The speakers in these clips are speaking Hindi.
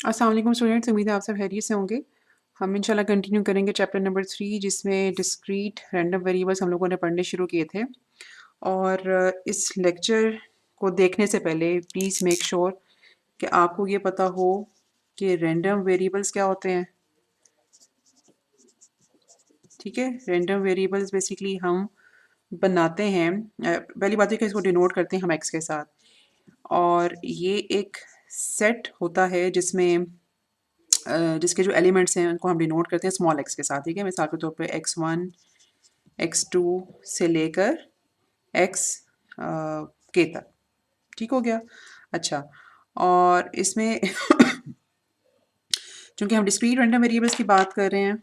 अस्सलाम वालेकुम स्टूडेंट्स, उम्मीद है आप सब खैरियत से होंगे। हम इंशाल्लाह कंटिन्यू करेंगे चैप्टर नंबर 3 जिसमें डिस्क्रीट रैंडम वेरिएबल्स हम लोगों ने पढ़ने शुरू किए थे। और इस लेक्चर को देखने से पहले प्लीज़ मेक श्योर कि आपको ये पता हो कि रैंडम वेरिएबल्स क्या होते हैं। ठीक है, रैंडम वेरिएबल्स बेसिकली हम बनाते हैं। पहली बात है कि इसको डिनोट करते हैं हम एक्स के साथ, और ये एक सेट होता है जिसमें जिसके जो एलिमेंट्स हैं उनको हम डिनोट करते हैं स्मॉल एक्स के साथ। ठीक है, मिसाल के तौर पे x1 x2 से लेकर x के तक। ठीक हो गया। अच्छा, और इसमें चूंकि हम डिस्क्रीट रैंडम वेरिएबल्स की बात कर रहे हैं,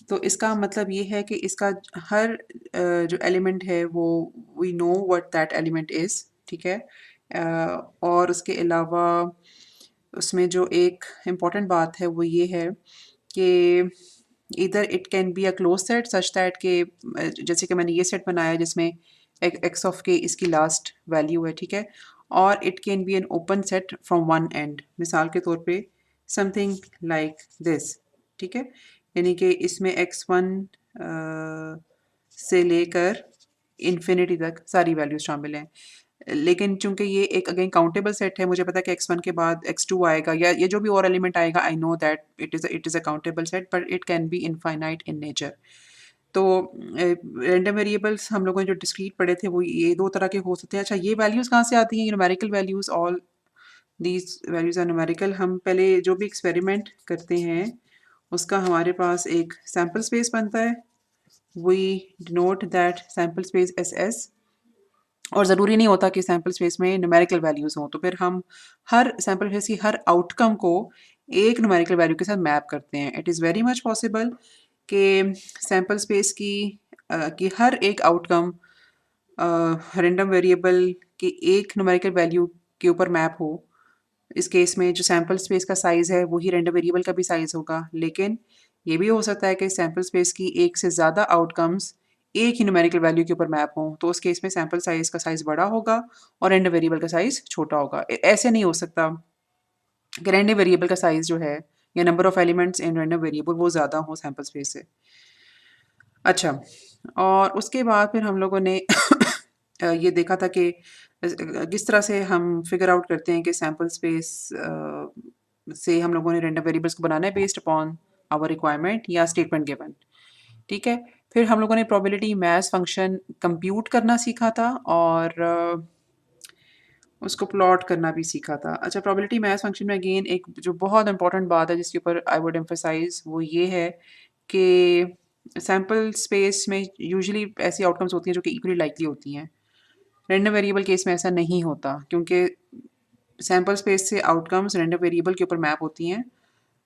तो इसका मतलब ये है कि इसका हर जो एलिमेंट है वो we know what that element is. ठीक है, और उसके अलावा उसमें जो एक इम्पॉर्टेंट बात है वो ये है कि इधर it can be a close set such that के जैसे कि मैंने ये सेट बनाया जिसमें एक्स ऑफ के इसकी लास्ट वैल्यू है। ठीक है, और it can B an open set from one and, मिसाल के तौर पे समथिंग लाइक दिस। ठीक है, यानी कि इसमें x1 से लेकर इन्फिनिटी तक सारी वैल्यूज शामिल हैं। लेकिन चूंकि ये एक अगेन काउंटेबल सेट है, मुझे पता है कि x1 के बाद x2 आएगा या ये जो भी और एलिमेंट आएगा, I know that it is a countable set, but it can B infinite in nature. तो रैंडम वेरिएबल्स हम लोगों ने जो डिस्क्रीट पढ़े थे वो ये दो तरह के हो सकते हैं। अच्छा, ये वैल्यूज़ कहाँ से आती हैं? ये numerical values, all these values are numerical. हम पहले जो भी एक्सपेरिमेंट करते हैं उसका हमारे पास एक सैम्पल स्पेस बनता है। We denote that sample space as S, और ज़रूरी नहीं होता कि सैम्पल स्पेस में न्यूमेरिकल वैल्यूज़ हों, तो फिर हम हर सैम्पल स्पेस की हर आउटकम को एक न्यूमेरिकल वैल्यू के साथ मैप करते हैं। It is very much possible कि सैम्पल स्पेस की हर एक आउटकम रैंडम वेरिएबल की एक न्यूमेरिकल वैल्यू के ऊपर मैप हो। इस केस में जो सैम्पल स्पेस का साइज़ है वही रैंडम वेरिएबल का भी साइज़ होगा, लेकिन ये भी हो सकता है कि सैम्पल स्पेस की एक से ज़्यादा आउटकम्स एक ही न्यूमेरिकल वैल्यू के ऊपर मैप हों, तो उस केस में सैम्पल साइज़ का साइज़ बड़ा होगा और रैंडम वेरिएबल का साइज़ छोटा होगा। ऐसे नहीं हो सकता कि रैंडम वेरिएबल का साइज़ जो है या number of elements in random variable वो ज़्यादा हो सैम्पल स्पेस से। अच्छा, और उसके बाद फिर हम लोगों ने ये देखा था कि किस तरह से हम फिगर आउट करते हैं कि सैम्पल स्पेस से हम लोगों ने रैंडम वेरिएबल्स को बनाना है बेस्ड अपॉन आवर रिक्वायरमेंट या स्टेटमेंट गिवन। ठीक है, फिर हम लोगों ने प्रोबेबिलिटी मैथ्स फंक्शन कंप्यूट करना सीखा था, और उसको प्लॉट करना भी सीखा था। अच्छा, प्रोबेबिलिटी मैथ्स फंक्शन में अगेन एक जो बहुत इंपॉर्टेंट बात है जिसके ऊपर आई वुड एम्फसाइज वो ये है कि सैम्पल स्पेस में यूजुअली ऐसी आउटकम्स होती हैं जो कि इक्वली लाइकली होती हैं। रैंडम वेरिएबल केस में ऐसा नहीं होता, क्योंकि सैम्पल स्पेस से आउटकम्स रैंडम वेरिएबल के ऊपर मैप होती हैं।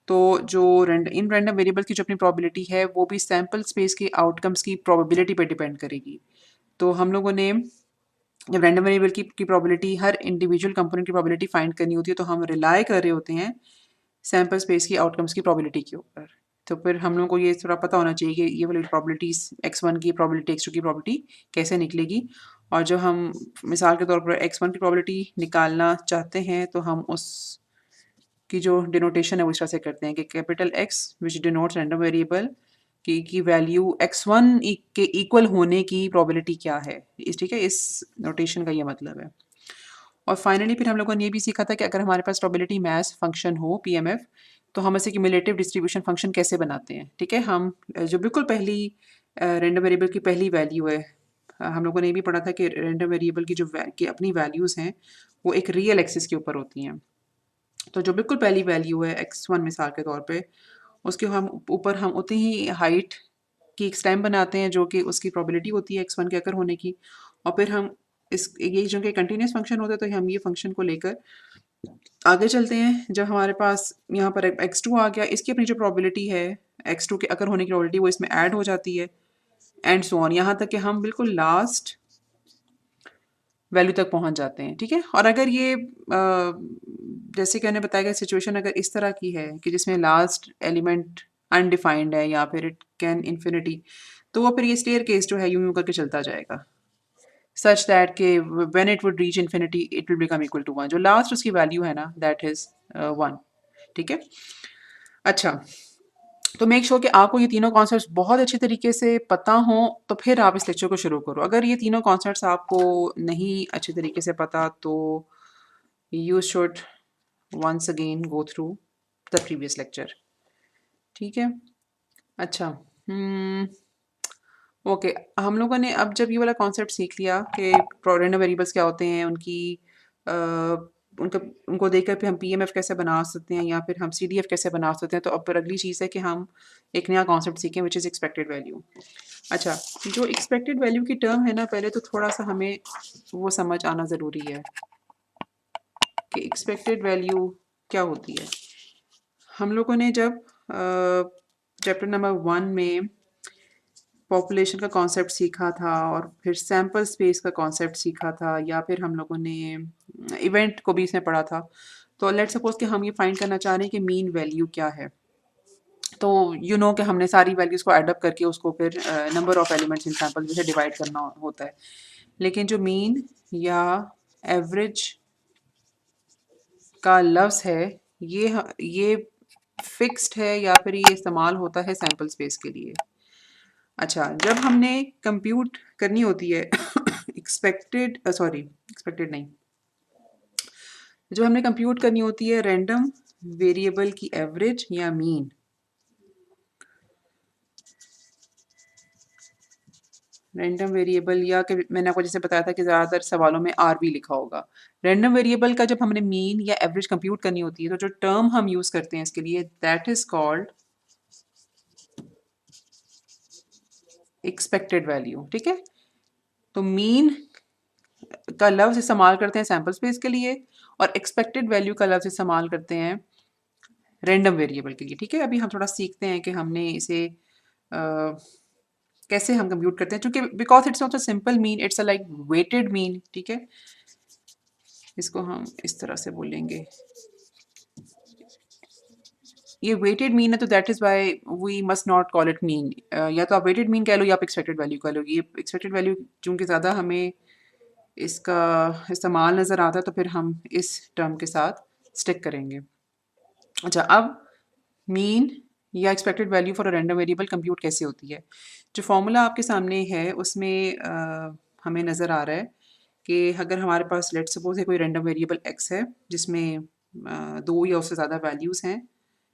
तो जो इन रैंडम वेरिएबल की जो अपनी प्रोबेबिलिटी है वो भी सैम्पल स्पेस के आउटकम्स की प्रोबेबिलिटी पे डिपेंड करेगी। तो हम लोगों ने जब रैंडम वेरिएबल की प्रोबेबिलिटी हर इंडिविजुअल कंपोनेंट की प्रोबेबिलिटी फाइंड करनी होती है, तो हम रिलाई कर रहे होते हैं सैम्पल स्पेस की आउटकम्स की प्रोबेबिलिटी के ऊपर। तो फिर हम लोगों को ये थोड़ा पता होना चाहिए कि ये वाली प्रोबेबिलिटीज़ x1 की प्रोबेबिलिटी x2 की प्रोबेबिलिटी कैसे निकलेगी, और जो हम मिसाल के तौर पर x1 की प्रोबेबिलिटी निकालना चाहते हैं तो हम उस की जो डिनोटेशन है वो इस तरह से करते हैं कि कैपिटल X विच डिनोट्स रैंडम वेरिएबल की वैल्यू x1 के इक्वल होने की प्रोबेबिलिटी क्या है। ठीक है, इस नोटेशन का ये मतलब है। और फाइनली फिर हम लोगों ने ये भी सीखा था कि अगर हमारे पास प्रोबेबिलिटी मैथ्स फंक्शन हो पीएमएफ, तो हम इसे क्यूमुलेटिव डिस्ट्रीब्यूशन फंक्शन कैसे बनाते हैं। ठीक है, हम जो बिल्कुल पहली रैंडम वेरिएबल की पहली वैल्यू है, हम लोगों ने ये भी पढ़ा था कि रैंडम वेरिएबल की जो की अपनी वैल्यूज़ हैं वो एक रियल एक्सिस के ऊपर होती हैं। तो जो बिल्कुल पहली वैल्यू है x1 मिसाल के तौर पे, उसके हम ऊपर हम उतनी ही हाइट की एक स्टेम बनाते हैं जो कि उसकी प्रोबेबिलिटी होती है x1 के अकर होने की, और फिर हम इस ये जो कि कंटिन्यूस फंक्शन होता है तो हम ये फंक्शन को लेकर आगे चलते हैं। जब हमारे पास यहाँ पर x2 आ गया, इसकी अपनी जो प्रोबेबिलिटी है x2 के अकर होने की प्रोबेबिलिटी वो इसमें ऐड हो जाती है, एंड सो ऑन, यहाँ तक कि हम बिल्कुल लास्ट वैल्यू तक पहुंच जाते हैं। ठीक है, और अगर ये जैसे कि मैंने बताया कि सिचुएशन अगर इस तरह की है कि जिसमें लास्ट एलिमेंट अनडिफाइंड है या फिर इट कैन इन्फिनिटी, तो वो फिर ये स्टेयर केस जो है यूं यूं करके चलता जाएगा। सच दैट कि when it would reach infinity it will become equal to 1, जो लास्ट उसकी वैल्यू है ना दैट इज़ 1। ठीक है? अच्छा, तो मेक श्योर कि आपको ये तीनों कॉन्सेप्ट्स बहुत अच्छी तरीके से पता हों, तो फिर आप इस लेक्चर को शुरू करो। अगर ये तीनों कॉन्सेप्ट्स आपको नहीं अच्छे तरीके से पता, तो you should once again go through the previous lecture. ठीक है? अच्छा, ओके, हम लोगों ने अब जब ये वाला कॉन्सेप्ट सीख लिया कि रैंडम वेरिएबल्स क्या होते हैं, उनकी अ, उनका उनको देखकर फिर हम पीएमएफ कैसे बना सकते हैं या फिर हम सीडीएफ कैसे बना सकते हैं, तो अब फिर अगली चीज़ है कि हम एक नया कॉन्सेप्ट सीखें विच इज़ एक्सपेक्टेड वैल्यू। अच्छा, जो एक्सपेक्टेड वैल्यू की टर्म है ना, पहले तो थोड़ा-सा हमें वो समझ आना ज़रूरी है कि एक्सपेक्टेड वैल्यू क्या होती है। हम लोगों ने जब चैप्टर नंबर 1 में पॉपुलेशन का कॉन्सेप्ट सीखा था और फिर सैंपल स्पेस का कॉन्सेप्ट सीखा था, या फिर हम लोगों ने इवेंट को भी इसमें पढ़ा था। तो लेट्स सपोज कि हम ये फाइंड करना चाह रहे हैं कि मीन वैल्यू क्या है। तो कि हमने सारी वैल्यूज़ को ऐड अप करके उसको फिर number of elements in sample में से डिवाइड करना होता है। लेकिन जो मीन या एवरेज का लफ्ज़ है, ये फिक्स्ड है या फिर ये इस्तेमाल होता है सैंपल स्पेस के लिए। अच्छा, जब हमने कंप्यूट करनी होती है एक्सपेक्टेड नहीं, जब हमने कंप्यूट करनी होती है रैंडम वेरिएबल की एवरेज या मीन, रैंडम वेरिएबल या कि मैंने आपको जैसे बताया था कि ज़्यादातर सवालों में आरवी लिखा होगा। रैंडम वेरिएबल का जब हमने मीन या एवरेज कंप्यूट करनी होती है, तो जो टर्म हम यूज़ करते हैं इसके लिए that is called expected value. ठीक है? तो मीन का लफ्ज़ इस्तेमाल करते हैं सैंपल स्पेस के लिए और एक्सपेक्टेड वैल्यू का लफ्ज़ इस्तेमाल करते हैं रैंडम वेरिएबल के लिए। ठीक है? अभी हम थोड़ा सीखते हैं कि हमने इसे कैसे हम कंप्यूट करते हैं, चूँकि because it's not a simple mean, it's a like weighted mean. ठीक है? इसको हम इस तरह से बोलेंगे, ये वेटेड मीन है, तो that is why we must not call it mean. या तो आप वेटेड मीन कह लो या आप एक्सपेक्टेड वैल्यू कह लो। ये एक्सपेक्टेड वैल्यू चूँकि ज़्यादा हमें इसका इस्तेमाल नज़र आता है, तो फिर हम इस टर्म के साथ स्टिक करेंगे। अच्छा, अब मीन या expected value for a random variable compute कैसे होती है? जो फ़ॉर्मूला आपके सामने है उसमें हमें नज़र आ रहा है कि अगर हमारे पास लेट्स सपोज़ है कोई रैंडम वेरिएबल एक्स है जिसमें 2 या उससे ज़्यादा वैल्यूज़ हैं,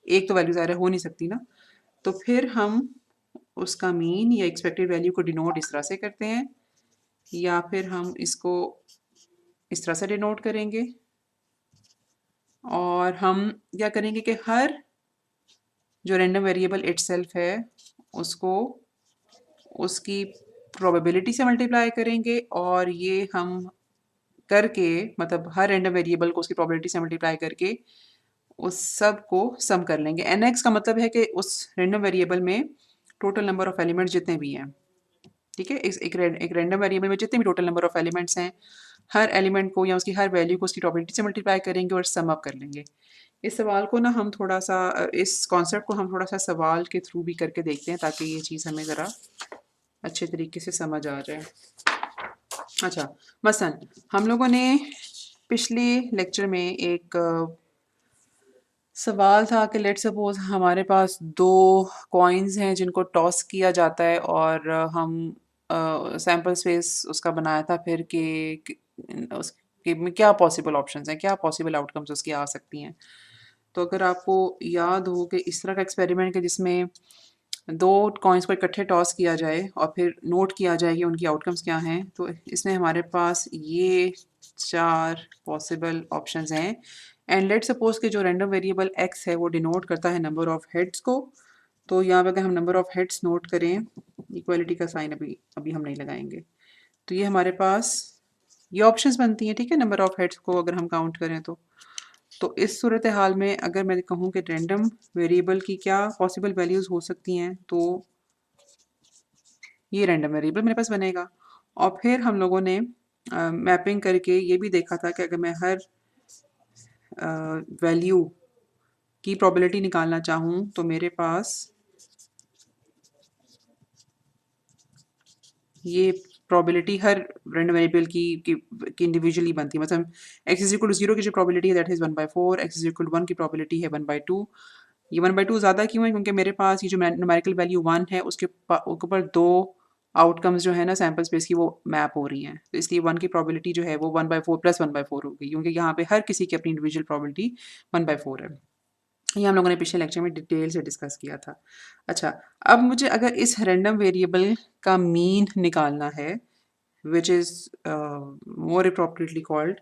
एक तो वैल्यू ज़ाहिर है हो नहीं सकती ना, तो फिर हम उसका मीन या एक्सपेक्टेड वैल्यू को डिनोट इस तरह से करते हैं, या फिर हम इसको इस तरह से डिनोट करेंगे, और हम क्या करेंगे कि हर जो रैंडम वेरिएबल इटसेल्फ है उसको उसकी प्रोबेबिलिटी से मल्टीप्लाई करेंगे, और ये हम करके मतलब हर रैंडम वेरिएबल को उसकी प्रोबेबिलिटी से मल्टीप्लाई करके उस सब को सम कर लेंगे। nx का मतलब है कि उस रैंडम वेरिएबल में टोटल नंबर ऑफ एलिमेंट्स जितने भी हैं। ठीक है? एक रैंडम वेरिएबल में जितने भी टोटल नंबर ऑफ एलिमेंट्स हैं, हर एलिमेंट को या उसकी हर वैल्यू को उसकी प्रोबेबिलिटी से मल्टीप्लाई करेंगे और सम अप कर लेंगे। इस सवाल को ना हम थोड़ा-सा इस कॉन्सेप्ट को हम थोड़ा-सा सवाल के थ्रू भी करके देखते हैं, ताकि ये चीज़ हमें ज़रा अच्छे तरीके से समझ आ जाए। अच्छा, मसलन हम लोगों ने पिछले लेक्चर में एक सवाल था कि लेट्स सपोज़ हमारे पास 2 कॉइन्स हैं जिनको टॉस किया जाता है, और हम सैंपल स्पेस उसका बनाया था फिर कि उसके में क्या पॉसिबल ऑप्शंस हैं, क्या पॉसिबल आउटकम्स उसकी आ सकती हैं। तो अगर आपको याद हो कि इस तरह का एक्सपेरिमेंट है जिसमें 2 कॉइन्स को इकट्ठे टॉस किया जाए और फिर नोट किया जाए कि उनकी आउटकम्स क्या हैं, तो इसमें हमारे पास ये 4 पॉसिबल ऑप्शंस हैं। एंड लेट्स सपोज़ कि जो रैंडम वेरिएबल x है वो डिनोट करता है नंबर ऑफ हेड्स को। तो यहाँ पे अगर हम नंबर ऑफ हेड्स नोट करें, इक्वालिटी का साइन अभी अभी हम नहीं लगाएँगे। तो ये हमारे पास ये ऑप्शंस बनती हैं, ठीक है? नंबर ऑफ हेड्स को अगर हम काउंट करें तो। तो इस सूरत हाल में अगर मैं कहूँ कि रैंडम वेरिएबल की क्या पॉसिबल वैल्यूज़ हो सकती हैं, तो ये रैंडम वेरिएबल मेरे पास बनेगा। और फिर हम लोगों ने मैपिंग करके ये भी देखा था कि अगर मैं हर वैल्यू की प्रोबेबिलिटी निकालना चाहूँ, तो मेरे पास ये प्रोबेबिलिटी हर रैंडम वेरिएबल की इंडिविजुअली बनती है। मतलब एक्स इज इक्वल टू 0 की जो प्रोबेबिलिटी है that is 1/4, X is equal to 1 की प्रोबेबिलिटी है 1/2। ये 1/2 ज़्यादा क्यों है? क्योंकि मेरे पास ये जो न्यूमेरिकल वैल्यू 1 है उसके ऊपर 2 आउटकम्स जो है ना सैंपल स्पेस की वो मैप हो रही हैं। तो इसलिए 1 की प्रोबेबिलिटी जो है वो 1/4 प्लस 1/4 होगी, क्योंकि यहाँ पे हर किसी की अपनी इंडिविजुअल प्रोबेबिलिटी 1/4 है। ये हम लोगों ने पिछले लेक्चर में डिटेल से डिस्कस किया था। अच्छा, अब मुझे अगर इस रैंडम वेरिएबल का मीन निकालना है, which is more appropriately called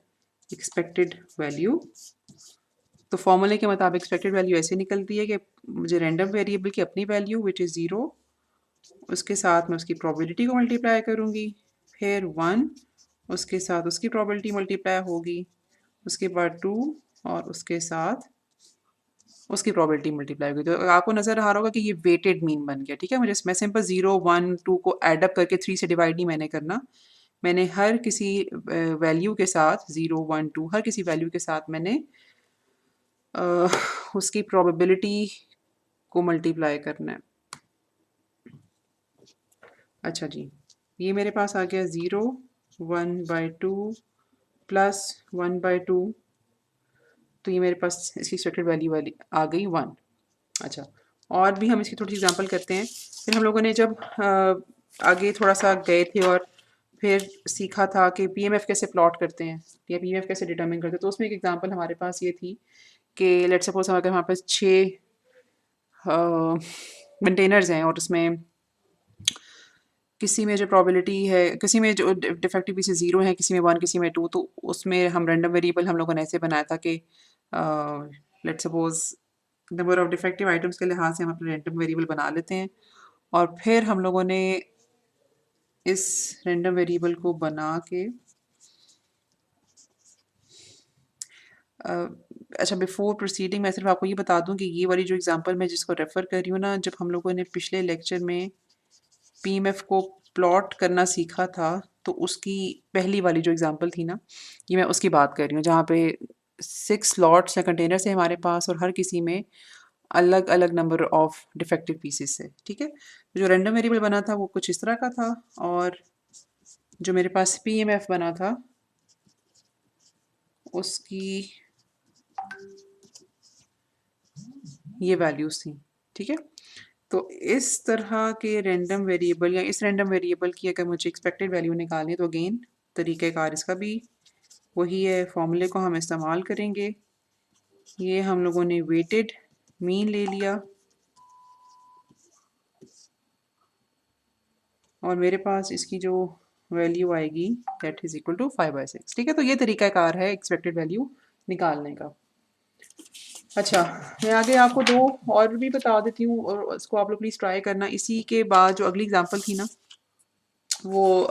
expected value, तो फॉर्मूले के मुताबिक एक्सपेक्टेड वैल्यू ऐसे निकलती है कि मुझे रैंडम वेरिएबल की अपनी वैल्यू विच इज़ 0, उसके साथ मैं उसकी प्रोबेबिलिटी को मल्टीप्लाई करूँगी, फिर 1 उसके साथ उसकी प्रोबेबिलिटी मल्टीप्लाई होगी, उसके बाद 2 और उसके साथ उसकी प्रोबेबिलिटी मल्टीप्लाई होगी। तो आपको नज़र आ रहा होगा कि ये वेटेड मीन बन गया, ठीक है? मैं सिंपल 0, 1, 2 को ऐड अप करके 3 से डिवाइड नहीं मैंने करना। मैंने हर किसी वैल्यू के साथ 0, 1, 2 हर किसी वैल्यू के साथ मैंने अ, उसकी प्रोबेबिलिटी को मल्टीप्लाई करना है। अच्छा जी, ये मेरे पास आ गया 0, 1/2 प्लस 1/2, तो ये मेरे पास इसकी एक्सपेक्टेड वैल्यू वाली आ गई 1। अच्छा, और भी हम इसकी थोड़ी सी एग्जांपल करते हैं। फिर हम लोगों ने जब आगे थोड़ा सा गए थे और फिर सीखा था कि पीएमएफ कैसे प्लॉट करते हैं या पीएमएफ कैसे डिटरमिन करते हैं, तो उसमें एक एग्जांपल हमारे पास ये थी कि लेट्स सपोज अगर हमारे पास 6 कंटेनर्स हैं और उसमें किसी में जो प्रोबेबिलिटी है, किसी में जो डिफेक्टिव पीसेस 0 हैं, किसी में 1, किसी में 2, तो उसमें हम रैंडम वेरिएबल हम लोगों ने ऐसे बनाया था कि let's suppose number of defective items के लिहाज से हम अपने रैंडम वेरिएबल बना लेते हैं और फिर हम लोगों ने इस रैंडम वेरिएबल को बना के अच्छा, बिफोर प्रोसीडिंग मैं सिर्फ आपको ये बता दूं कि ये वाली जो एग्जांपल मैं जिसको रेफ़र कर रही हूँ ना, जब हम लोगों ने पिछले लेक्चर में पीएमएफ को प्लॉट करना सीखा था, तो उसकी पहली वाली जो एग्जांपल थी ना, ये मैं उसकी बात कर रही हूँ जहाँ पे 6 स्लॉट्स या कंटेनर्स हैं हमारे पास और हर किसी में अलग-अलग नंबर ऑफ डिफेक्टिव पीसेस है, ठीक है? जो रैंडम वेरिएबल बना था वो कुछ इस तरह का था और जो मेरे पास पीएमएफ बना था उसकी ये वैल्यूज़ थी, ठीक है? तो इस तरह के रैंडम वेरिएबल या इस रैंडम वेरिएबल की अगर मुझे एक्सपेक्टेड वैल्यू निकालनी है तो अगेन तरीक़ेकार इसका भी वही है, फॉर्मूले को हम इस्तेमाल करेंगे। ये हम लोगों ने वेटेड मीन ले लिया और मेरे पास इसकी जो वैल्यू आएगी दैट इज़ इक्वल टू 5/6, ठीक है? तो ये तरीक़ाकार है एक्सपेक्टेड वैल्यू निकालने का। अच्छा, मैं आगे आपको 2 और भी बता देती हूँ और उसको आप लोग प्लीज़ ट्राई करना। इसी के बाद जो अगली एग्ज़ाम्पल थी ना, वो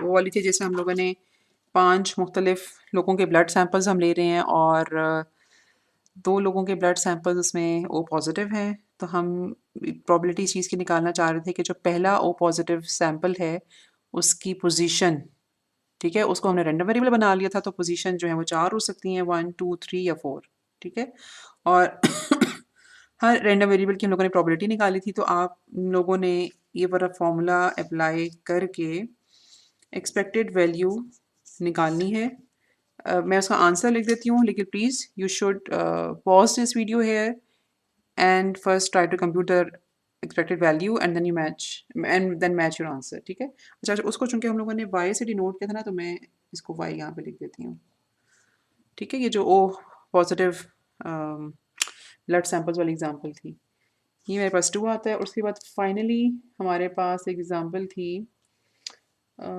वाली थी जिसमें हम लोगों ने 5 मुख्तलिफ़ लोगों के ब्लड सैंपल्स हम ले रहे हैं और 2 लोगों के ब्लड सैंपल्स उसमें ओ पॉज़िटिव हैं। तो हम प्रोबेबिलिटी इस चीज़ की निकालना चाह रहे थे कि जो पहला ओ पॉज़िटिव सैंपल है, उसकी पोज़ीशन, ठीक है? उसको हमने रैंडम वेरिएबल बना लिया था, तो पोज़ीशन जो है वो 4 हो सकती हैं, 1, 2, 3 या 4, ठीक है? और हर रैंडम वेरिएबल की हम लोगों ने प्रोबेबिलिटी निकाली थी, तो आप लोगों ने ये वाला फ़ॉर्मूला अप्लाई करके एक्सपेक्टेड वैल्यू निकालनी है। मैं उसका आंसर लिख देती हूँ, लेकिन please you should pause this video here and first try to compute the expected value and then match your answer, ठीक है? अच्छा, उसको चूँकि हम लोगों ने वाई से डिनोट किया था ना, तो मैं इसको वाई यहाँ पे लिख देती हूँ, ठीक है? ये जो ओ पॉज़िटिव ब्लड सैंपल्स वाली एग्ज़ाम्पल थी, ये मेरे पास 2 आता है और उसके बाद फाइनली हमारे पास एक एग्ज़ाम्पल थी, अ,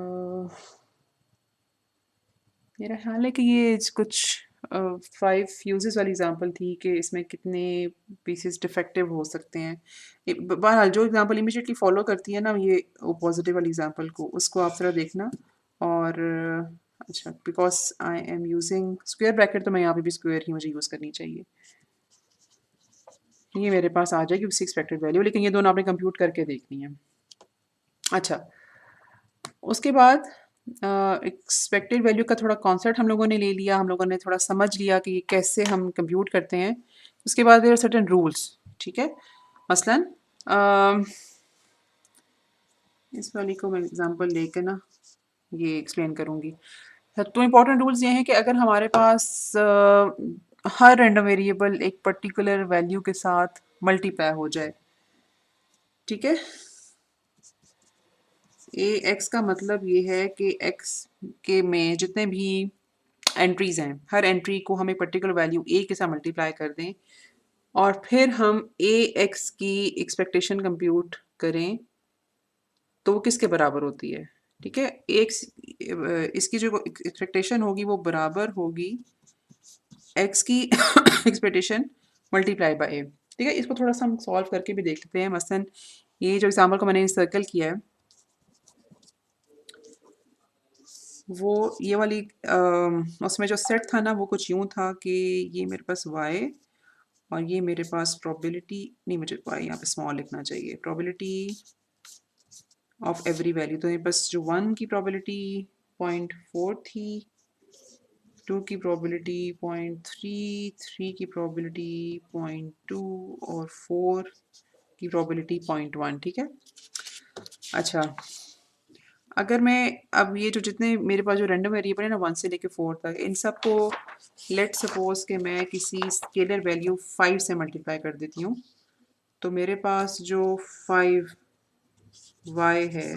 मेरा ख़्याल है कि ये कुछ 5 फ्यूज़ेस वाली एग्ज़ाम्पल थी कि इसमें कितने पीसेस डिफेक्टिव हो सकते हैं। बहरहाल जो एग्ज़ाम्पल इमीडिएटली फ़ॉलो करती है ना ये ओ पॉज़िटिव वाली एग्ज़ाम्पल को, उसको आप ज़रा देखना और अच्छा, because I am using square bracket, तो मैं यहाँ पे भी स्क्वायर ही मुझे यूज़ करनी चाहिए। ये मेरे पास आ जाएगी उसकी एक्सपेक्टेड वैल्यू, लेकिन ये दोनों आपने कंप्यूट करके देखनी है। अच्छा, उसके बाद एक्सपेक्टेड वैल्यू का थोड़ा कॉन्सेप्ट हम लोगों ने ले लिया, हम लोगों ने थोड़ा समझ लिया कि कैसे हम कंप्यूट करते हैं। उसके बाद देयर आर सर्टेन रूल्स, ठीक है? मसलन अ, इस वाली को मैं एग्ज़ाम्पल लेके ना ये एक्सप्लेन करूँगी। तो इम्पोर्टेंट रूल्स ये हैं कि अगर हमारे पास हर रैंडम वेरिएबल एक पर्टिकुलर वैल्यू के साथ मल्टीप्लाई हो जाए, ठीक है? ए एक्स का मतलब ये है कि एक्स के में जितने भी एंट्रीज हैं, हर एंट्री को हम एक पर्टिकुलर वैल्यू ए के साथ मल्टीप्लाई कर दें और फिर हम ए एक्स की एक्सपेक्टेशन कंप्यूट करें, तो वो किसके बराबर होती है? ठीक है, एक इसकी जो एक्सपेक्टेशन होगी वो बराबर होगी एक्स की एक्सपेक्टेशन मल्टीप्लाई बाय ए। ठीक है, इसको थोड़ा सा हम सॉल्व करके भी देख लेते हैं। मसलन ये जो एग्जांपल को मैंने सर्कल किया है, वो ये वाली उसमें जो सेट था ना वो कुछ यूं था कि ये मेरे पास y और ये मेरे पास प्रोबेबिलिटी, नहीं मुझे y यहाँ पे स्मॉल लिखना चाहिए, प्रोबेबिलिटी ऑफ एवरी वैल्यू। तो मेरे पास जो 1 की प्रोबेबिलिटी 0.4 थी, 2 की प्रोबेबिलिटी 0.3, 3 की प्रोबेबिलिटी 0.2 और 4 की प्रोबेबिलिटी 0.1। ठीक है, अच्छा, अगर मैं अब ये जो जितने मेरे पास जो रैंडम वेरिएबल है ना 1 से लेके 4 तक, इन सबको लेट सपोज कि मैं किसी स्केलर वैल्यू 5 से मल्टीप्लाई कर देती हूँ, तो मेरे पास जो 5y है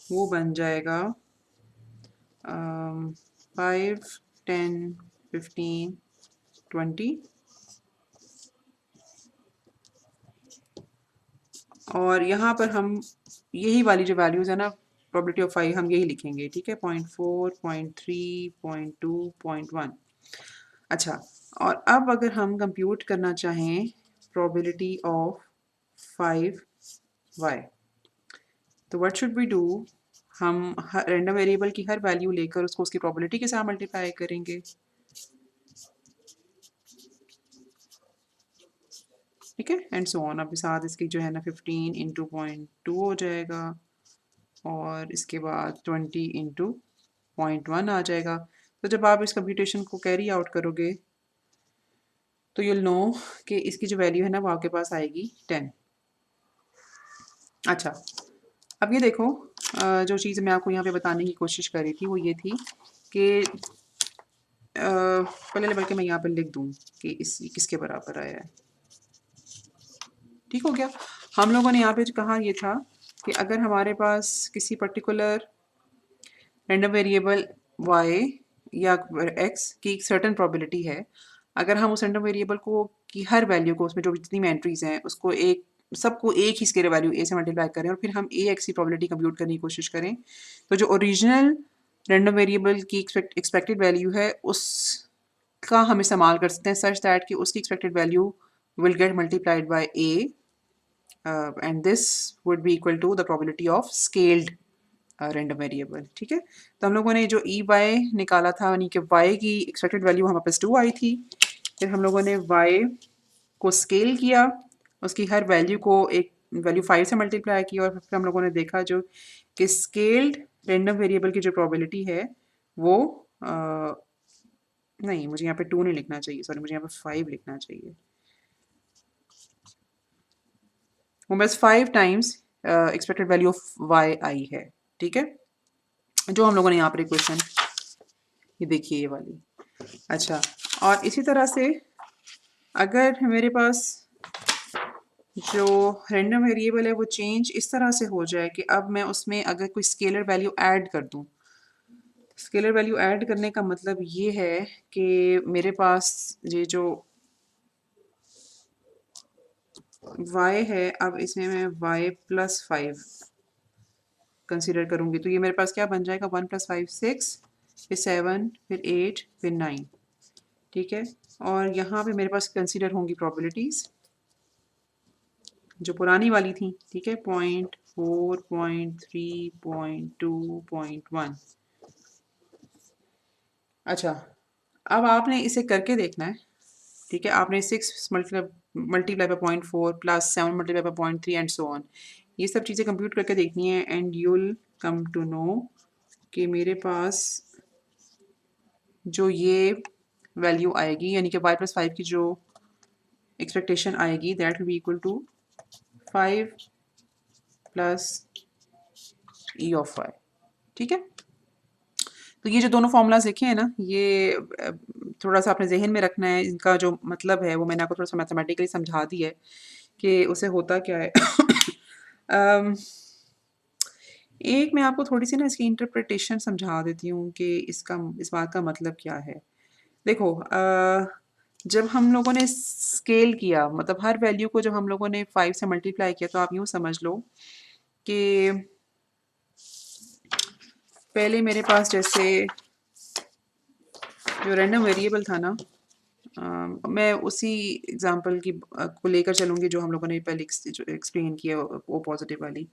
वो बन जाएगा 5, 10, 15, 20 और यहाँ पर हम यही वाली जो वैल्यूज़ है ना प्रोबेबिलिटी ऑफ 5 हम यही लिखेंगे। ठीक है, 0.4, 0.3, 0.2, 0.1। अच्छा, और अब अगर हम कंप्यूट करना चाहें प्रोबेबिलिटी ऑफ 5y, तो व्हाट शुड वी डू? हम रैंडम वेरिएबल की हर वैल्यू लेकर उसको उसकी प्रोबेबिलिटी के साथ मल्टीप्लाई करेंगे। ठीक है, एंड सो ऑन। अब साथ इसकी जो है ना 15 इंटू 0.2 हो जाएगा और इसके बाद 20 इंटू 0.1 आ जाएगा। तो जब आप इस कंप्यूटेशन को कैरी आउट करोगे तो यूल नो कि इसकी जो वैल्यू है ना वो आपके पास आएगी 10। अच्छा, अब ये देखो, जो चीज़ मैं आपको यहाँ पे बताने की कोशिश कर रही थी वो ये थी कि पहले बल्कि मैं यहाँ पर लिख दूँ कि इस किसके बराबर आया है। ठीक हो गया। हम लोगों ने यहाँ पे कहा ये था कि अगर हमारे पास किसी पर्टिकुलर रैंडम वेरिएबल y या x की एक सर्टेन प्रोबेबिलिटी है, अगर हम उस रैंडम वेरिएबल को की हर वैल्यू को उसमें जो जितनी भी एंट्रीज हैं उसको एक सबको एक ही स्केलर वैल्यू a से मल्टीप्लाई करें और फिर हम a x की प्रोबेबिलिटी कंप्यूट करने की कोशिश करें, तो जो ओरिजिनल रैंडम वेरिएबल की एक्सपेक्टेड वैल्यू है उसका हम इस्तेमाल कर सकते हैं सच दैट कि उसकी expected value will get multiplied by a and this would be equal to the probability of scaled random variable. ठीक है, तो हम लोगों ने जो ई वाई निकाला था यानी कि वाई की एक्सपेक्टेड वैल्यू हमारे पास 2 आई थी, फिर हम लोगों ने वाई को स्केल किया, उसकी हर वैल्यू को एक वैल्यू 5 से मल्टीप्लाई किया और फिर हम लोगों ने देखा जो कि स्केल्ड रैंडम वेरिएबल की जो प्रोबेबिलिटी है वो नहीं, मुझे यहाँ पे 2 नहीं लिखना चाहिए, सॉरी मुझे यहाँ पे 5 लिखना चाहिए। वो बस 5 times expected value of Y I है। ठीक है, जो हम लोगों ने यहाँ पर इक्वेशन ये देखिए ये वाली। अच्छा, और इसी तरह से अगर मेरे पास जो रैंडम वेरिएबल है वो चेंज इस तरह से हो जाए कि अब मैं उसमें अगर कोई स्केलर वैल्यू ऐड कर दूं, स्केलर वैल्यू ऐड करने का मतलब ये है कि मेरे पास ये जो y है, अब इसमें मैं y प्लस 5 कंसिडर करूंगी, तो ये मेरे पास क्या बन जाएगा 1 + 5 6, फिर 7, फिर 8, फिर 9। ठीक है, और यहाँ पे मेरे पास कंसिडर होंगी प्रोबेबिलिटीज़ जो पुरानी वाली थी। ठीक है, 0.4, 0.3, 0.2, 0.1। अच्छा, अब आपने इसे करके देखना है। ठीक है, आपने 6 multiply by 0.4 plus 7 multiply by 0.3 and so on, ये सब चीज़ें कंप्यूट करके देखनी है and you'll come to know कि मेरे पास जो ये वैल्यू आएगी यानी कि y + 5 की जो एक्सपेक्टेशन आएगी that will be equal to 5 plus e of y। ठीक है, तो ये जो दोनों फार्मूलाज लिखे हैं ना, ये थोड़ा सा अपने जहन में रखना है। इनका जो मतलब है वो मैंने आपको थोड़ा सा मैथमेटिकली समझा दिया है कि उसे होता क्या है। अम, एक मैं आपको थोड़ी सी ना इसकी इंटरप्रिटेशन समझा देती हूँ कि इसका इस बात का मतलब क्या है। देखो, जब हम लोगों ने स्केल किया, मतलब हर वैल्यू को जब हम लोगों ने 5 से मल्टीप्लाई किया, तो आप यूँ समझ लो कि पहले मेरे पास जैसे जो रैंडम वेरिएबल था ना, मैं उसी एग्जांपल की को लेकर चलूँगी जो हम लोगों ने पहले एक्सप्लेन किया, वो पॉजिटिव वाली।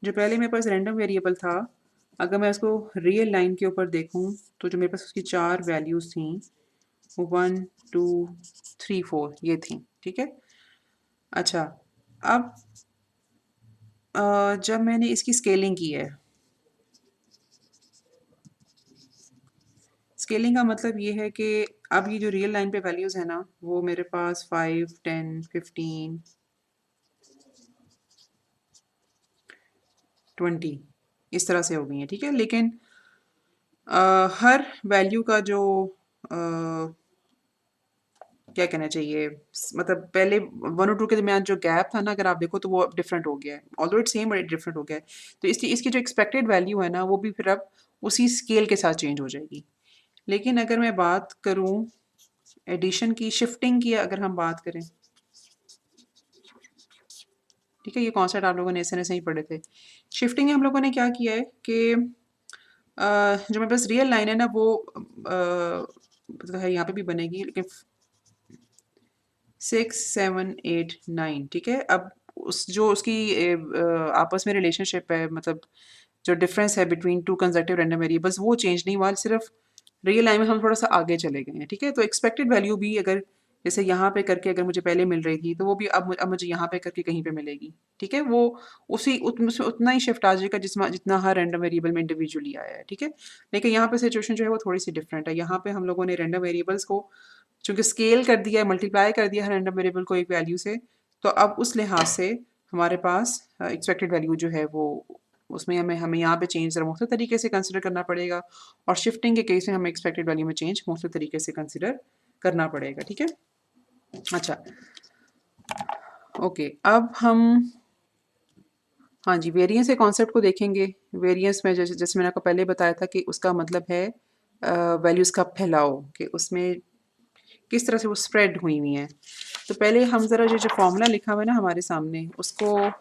जो पहले मेरे पास रैंडम वेरिएबल था, अगर मैं उसको रियल लाइन के ऊपर देखूँ, तो जो मेरे पास उसकी 4 वैल्यूज़ थी, वो 1, 2, 3, 4 ये थी, ठीक है? अच्छा, अब जब मैंने इसकी स्केलिंग की है, स्केलिंग का मतलब ये है कि अब ये जो रियल लाइन पे वैल्यूज़ है ना, वो मेरे पास 5, 10, 15, 20 इस तरह से हो गई हैं, ठीक है? लेकिन हर वैल्यू का जो क्या कहना चाहिए, मतलब पहले 1 और 2 के दरमियान जो गैप था ना, अगर आप देखो तो वो अब डिफरेंट हो गया है। Although it's same but different हो गया है। तो इसकी इसकी जो एक्सपेक्टेड वैल्यू है ना, वो भी फिर अब उसी स्केल के साथ चेंज हो जाएगी। लेकिन अगर मैं बात करूँ एडिशन की, शिफ्टिंग की अगर हम बात करें, ठीक है, ये कॉन्सेप्ट आप लोगों ने ऐसे ही पढ़े थे। शिफ्टिंग में हम लोगों ने क्या किया है कि जो मेरे पास रियल लाइन है ना, वो मतलब है यहाँ पे भी बनेगी, लेकिन 6, 7, 8, 9, ठीक है? अब उस जो उसकी आपस में रिलेशनशिप है, मतलब जो डिफरेंस है between two consecutive random variables, वो चेंज नहीं हुआ, सिर्फ रियल लाइन में हम थोड़ा सा आगे चले गए हैं, ठीक है? तो एक्सपेक्टेड वैल्यू भी अगर जैसे यहाँ पे करके अगर मुझे पहले मिल रही थी, तो वो भी अब मुझे यहाँ पे करके कहीं पे मिलेगी, ठीक है? वो उसमें उतना ही शिफ्ट आ जाएगा जितना हर रैंडम वेरिएबल में इंडिविजुअली आया है, ठीक है? लेकिन यहाँ पे सिचुएशन जो है वो थोड़ी सी डिफरेंट है। यहाँ पे हम लोगों ने रैंडम वेरिएबल्स को चूँकि स्केल कर दिया है, मल्टीप्लाई कर दिया है रैंडम वेरिएबल को एक वैल्यू से, तो अब उस लिहाज से हमारे पास एक्सपेक्टेड वैल्यू जो है वो उसमें हमें हमें यहाँ पे चेंज ज़रा मुख्तलिफ तरीके से कंसिडर करना पड़ेगा, और शिफ्टिंग के केस में हमें एक्सपेक्टेड वैल्यू में चेंज मुख्तलिफ तरीके से कंसिडर करना पड़ेगा, ठीक है? अच्छा, ओके, अब हम हाँ जी, वेरिएंस के कॉन्सेप्ट को देखेंगे। वेरिएंस में जैसे जैसे मैंने आपको पहले बताया था कि उसका मतलब है वैल्यूज़ का फैलाव, कि उसमें किस तरह से वो स्प्रेड हुई हुई हैं। तो पहले हम ज़रा जो फ़ॉर्मूला लिखा हुआ है ना हमारे सामने, उसको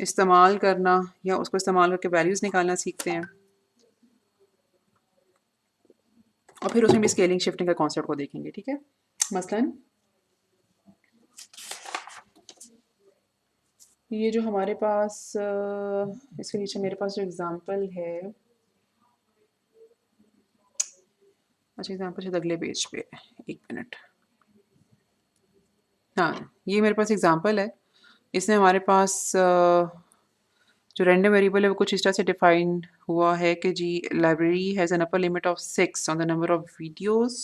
इस्तेमाल करना या उसको इस्तेमाल करके वैल्यूज़ निकालना सीखते हैं, और फिर उसमें भी स्केलिंग शिफ्टिंग का कॉन्सेप्ट को देखेंगे, ठीक है? मसलन ये जो हमारे पास इसके नीचे मेरे पास जो एग्ज़ाम्पल है, अच्छा एग्ज़ाम्पल शायद अगले पेज पे है, 1 मिनट। हाँ, ये मेरे पास एग्ज़ाम्पल है। इसमें हमारे पास जो रैंडम वेरिएबल है वो कुछ इस तरह से डिफाइन हुआ है कि जी library has an upper limit of 6 on the number of videos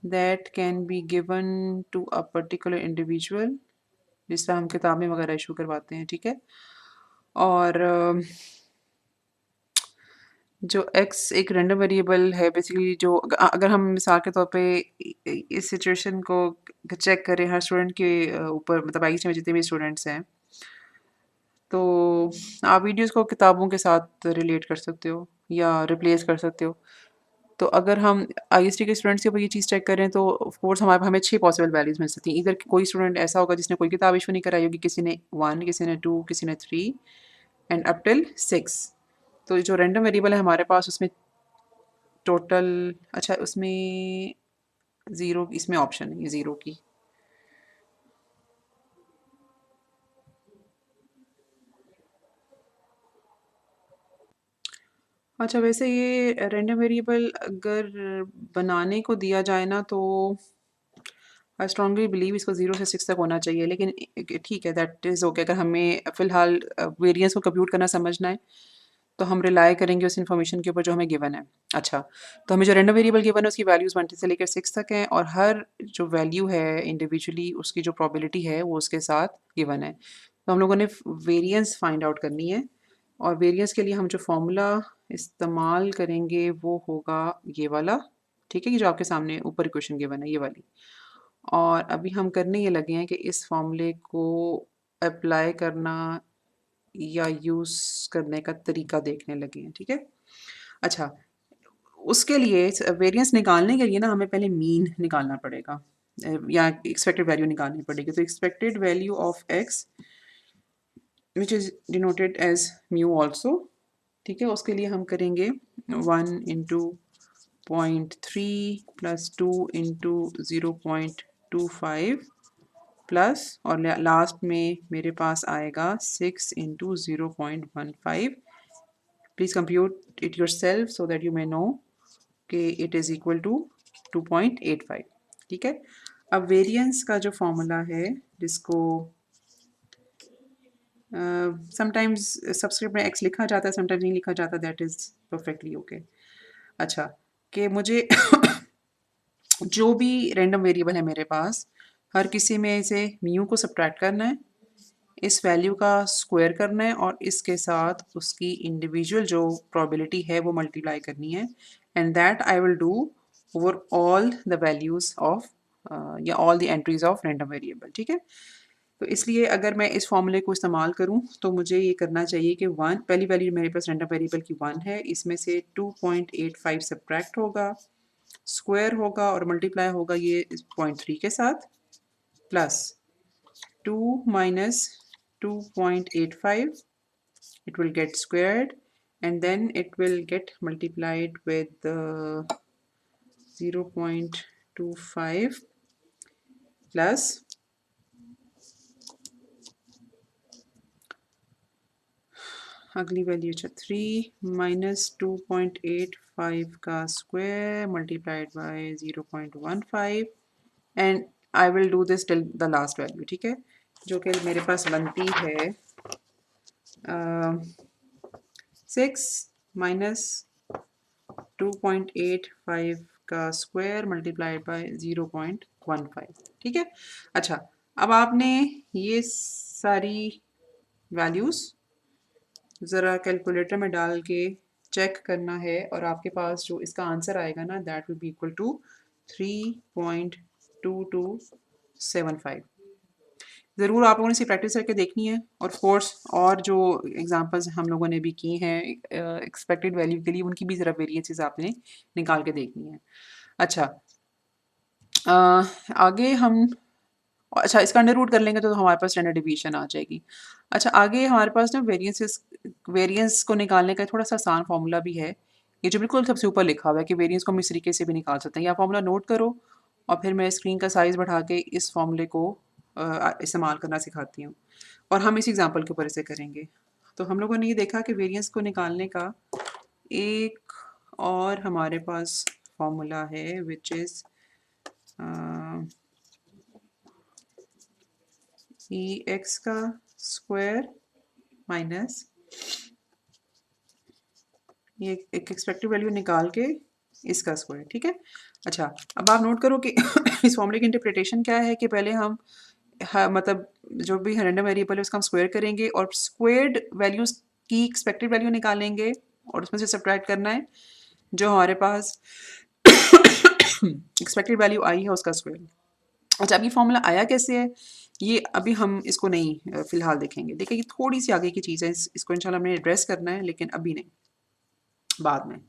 that can be given to a particular individual, जिस तरह हम किताबें वगैरह इशू करवाते हैं, ठीक है? और जो x एक रैंडम वेरिएबल है बेसिकली, जो अगर हम मिसाल के तौर पे इस सिचुएशन को चेक करें हर स्टूडेंट के ऊपर, मतलब आईसी में जितने भी स्टूडेंट्स हैं, तो आप वीडियोस को किताबों के साथ रिलेट कर सकते हो या रिप्लेस कर सकते हो। तो अगर हम आईएसटी के स्टूडेंट्स के ऊपर ये चीज़ चेक करें, तो ऑफ कोर्स हमें 6 पॉसिबल वैल्यूज़ मिल सकती हैं। इधर कोई स्टूडेंट ऐसा होगा जिसने कोई किताब इशू नहीं कराई होगी, किसी ने 1, किसी ने 2, किसी ने 3 एंड अप टिल 6। तो जो रैंडम वेरिएबल है हमारे पास, उसमें टोटल, अच्छा उसमें ज़ीरो, इसमें ऑप्शन नहीं है ज़ीरो की। अच्छा, वैसे ये रैंडम वेरिएबल अगर बनाने को दिया जाए ना, तो आई स्ट्रांगली बिलीव इसको 0 से 6 तक होना चाहिए, लेकिन ठीक है, दैट इज़ ओके। अगर हमें फ़िलहाल वेरिएंस को कंप्यूट करना समझना है, तो हम रिलाई करेंगे उस इन्फॉर्मेशन के ऊपर जो हमें गिवन है। अच्छा, तो हमें जो रैंडम वेरिएबल गिवन है उसकी वैल्यूज़ 1 से लेकर 6 तक हैं, और हर जो वैल्यू है इंडिविजुअली उसकी जो प्रोबेबिलिटी है वो उसके साथ गिवन है। तो हम लोगों ने वेरिएंस फाइंड आउट करनी है और वेरिएंस के लिए हम जो फॉर्मूला इस्तेमाल करेंगे वो होगा ये वाला, ठीक है, कि जो आपके सामने ऊपर इक्वेशन गिवन है ये वाली। और अभी हम करने ये लगे हैं कि इस फॉर्मूले को अप्लाई करना या यूज़ करने का तरीका देखने लगे हैं, ठीक है। अच्छा, उसके लिए वेरिएंस निकालने के लिए ना हमें पहले मीन निकालना पड़ेगा, या एक्सपेक्टेड वैल्यू निकालनी पड़ेगी। तो expected value of x which is denoted as mu also, ठीक है। उसके लिए हम करेंगे 1 इंटू 0.3 प्लस 2 इंटू 0.25 प्लस, और लास्ट में मेरे पास आएगा 6 into 0.15। Please compute it your self so that you may know कि इट इज़ इक्वल टू 2.85, ठीक है। अब वेरिएंस का जो फॉर्मूला है, जिसको समटाइम्स सब्सक्रिप्ट में एक्स लिखा जाता है, समटाइम्स नहीं लिखा जाता, दैट इज़ परफेक्टली ओके। अच्छा, कि मुझे जो भी रैंडम वेरिएबल है मेरे पास, हर किसी में से म्यू को सब्ट्रैक्ट करना है, इस वैल्यू का स्क्वायर करना है, और इसके साथ उसकी इंडिविजुअल जो प्रोबेबिलिटी है वो मल्टीप्लाई करनी है, and that I will do over all the values of या all the entries of random variable, ठीक है। तो इसलिए अगर मैं इस फॉर्मूले को इस्तेमाल करूं तो मुझे ये करना चाहिए कि 1, पहली वैल्यू मेरे पास रैंडम वेरिएबल की 1 है, इसमें से 2.85 सब्ट्रैक्ट होगा, स्क्वायर होगा और मल्टीप्लाई होगा ये 0.3 के साथ, plus 2 minus 2.85, it will get squared, and then it will get multiplied with 0.25 plus अगली वैल्यू 3 minus 2.85 का square multiplied by 0.15, and I will do this till the last value, ठीक है, जो कि मेरे पास बनती है 6 minus 2.85 का स्क्वायर मल्टीप्लाइड बाय 0.15, ठीक है। अच्छा, अब आपने ये सारी वैल्यूज़ ज़रा कैलकुलेटर में डाल के चेक करना है, और आपके पास जो इसका आंसर आएगा ना, that will be equal to 3.2275। ज़रूर आप लोगों ने इसे प्रैक्टिस करके देखनी है, और कोर्स और जो एग्जांपल्स हम लोगों ने भी की हैं एक्सपेक्टेड वैल्यू के लिए, उनकी भी ज़रा वेरिएंसेस आपने निकाल के देखनी है। अच्छा, आगे हम, अच्छा, इसका अंडर रूट कर लेंगे तो हमारे पास स्टैंडर्ड डिवीजन आ जाएगी। अच्छा, आगे हमारे पास ना वेरिएंस को निकालने का थोड़ा सा आसान फार्मूला भी है, ये जो बिल्कुल सबसे ऊपर लिखा हुआ है कि वेरिएंस को हम इस तरीके से भी निकाल सकते हैं। यह फार्मूला नोट करो, और फिर मैं स्क्रीन का साइज़ बढ़ा के इस फार्मूले को इस्तेमाल करना सिखाती हूँ, और हम इस एग्जांपल के ऊपर इसे करेंगे। तो हम लोगों ने ये देखा कि वेरिएंस को निकालने का एक और हमारे पास फार्मूला है, विच इज़ ई एक्स का स्क्वायर माइनस ये एक एक्सपेक्टेड वैल्यू निकाल के इसका स्क्वायर, ठीक है। अच्छा, अब आप नोट करो कि इस फॉर्मूले की इंटरप्रिटेशन क्या है, कि पहले हम मतलब जो भी रैंडम वेरिएबल है उसका हम स्क्वायर करेंगे, और स्क्वायर्ड वैल्यूज़ की एक्सपेक्टेड वैल्यू निकालेंगे, और उसमें से सब्ट्रैक्ट करना है जो हमारे पास एक्सपेक्टेड वैल्यू आई है उसका स्क्वायर। अच्छा, अब ये फॉर्मूला आया कैसे है, ये अभी हम इसको नहीं फ़िलहाल देखेंगे। देखिए, ये थोड़ी सी आगे की चीज़ है, इसको इंशाल्लाह हमने एड्रेस करना है, लेकिन अभी नहीं, बाद में।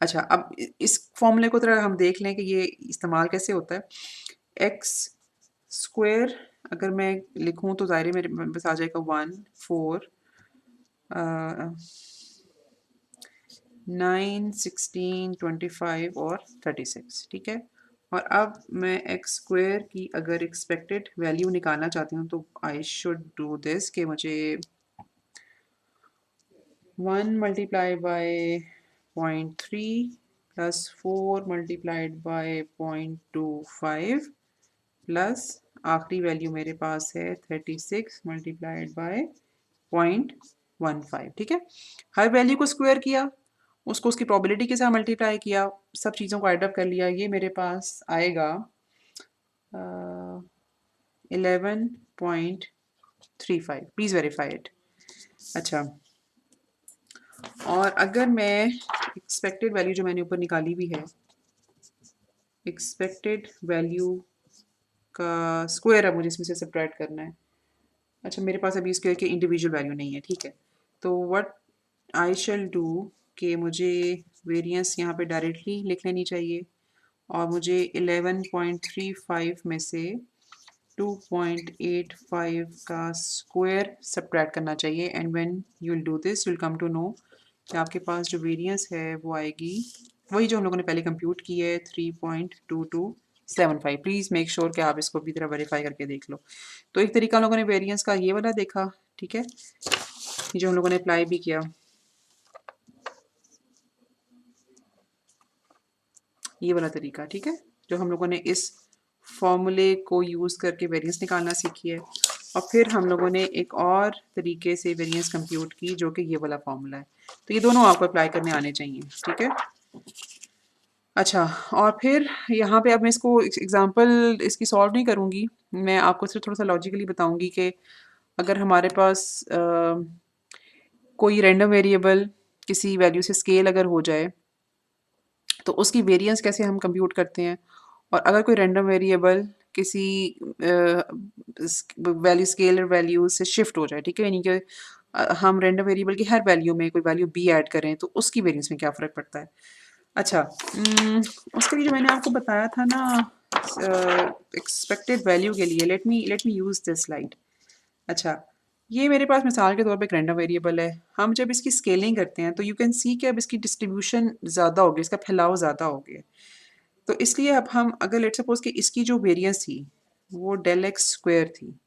अच्छा, अब इस फॉर्मूले को थोड़ा हम देख लें कि ये इस्तेमाल कैसे होता है। एक्स स्क्वायर अगर मैं लिखूं तो ज़ाहिर है मेरे पास आ जाएगा 1 4 9 16 25 और 36, ठीक है। और अब मैं एक्स स्क्वायर की अगर एक्सपेक्टेड वैल्यू निकालना चाहती हूँ तो आई शुड डू दिस, कि मुझे 1 multiply by 0.3 plus 4 multiplied by 0.25 plus आखिरी वैल्यू मेरे पास है 36 मल्टीप्लाइड बाय 0.15, ठीक है। हर वैल्यू को स्क्वायर किया, उसको उसकी प्रोबेबिलिटी के साथ मल्टीप्लाई किया, सब चीज़ों को एड अप कर लिया, ये मेरे पास आएगा 11.35। Please verify it. अच्छा, और अगर मैं एक्सपेक्टेड वैल्यू जो मैंने ऊपर निकाली हुई है, एक्सपेक्टेड वैल्यू का स्क्वायर अब मुझे इसमें से सब्ट्रैक्ट करना है। अच्छा, मेरे पास अभी स्क्वायर की इंडिविजुअल वैल्यू नहीं है, ठीक है। तो व्हाट आई शैल डू कि मुझे वेरिएंस यहाँ पे डायरेक्टली लिख लेनी चाहिए और मुझे 11.35 में से 2.85 का स्क्वायर सब्ट्रैक्ट करना चाहिए। And when you will do this you will come to know कि आपके पास जो वेरिएंस है वो आएगी वही जो हम लोगों ने पहले कंप्यूट की है, 3.2275। प्लीज़ मेक श्योर कि आप इसको भी तरह वेरीफाई करके देख लो। तो एक तरीका हम लोगों ने वेरिएंस का ये वाला देखा, ठीक है, ये जो हम लोगों ने अप्लाई भी किया, ये वाला तरीका, ठीक है, जो हम लोगों ने इस फॉर्मूले को यूज़ करके वेरिएंस निकालना सीखी है। और फिर हम लोगों ने एक और तरीके से वेरिएंस कंप्यूट की जो कि ये वाला फॉर्मूला है। तो ये दोनों आपको अप्लाई करने आने चाहिए, ठीक है। अच्छा, और फिर यहाँ पे अब मैं इसको एग्जांपल इसकी सॉल्व नहीं करूँगी, मैं आपको सिर्फ थोड़ा सा लॉजिकली बताऊँगी कि अगर हमारे पास कोई रैंडम वेरिएबल किसी वैल्यू से स्केल अगर हो जाए तो उसकी वेरिएंस कैसे हम कंप्यूट करते हैं। और अगर कोई रैंडम वेरिएबल किसी वैल्यू स्केलर वैल्यू से शिफ्ट हो जाए, ठीक है, यानी कि हम रैंडम वेरिएबल की हर वैल्यू में कोई वैल्यू बी ऐड करें तो उसकी वेरिएंस में क्या फ़र्क पड़ता है। अच्छा, उसके लिए जो मैंने आपको बताया था ना एक्सपेक्टेड वैल्यू के लिए, let me use this slide. अच्छा, ये मेरे पास मिसाल के तौर पे एक रैंडम वेरिएबल है। हम जब इसकी स्केलिंग करते हैं तो यू कैन सी कि अब इसकी डिस्ट्रीब्यूशन ज़्यादा हो गई, इसका फैलाव ज़्यादा हो गया। तो इसलिए अब हम अगर लेट्स सपोज़ कि इसकी जो वेरिएंस थी वो डेल एक्स स्क्वायर थी,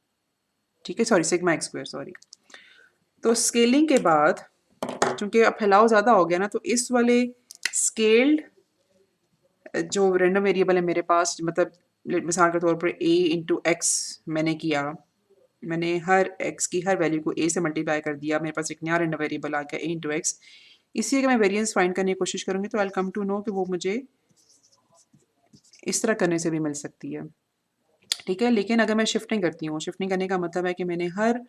ठीक है, sorry sigma x square, sorry. तो स्केलिंग के बाद चूँकि अब फैलाव ज़्यादा हो गया ना, तो इस वाले स्केल्ड जो रैंडम वेरिएबल है मेरे पास, मतलब मिसाल के तौर पर a इंटू एक्स मैंने किया, मैंने हर x की हर वैल्यू को a से मल्टीप्लाई कर दिया, मेरे पास एक नया रैंडम वेरिएबल आ गया a इंटू एक्स। इसी अगर मैं वेरिएंस फाइंड करने की कोशिश करूँगी तो I will come to know कि वो मुझे इस तरह करने से भी मिल सकती है, ठीक है। लेकिन अगर मैं शिफ्टिंग करती हूँ, शिफ्टिंग करने का मतलब है कि मैंने हर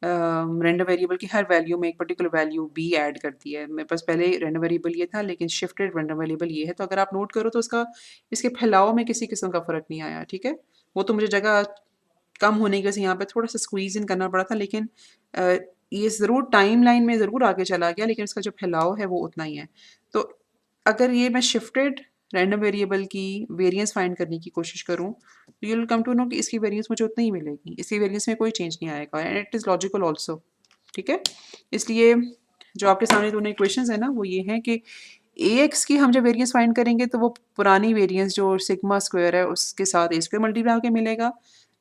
रैंडम वेरिएबल की हर वैल्यू में एक पर्टिकुलर वैल्यू बी ऐड कर दी है। मेरे पास पहले रैंडम वेरिएबल ये था लेकिन शिफ्टेड रैंडम वेरिएबल ये है। तो अगर आप नोट करो तो उसका इसके फैलाव में किसी किस्म का फ़र्क नहीं आया, ठीक है। वो तो मुझे जगह कम होने की वजह से यहाँ पे थोड़ा सा स्क्वीज़ इन करना पड़ा था, लेकिन अ, ये ज़रूर टाइम लाइन में ज़रूर आगे चला गया, लेकिन उसका जो फैलाव है वो उतना ही है। तो अगर ये मैं शिफ्टेड रैंडम वेरिएबल की वेरिएंस फाइंड करने की कोशिश करूँ तो you will come to know कि इसकी वेरिएंस मुझे उतनी ही मिलेगी, इसकी वेरिएंस में कोई चेंज नहीं आएगा and it is logical also, ठीक है। इसलिए जो आपके सामने दोनों इक्वेशंस है ना वो ये हैं कि ए एक्स की हम जब वेरिएंस फाइंड करेंगे तो वो पुरानी वेरिएंस जो सिग्मा स्क्वायर है उसके साथ ए स्क्वायर मल्टीप्लाई होकर मिलेगा।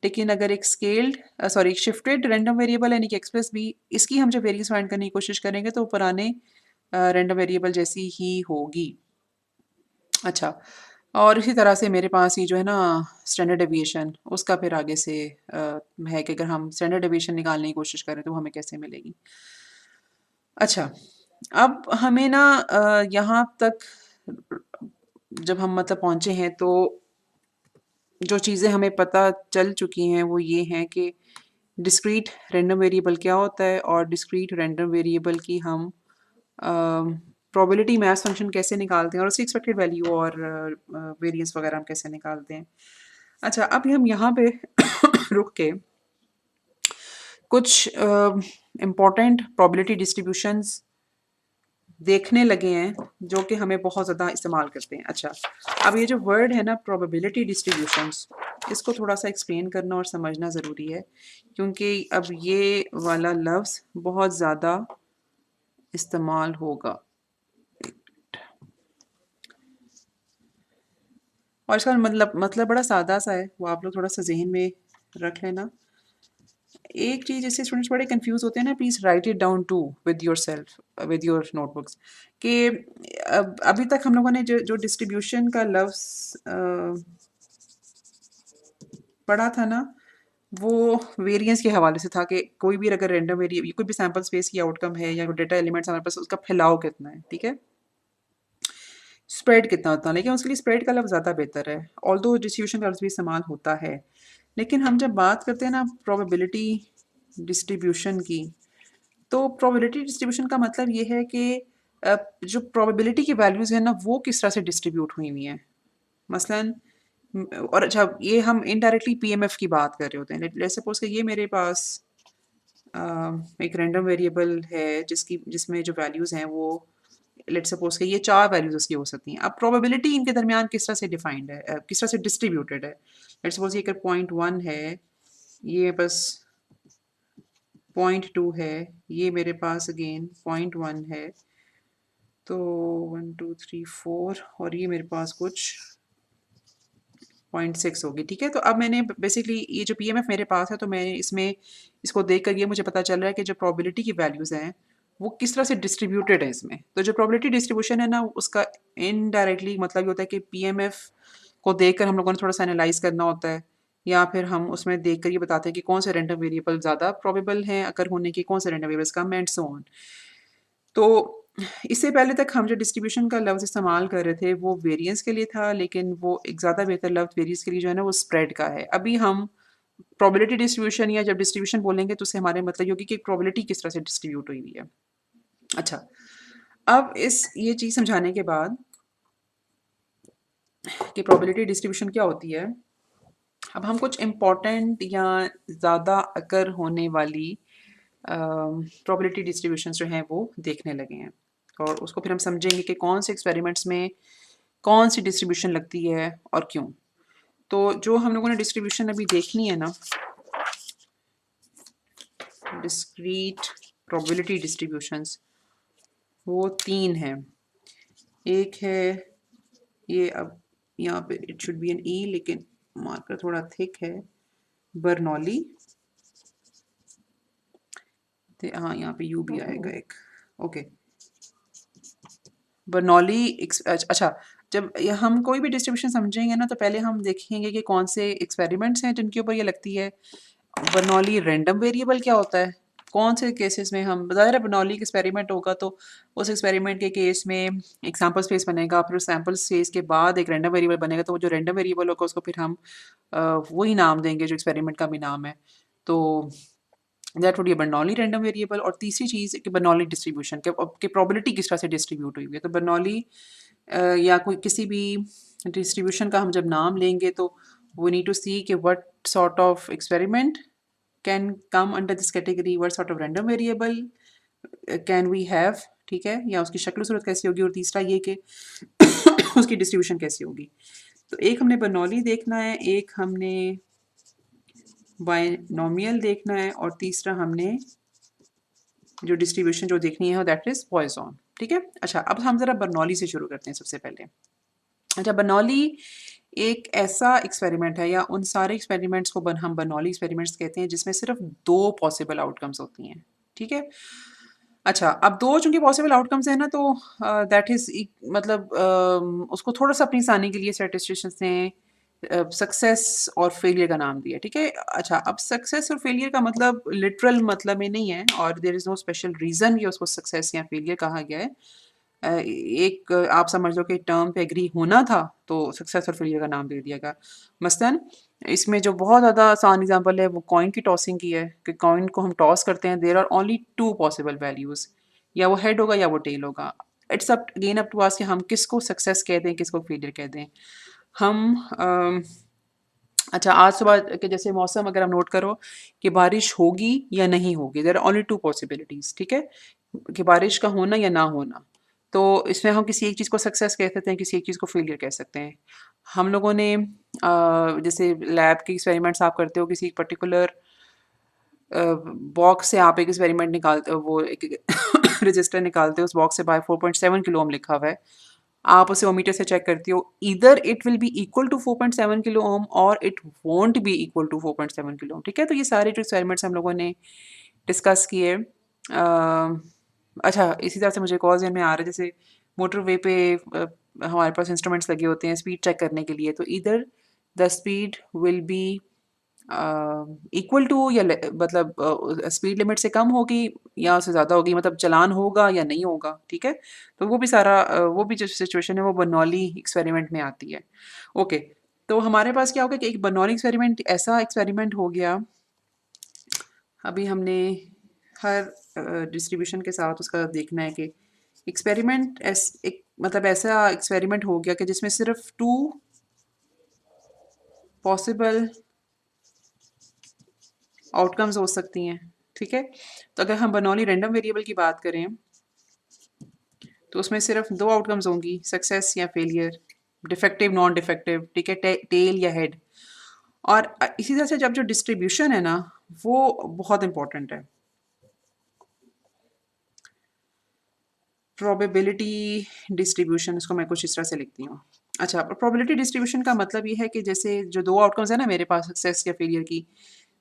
लेकिन अगर एक स्केल्ड सॉरी एक शिफ्टेड रैंडम वेरिएबल यानी कि एक्स प्लस बी, इसकी हम जब वेरिएंस फाइंड करने की कोशिश करेंगे तो वो पुराने रैंडम वेरिएबल जैसी ही होगी। अच्छा, और इसी तरह से मेरे पास ये जो है ना स्टैंडर्ड डेविएशन, उसका फिर आगे से है कि अगर हम स्टैंडर्ड डेविएशन निकालने की कोशिश करें तो वो हमें कैसे मिलेगी। अच्छा, अब हमें ना यहाँ तक जब हम मतलब पहुँचे हैं तो जो चीज़ें हमें पता चल चुकी हैं वो ये हैं कि डिस्क्रीट रैंडम वेरिएबल क्या होता है और डिस्क्रीट रैंडम वेरिएबल की हम प्रोबेबिलिटी मैथ्स फंक्शन कैसे निकालते हैं और उसकी एक्सपेक्टेड वैल्यू और वेरिएंस वगैरह हम कैसे निकालते हैं। अच्छा, अब हम यहाँ पे रुक के कुछ इम्पोर्टेंट प्रोबेबिलिटी डिस्ट्रीब्यूशंस देखने लगे हैं जो कि हमें बहुत ज़्यादा इस्तेमाल करते हैं। अच्छा, अब ये जो वर्ड है ना प्रोबेबिलिटी डिस्ट्रीब्यूशंस, इसको थोड़ा सा एक्सप्लेन करना और समझना ज़रूरी है क्योंकि अब ये वाला लफ्ज़ बहुत ज़्यादा इस्तेमाल होगा। और इसका मतलब बड़ा सादा सा है, वो आप लोग थोड़ा सा ज़हन में रख लेना। एक चीज़ जिससे स्टूडेंट्स बड़े कंफ्यूज होते हैं ना, please write it down to with yourself with your notebooks कि अब अभी तक हम लोगों ने जो जो डिस्ट्रीब्यूशन का लफ्ज़ पढ़ा था ना, वो वेरिएंस के हवाले से था कि कोई भी अगर रैंडम वेरिएबल कोई भी सैंपल स्पेस की आउटकम है या कोई डेटा एलिमेंट्स हमारे पास, उसका फैलाव कितना है, ठीक है, स्प्रेड कितना होता है। लेकिन उसके लिए स्प्रेड का लफ्ज़ ज़्यादा बेहतर है, ऑल्दो डिस्ट्रीब्यूशन का लफ्ज़ भी इस्तेमाल होता है। लेकिन हम जब बात करते हैं ना प्रोबेबिलिटी डिस्ट्रीब्यूशन की, तो प्रोबेबिलिटी डिस्ट्रीब्यूशन का मतलब ये है कि जो प्रोबेबिलिटी की वैल्यूज़ हैं ना वो किस तरह से डिस्ट्रीब्यूट हुई हुई हैं। मसलन और अच्छा ये हम इनडायरेक्टली पीएमएफ की बात कर रहे होते हैं। लेट्स सपोज़ कि ये मेरे पास एक रैंडम वेरिएबल है जिसमें जो वैल्यूज़ हैं वो लेट्स सपोज़ कि ये 4 वैल्यूज़ उसकी हो सकती हैं। अब प्रोबेबिलिटी इनके दरमियान किस तरह से डिफाइंड है किस तरह से डिस्ट्रीब्यूटेड है। लेट्स सपोज़ ये अगर पॉइंट 1 है, ये बस पॉइंट 2 है, ये मेरे पास अगेन पॉइंट 1 है, तो 1 2 3 4 और ये मेरे पास कुछ 0.6 होगी, ठीक है? तो अब मैंने बेसिकली ये जो पीएमएफ मेरे पास है तो मैं इसमें इसको देख कर ये मुझे पता चल रहा है कि जो प्रोबेबिलिटी की वैल्यूज़ हैं वो किस तरह से डिस्ट्रीब्यूटेड है इसमें। तो जो प्रोबेबिलिटी डिस्ट्रीब्यूशन है ना उसका इनडायरेक्टली मतलब ये होता है कि पीएमएफ को देखकर हम लोगों ने थोड़ा-सा एनालाइज़ करना होता है या फिर हम उसमें देखकर ये बताते हैं कि कौन से रैंडम वेरिएबल ज़्यादा प्रोबेबल हैं अकर होने के, कौन से random variables come and so on. तो इससे पहले तक हम जो डिस्ट्रीब्यूशन का लफ्ज़ इस्तेमाल कर रहे थे वो वेरिएंस के लिए था, लेकिन वो एक ज़्यादा बेहतर लफ्ज़ वेरिएंस के लिए जो है ना वो स्प्रेड का है। अभी हम प्रोबेबिलिटी डिस्ट्रीब्यूशन या जब डिस्ट्रीब्यूशन बोलेंगे तो उससे हमारे मतलब ये होगी कि प्रोबेबिलिटी किस तरह से डिस्ट्रीब्यूट हुई हुई है। अच्छा, अब इस ये चीज़ समझाने के बाद कि प्रोबेबिलिटी डिस्ट्रीब्यूशन क्या होती है, अब हम कुछ इम्पोर्टेंट या ज़्यादा अकर होने वाली प्रोबेबिलिटी डिस्ट्रीब्यूशंस जो हैं वो देखने लगे हैं और उसको फिर हम समझेंगे कि कौन से एक्सपेरिमेंट्स में कौन सी डिस्ट्रीब्यूशन लगती है और क्यों। तो जो हम लोगों ने डिस्ट्रीब्यूशन अभी देखनी है ना, डिस्क्रीट प्रोबेबिलिटी डिस्ट्रीब्यूशंस वो 3 हैं। एक है ये, अब यहाँ पे it should be n e लेकिन मार्कर थोड़ा थिक है, बर्नौली। हाँ यहाँ पे यू भी आएगा एक, ओके। बर्नौली अच्छा, जब हम कोई भी डिस्ट्रीब्यूशन समझेंगे ना तो पहले हम देखेंगे कि कौन से एक्सपेरिमेंट्स हैं जिनके ऊपर ये लगती है। बर्नौली रैंडम वेरिएबल क्या होता है, कौन से केसेस में हम ज़ाहिर है बर्नौली का एक्सपेरिमेंट होगा तो उस एक्सपेरिमेंट के केस में एक सैम्पल स्पेस बनेगा, फिर उस सैम्पल स्पेस के बाद एक रैंडम वेरिएबल बनेगा, तो वो जो रैंडम वेरिएबल होगा उसको फिर हम वही नाम देंगे जो एक्सपेरिमेंट का भी नाम है। तो that would be Bernoulli random variable. और तीसरी चीज़ कि बर्नौली डिस्ट्रीब्यूशन के प्रोबेबिलिटी किस तरह से डिस्ट्रीब्यूट हुई है। तो बर्नौली या कोई किसी भी डिस्ट्रीब्यूशन का हम जब नाम लेंगे तो वी नीड टू सी कि what sort of experiment can come under this category, what sort of random variable can we have, ठीक है, या उसकी शक्ल सूरत कैसी होगी, और तीसरा ये कि उसकी डिस्ट्रीब्यूशन कैसी होगी। तो एक हमने बर्नौली देखना है, एक हमने बायनोमियल देखना है और तीसरा हमने जो डिस्ट्रीब्यूशन जो देखनी है दैट इज पॉइजन, ठीक है। अच्छा, अब हम जरा बर्नौली से शुरू करते हैं सबसे पहले। अच्छा, बर्नौली एक ऐसा एक्सपेरिमेंट है या उन सारे एक्सपेरिमेंट्स को हम बर्नौली एक्सपेरिमेंट्स कहते हैं जिसमें सिर्फ 2 पॉसिबल आउटकम्स होती हैं, ठीक है। अच्छा, अब 2 चूँकि पॉसिबल आउटकम्स हैं ना तो दैट इज़ मतलब उसको थोड़ा-सा अपनी आसानी के लिए स्टैटिस्टिशियंस ने सक्सेस और फेलियर का नाम दिया, ठीक है। अच्छा, अब सक्सेस और फेलियर का मतलब लिटरल मतलब में नहीं है और there is no special reason कि उसको सक्सेस या फेलियर कहा गया है। एक आप समझ लो कि टर्म पे एग्री होना था तो सक्सेस और फेलियर का नाम दे दिया गया। मसलन इसमें जो बहुत ज़्यादा आसान एग्जांपल है वो कॉइन की टॉसिंग की है कि कॉइन को हम टॉस करते हैं, there are only 2 possible values, या वो हेड होगा या वो टेल होगा। It's up again up to us कि हम किसको सक्सेस कह दें, किसको फेलियर कह दें। हम अच्छा, आज सुबह के जैसे मौसम अगर आप नोट करो कि बारिश होगी या नहीं होगी, देयर आर ओनली 2 पॉसिबिलिटीज़, ठीक है? कि बारिश का होना या ना होना। तो इसमें हम किसी एक चीज़ को सक्सेस कह सकते हैं, किसी एक चीज़ को फेलियर कह सकते हैं। हम लोगों ने जैसे लैब के एक्सपेरिमेंट्स आप करते हो किसी पर्टिकुलर बॉक्स से आप एक एक्सपेरिमेंट निकालते हो, वो एक रजिस्टर निकालते हो, उस बॉक्स से बाय 4.7 किलो ओम लिखा हुआ है। आप उसे ओमीटर से चेक करती हो, either it will be equal to 4.7 kilo ohm और it won't be equal to 4.7 kilo ohm, ठीक है। तो ये सारे जो एक्सपेरिमेंट्स हम लोगों ने डिस्कस किए। अच्छा, इसी तरह से मुझे एक और ज़हन में आ रहा है, जैसे मोटरवे पे हमारे पास इंस्ट्रूमेंट्स लगे होते हैं स्पीड चेक करने के लिए, तो either the speed will be equal to या मतलब स्पीड लिमिट से कम होगी या उससे ज़्यादा होगी, मतलब चलान होगा या नहीं होगा, ठीक है। तो वो भी सारा वो भी जो सिचुएशन है वो बर्नौली एक्सपेरिमेंट में आती है। ओके, तो हमारे पास क्या होगा कि एक बर्नौली एक्सपेरिमेंट ऐसा एक्सपेरिमेंट हो गया। अभी हमने हर डिस्ट्रीब्यूशन के साथ उसका देखना है कि एक्सपेरिमेंट एक मतलब ऐसा एक्सपेरिमेंट हो गया कि जिसमें सिर्फ 2 पॉसिबल आउटकम्स हो सकती हैं, ठीक है? तो अगर हम बर्नौली रैंडम वेरिएबल की बात करें तो उसमें सिर्फ 2 आउटकम्स होंगी, सक्सेस या फेलियर, डिफेक्टिव, नॉन डिफेक्टिव, ठीक है? टेल या हेड। और इसी तरह से जब जो डिस्ट्रीब्यूशन है ना, वो बहुत इंपॉर्टेंट है। प्रोबेबिलिटी डिस्ट्रीब्यूशन, इसको मैं कुछ इस तरह से लिखती हूँ। अच्छा, प्रोबेबिलिटी डिस्ट्रीब्यूशन का मतलब ये है कि जैसे जो 2 आउटकम्स है ना मेरे पास सक्सेस या फेलियर की,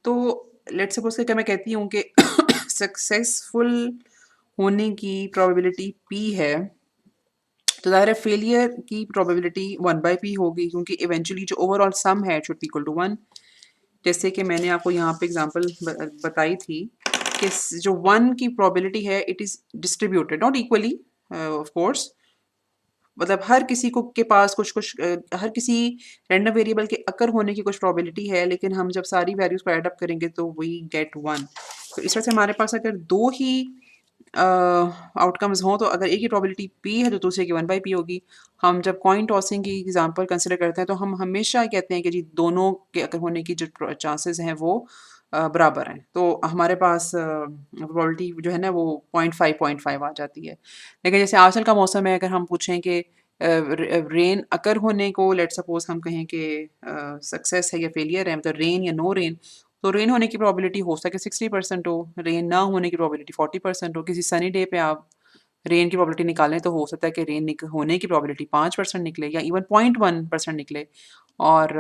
तो लेट्स सपोज कि मैं कहती हूँ कि सक्सेसफुल होने की प्रोबेबिलिटी p है, तो ज़ाहिर है फेलियर की प्रोबेबिलिटी 1/p होगी, क्योंकि इवेंचुअली जो ओवरऑल सम है it should be equal to 1। जैसे कि मैंने आपको यहाँ पे एग्जांपल बताई थी कि जो 1 की प्रोबेबिलिटी है it is distributed not equally, of course, मतलब हर किसी को के पास कुछ-कुछ हर किसी रैंडम वेरिएबल के अकर होने की कुछ प्रोबेबिलिटी है, लेकिन हम जब सारी वैल्यूज़ को ऐड अप करेंगे तो वी गेट 1। तो इस तरह से हमारे पास अगर 2 ही आउटकम्स हों, तो अगर एक की प्रोबेबिलिटी p है तो दूसरे की 1/p होगी। हम जब कॉइन टॉसिंग की एग्जांपल कंसीडर करते हैं तो हम हमेशा कहते हैं कि जी दोनों के अकर होने की जो चांसेस हैं वो बराबर हैं। तो हमारे पास प्रोबेबिलिटी जो है ना वो 0.5 आ जाती है। लेकिन जैसे आजकल का मौसम है, अगर हम पूछें कि रेन अकर होने को लेट्स सपोज हम कहें कि सक्सेस है या फेलियर है, मतलब रेन या नो रेन, तो रेन होने की प्रोबेबिलिटी हो सके 60% हो, रेन ना होने की प्रोबेबिलिटी 40% हो। किसी सनी डे पे आप रेन की प्रोबेबिलिटी निकालें तो हो सकता है कि रेन होने की प्रोबेबिलिटी 5% निकले या इवन 0.1% निकले, और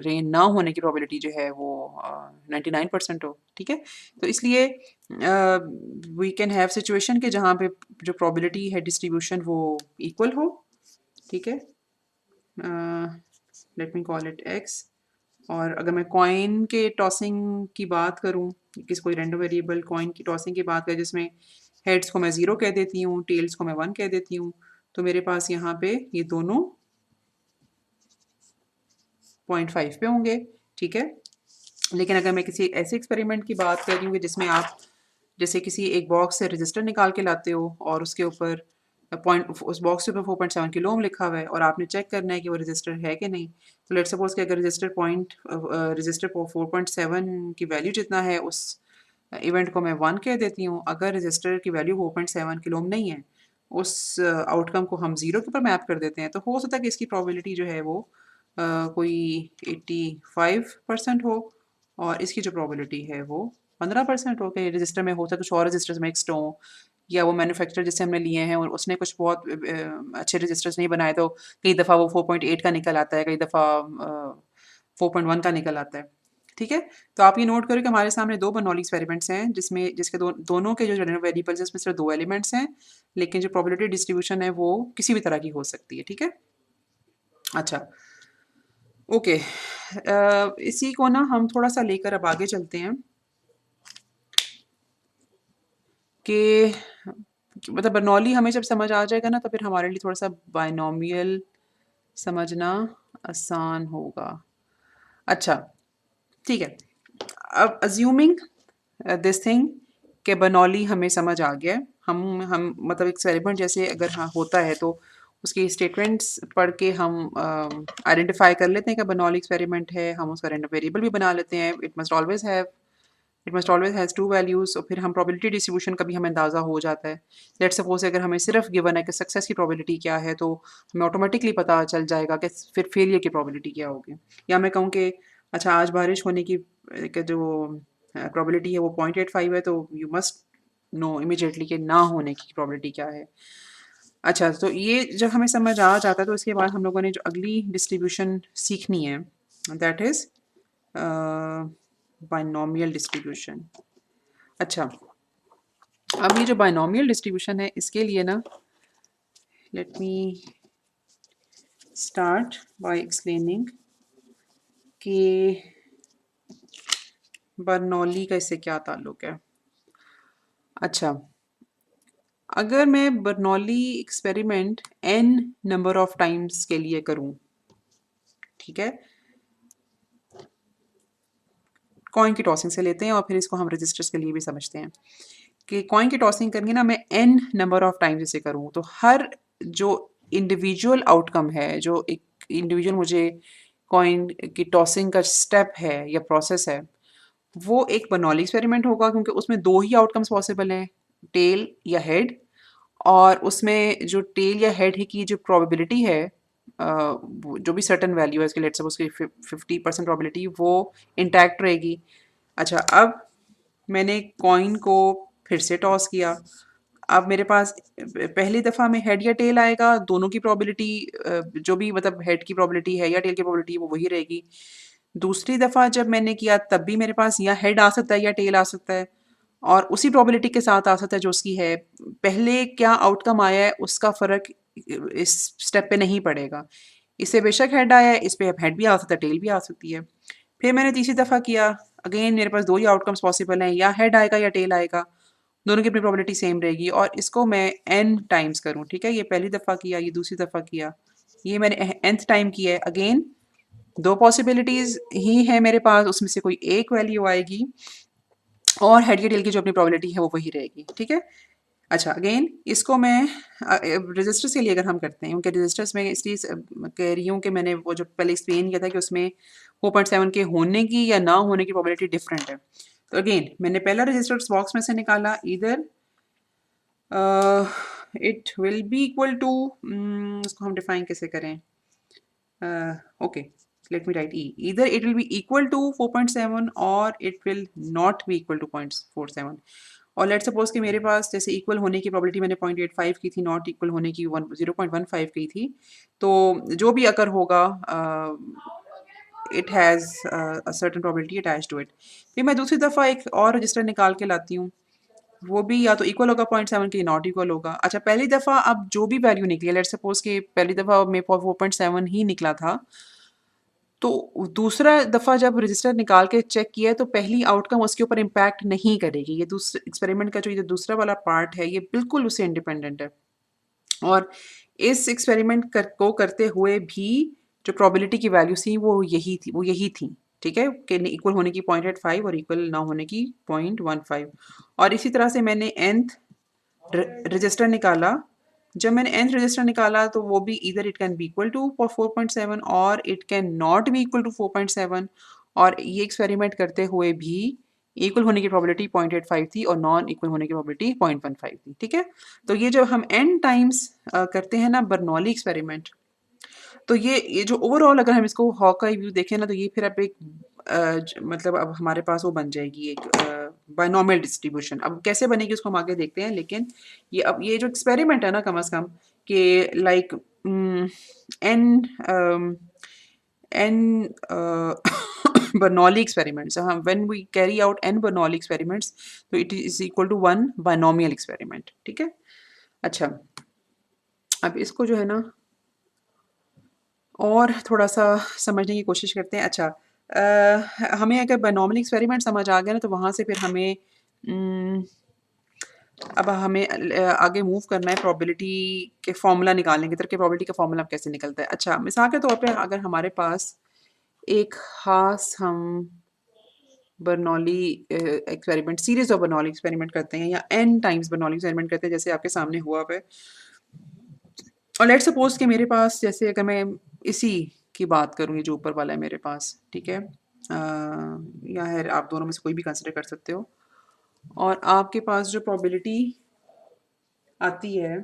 रेन ना होने की प्रोबेबिलिटी जो है वो 99% हो, ठीक है? तो इसलिए वी कैन हैव सिचुएशन के जहाँ पे जो प्रोबेबिलिटी है डिस्ट्रीब्यूशन वो इक्वल हो, ठीक है? Let me call it x. और अगर मैं कॉइन के टॉसिंग की बात करूँ, किसी कोई रैंडम वेरिएबल कॉइन की टॉसिंग की बात करें जिसमें हेड्स को मैं 0 कह देती हूँ, टेल्स को मैं 1 कह देती हूँ, तो मेरे पास यहाँ पे ये दोनों 0.5 पे होंगे, ठीक है? लेकिन अगर मैं किसी ऐसे एक्सपेरिमेंट की बात कर रही हूँ कि जिसमें आप जैसे किसी एक बॉक्स से रजिस्टर निकाल के लाते हो और उसके ऊपर पॉइंट उस बॉक्स के ऊपर 4.7 किलो ओम लिखा हुआ है और आपने चेक करना है कि वो रजिस्टर है कि नहीं। तो लेट्स सपोज कि अगर रजिस्टर 4.7 की वैल्यू जितना है, उस इवेंट को मैं 1 कह देती हूँ। अगर रजिस्टर की वैल्यू 4.7 किलो ओम नहीं है, उस आउटकम को हम 0 के ऊपर मैप कर देते हैं, तो हो सकता है कि इसकी प्रोबेबिलिटी जो है वो कोई 85% हो, और इसकी जो प्रोबेबिलिटी है वो 15% हो कि रजिस्टर में होता है कुछ और रजिस्टर्स मिक्स्ड हों, या वो मैन्युफैक्चरर जिससे हमने लिए हैं और उसने कुछ बहुत अच्छे रजिस्टर्स नहीं बनाए, तो कई दफ़ा वो 4.8 का निकल आता है, कई दफ़ा 4.1 का निकल आता है, ठीक है? तो आप ये नोट करो कि हमारे सामने 2 बर्नौली एक्सपेरिमेंट्स हैं जिसमें जिसके दोनों के जो रैंडम वेरिएबल्स हैं उसमें सिर्फ 2 एलिमेंट्स हैं, लेकिन जो प्रोबेबिलिटी डिस्ट्रीब्यूशन है वो किसी भी तरह की हो सकती है, ठीक है? अच्छा, ओके। इसी को ना हम थोड़ा-सा लेकर अब आगे चलते हैं कि मतलब बर्नौली हमें जब समझ आ जाएगा ना, तो फिर हमारे लिए थोड़ा-सा बायनॉमियल समझना आसान होगा। अच्छा, ठीक है। अब अज़्यूमिंग दिस थिंग कि बर्नौली हमें समझ आ गया है। हम मतलब एक्सपेरिमेंट जैसे अगर हाँ होता है तो उसकी स्टेटमेंट्स पढ़ के हम आइडेंटिफ़ाई कर लेते हैं कि बर्नौली एक्सपेरिमेंट है। हम उसका रैंडम वेरिएबल भी बना लेते हैं। It must always has 2 values, और फिर हम प्रोबेबिलिटी डिस्ट्रीब्यूशन का भी हमें अंदाज़ा हो जाता है। लेट्स सपोज़ अगर हमें सिर्फ़ गिवन है कि सक्सेस की प्रोबेबिलिटी क्या है, तो हमें ऑटोमेटिकली पता चल जाएगा कि फिर फेलियर की प्रोबेबिलिटी क्या होगी। या मैं कहूँ कि अच्छा आज बारिश होने की कि जो प्रोबेबिलिटी है वो 0.85 है, तो यू मस्ट नो इमीडिएटली कि ना होने की प्रोबेबिलिटी क्या है। अच्छा, तो ये जब हमें समझ आ जाता है तो इसके बाद हम लोगों ने जो अगली डिस्ट्रीब्यूशन सीखनी है, दैट इज़ बायनॉमियल डिस्ट्रीब्यूशन। अच्छा, अब ये जो बायनॉमियल डिस्ट्रीब्यूशन है इसके लिए ना let me start by explaining कि बर्नौली का इससे क्या ताल्लुक है। अच्छा, अगर मैं Bernoulli experiment n number of times के लिए करूं, ठीक है, कॉइन की टॉसिंग से लेते हैं और फिर इसको हम रजिस्टर्स के लिए भी समझते हैं कि कॉइन की टॉसिंग करनी ना मैं एन नंबर ऑफ टाइम्स इसे करूँ, तो हर जो इंडिविजुअल आउटकम है, जो एक इंडिविजुअल मुझे कॉइन की टॉसिंग का स्टेप है या प्रोसेस है, वो एक बर्नौली एक्सपेरिमेंट होगा क्योंकि उसमें 2 ही आउटकम्स पॉसिबल हैं, टेल या हेड। और उसमें जो टेल या हेड की जो प्रोबेबिलिटी है, जो भी सर्टेन वैल्यू है इसके, लेट्स सपोज उसकी 50% प्रोबेबिलिटी, वो इंटैक्ट रहेगी। अच्छा, अब मैंने कॉइन को फिर से टॉस किया। अब मेरे पास पहली दफ़ा में हेड या टेल आएगा, दोनों की प्रोबेबिलिटी जो भी मतलब हेड की प्रोबेबिलिटी है या टेल की प्रोबेबिलिटी वो वही रहेगी। दूसरी दफ़ा जब मैंने किया तब भी मेरे पास या हेड आ सकता है या टेल आ सकता है, और उसी प्रोबेबिलिटी के साथ आ सकता है जो उसकी है। पहले क्या आउटकम आया है उसका फ़र्क इस स्टेप पे नहीं पड़ेगा। इससे बेशक हेड आया है, इस पे अब हेड भी आ सकता है, टेल भी आ सकती है। फिर मैंने तीसरी दफ़ा किया, अगेन मेरे पास 2 ही आउटकम्स पॉसिबल हैं, या हेड आएगा या टेल आएगा। दोनों की अपनी प्रोबेबिलिटी सेम रहेगी और इसको मैं n टाइम्स करूँ, ठीक है? ये पहली दफ़ा किया, ये दूसरी दफ़ा किया, ये मैंने nth टाइम किया है। अगेन 2 पॉसिबिलिटीज़ ही हैं मेरे पास, उसमें से कोई एक वैल्यू आएगी और हेड या टेल की जो अपनी प्रोबेबिलिटी है वो वही रहेगी, ठीक है? अच्छा, अगेन इसको मैं रजिस्टर्स के लिए अगर हम करते हैं, क्योंकि रजिस्टर्स में इसलिए कह रही हूँ कि मैंने वो जो पहले एक्सप्लेन किया था कि उसमें 4.7 के होने की या ना होने की प्रोबेबिलिटी डिफरेंट है। तो अगेन मैंने पहला रजिस्टर्स बॉक्स में से निकाला, इधर it will be equal to, इसको हम डिफाइन कैसे करें? Okay, let me write e, either it will be equal to 4.7 or it will not be equal to 0.47। और लेट्स सपोज कि मेरे पास जैसे इक्वल होने की प्रोबेबिलिटी मैंने 0.85 की थी, नॉट इक्वल होने की 0.15 की थी। तो जो भी अगर होगा, it has a certain probability attached to it. फिर मैं दूसरी दफ़ा एक और रजिस्टर निकाल के लाती हूँ, वो भी या तो इक्वल होगा 0.7 के, नॉट इक्वल होगा। अच्छा, पहली दफ़ा अब जो भी वैल्यू निकली है, लेट्स सपोज कि पहली दफ़ा में 4.7 ही निकला था, तो दूसरा दफ़ा जब रजिस्टर निकाल के चेक किया है तो पहली आउटकम उसके ऊपर इम्पैक्ट नहीं करेगी। ये दूसरे एक्सपेरिमेंट का जो ये दूसरा वाला पार्ट है ये बिल्कुल उससे इंडिपेंडेंट है। और इस एक्सपेरिमेंट को करते हुए भी जो प्रोबेबिलिटी की वैल्यू थी वो यही थी, ठीक है? कि इक्वल होने की 0.85 और इक्वल ना होने की 0.15। और इसी तरह से मैंने nth रजिस्टर निकाला। जब मैंने nth रजिस्टर निकाला तो वो भी either it can be equal to 4.7 और it can not be equal to 4.7। और ये एक्सपेरिमेंट करते हुए भी इक्वल होने की प्रोबेबिलिटी 0.85 थी और नॉन इक्वल होने की प्रोबेबिलिटी 0.15 थी, ठीक है? तो ये जब हम n टाइम्स करते हैं ना बर्नौली एक्सपेरिमेंट, तो ये जो ओवरऑल अगर हम इसको हॉकाई व्यू देखें ना, तो ये फिर अब एक मतलब अब हमारे पास वो बन जाएगी एक बायनॉमियल डिस्ट्रीब्यूशन। अब कैसे बनेगी उसको हम आगे देखते हैं, लेकिन ये अब ये जो एक्सपेरिमेंट है ना, कम से कम कि like an n Bernoulli experiments, हम when we carry out an Bernoulli experiments, तो it is equal to one binomial experiment, ठीक है? अच्छा, अब इसको जो है ना और थोड़ा-सा समझने की कोशिश करते हैं। अच्छा, हमें अगर बायनॉमियल एक्सपेरिमेंट समझ आ गया ना, तो वहाँ से फिर हमें उम, अब हमें आगे मूव करना है प्रोबेबिलिटी के फ़ॉर्मूला निकालने की तरफ, कि प्रोबेबिलिटी का फ़ॉर्मूला अब कैसे निकलता है। अच्छा, मिसाल के तौर पे अगर हमारे पास एक ख़ास हम Bernoulli experiment, series of Bernoulli experiment करते हैं या एन टाइम्स बर्नौली एक्सपेरिमेंट करते हैं, जैसे आपके सामने हुआ हुआ है। और लेट्स सपोज़ कि मेरे पास, जैसे अगर मैं इसी की बात करूँ, ये जो ऊपर वाला है मेरे पास, ठीक है? या है, आप दोनों में से कोई भी कंसिडर कर सकते हो। और आपके पास जो प्रोबेबिलिटी आती है,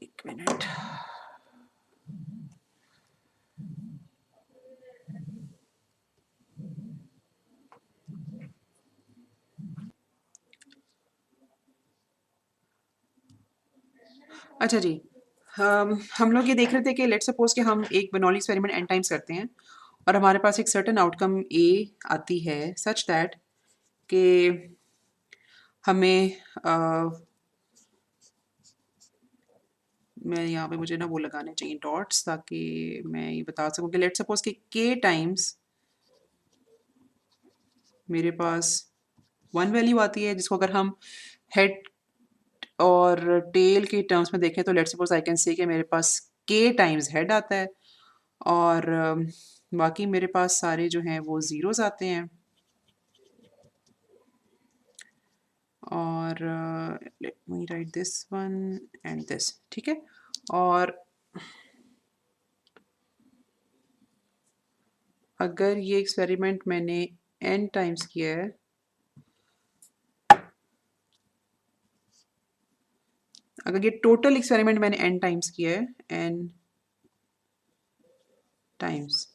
1 मिनट। अच्छा जी, हम लोग ये देख रहे थे कि लेट्स सपोज़ कि हम एक बर्नौली एक्सपेरिमेंट n टाइम्स करते हैं और हमारे पास एक सर्टेन आउटकम A आती है, सच दैट कि हमें मैं यहाँ पे, मुझे ना वो लगाने चाहिए डॉट्स, ताकि मैं ये बता सकूँ कि लेट्स सपोज़ कि k टाइम्स मेरे पास 1 वैल्यू आती है, जिसको अगर हम हेड और टेल के टर्म्स में देखें तो let's suppose I can say कि मेरे पास k टाइम्स हेड आता है और बाकी मेरे पास सारे जो हैं वो ज़ीरोज़ आते हैं। और late me right this one and this, ठीक है। और अगर ये एक्सपेरिमेंट मैंने n टाइम्स किया है, अगर ये टोटल एक्सपेरिमेंट मैंने n टाइम्स किया है, n टाइम्स,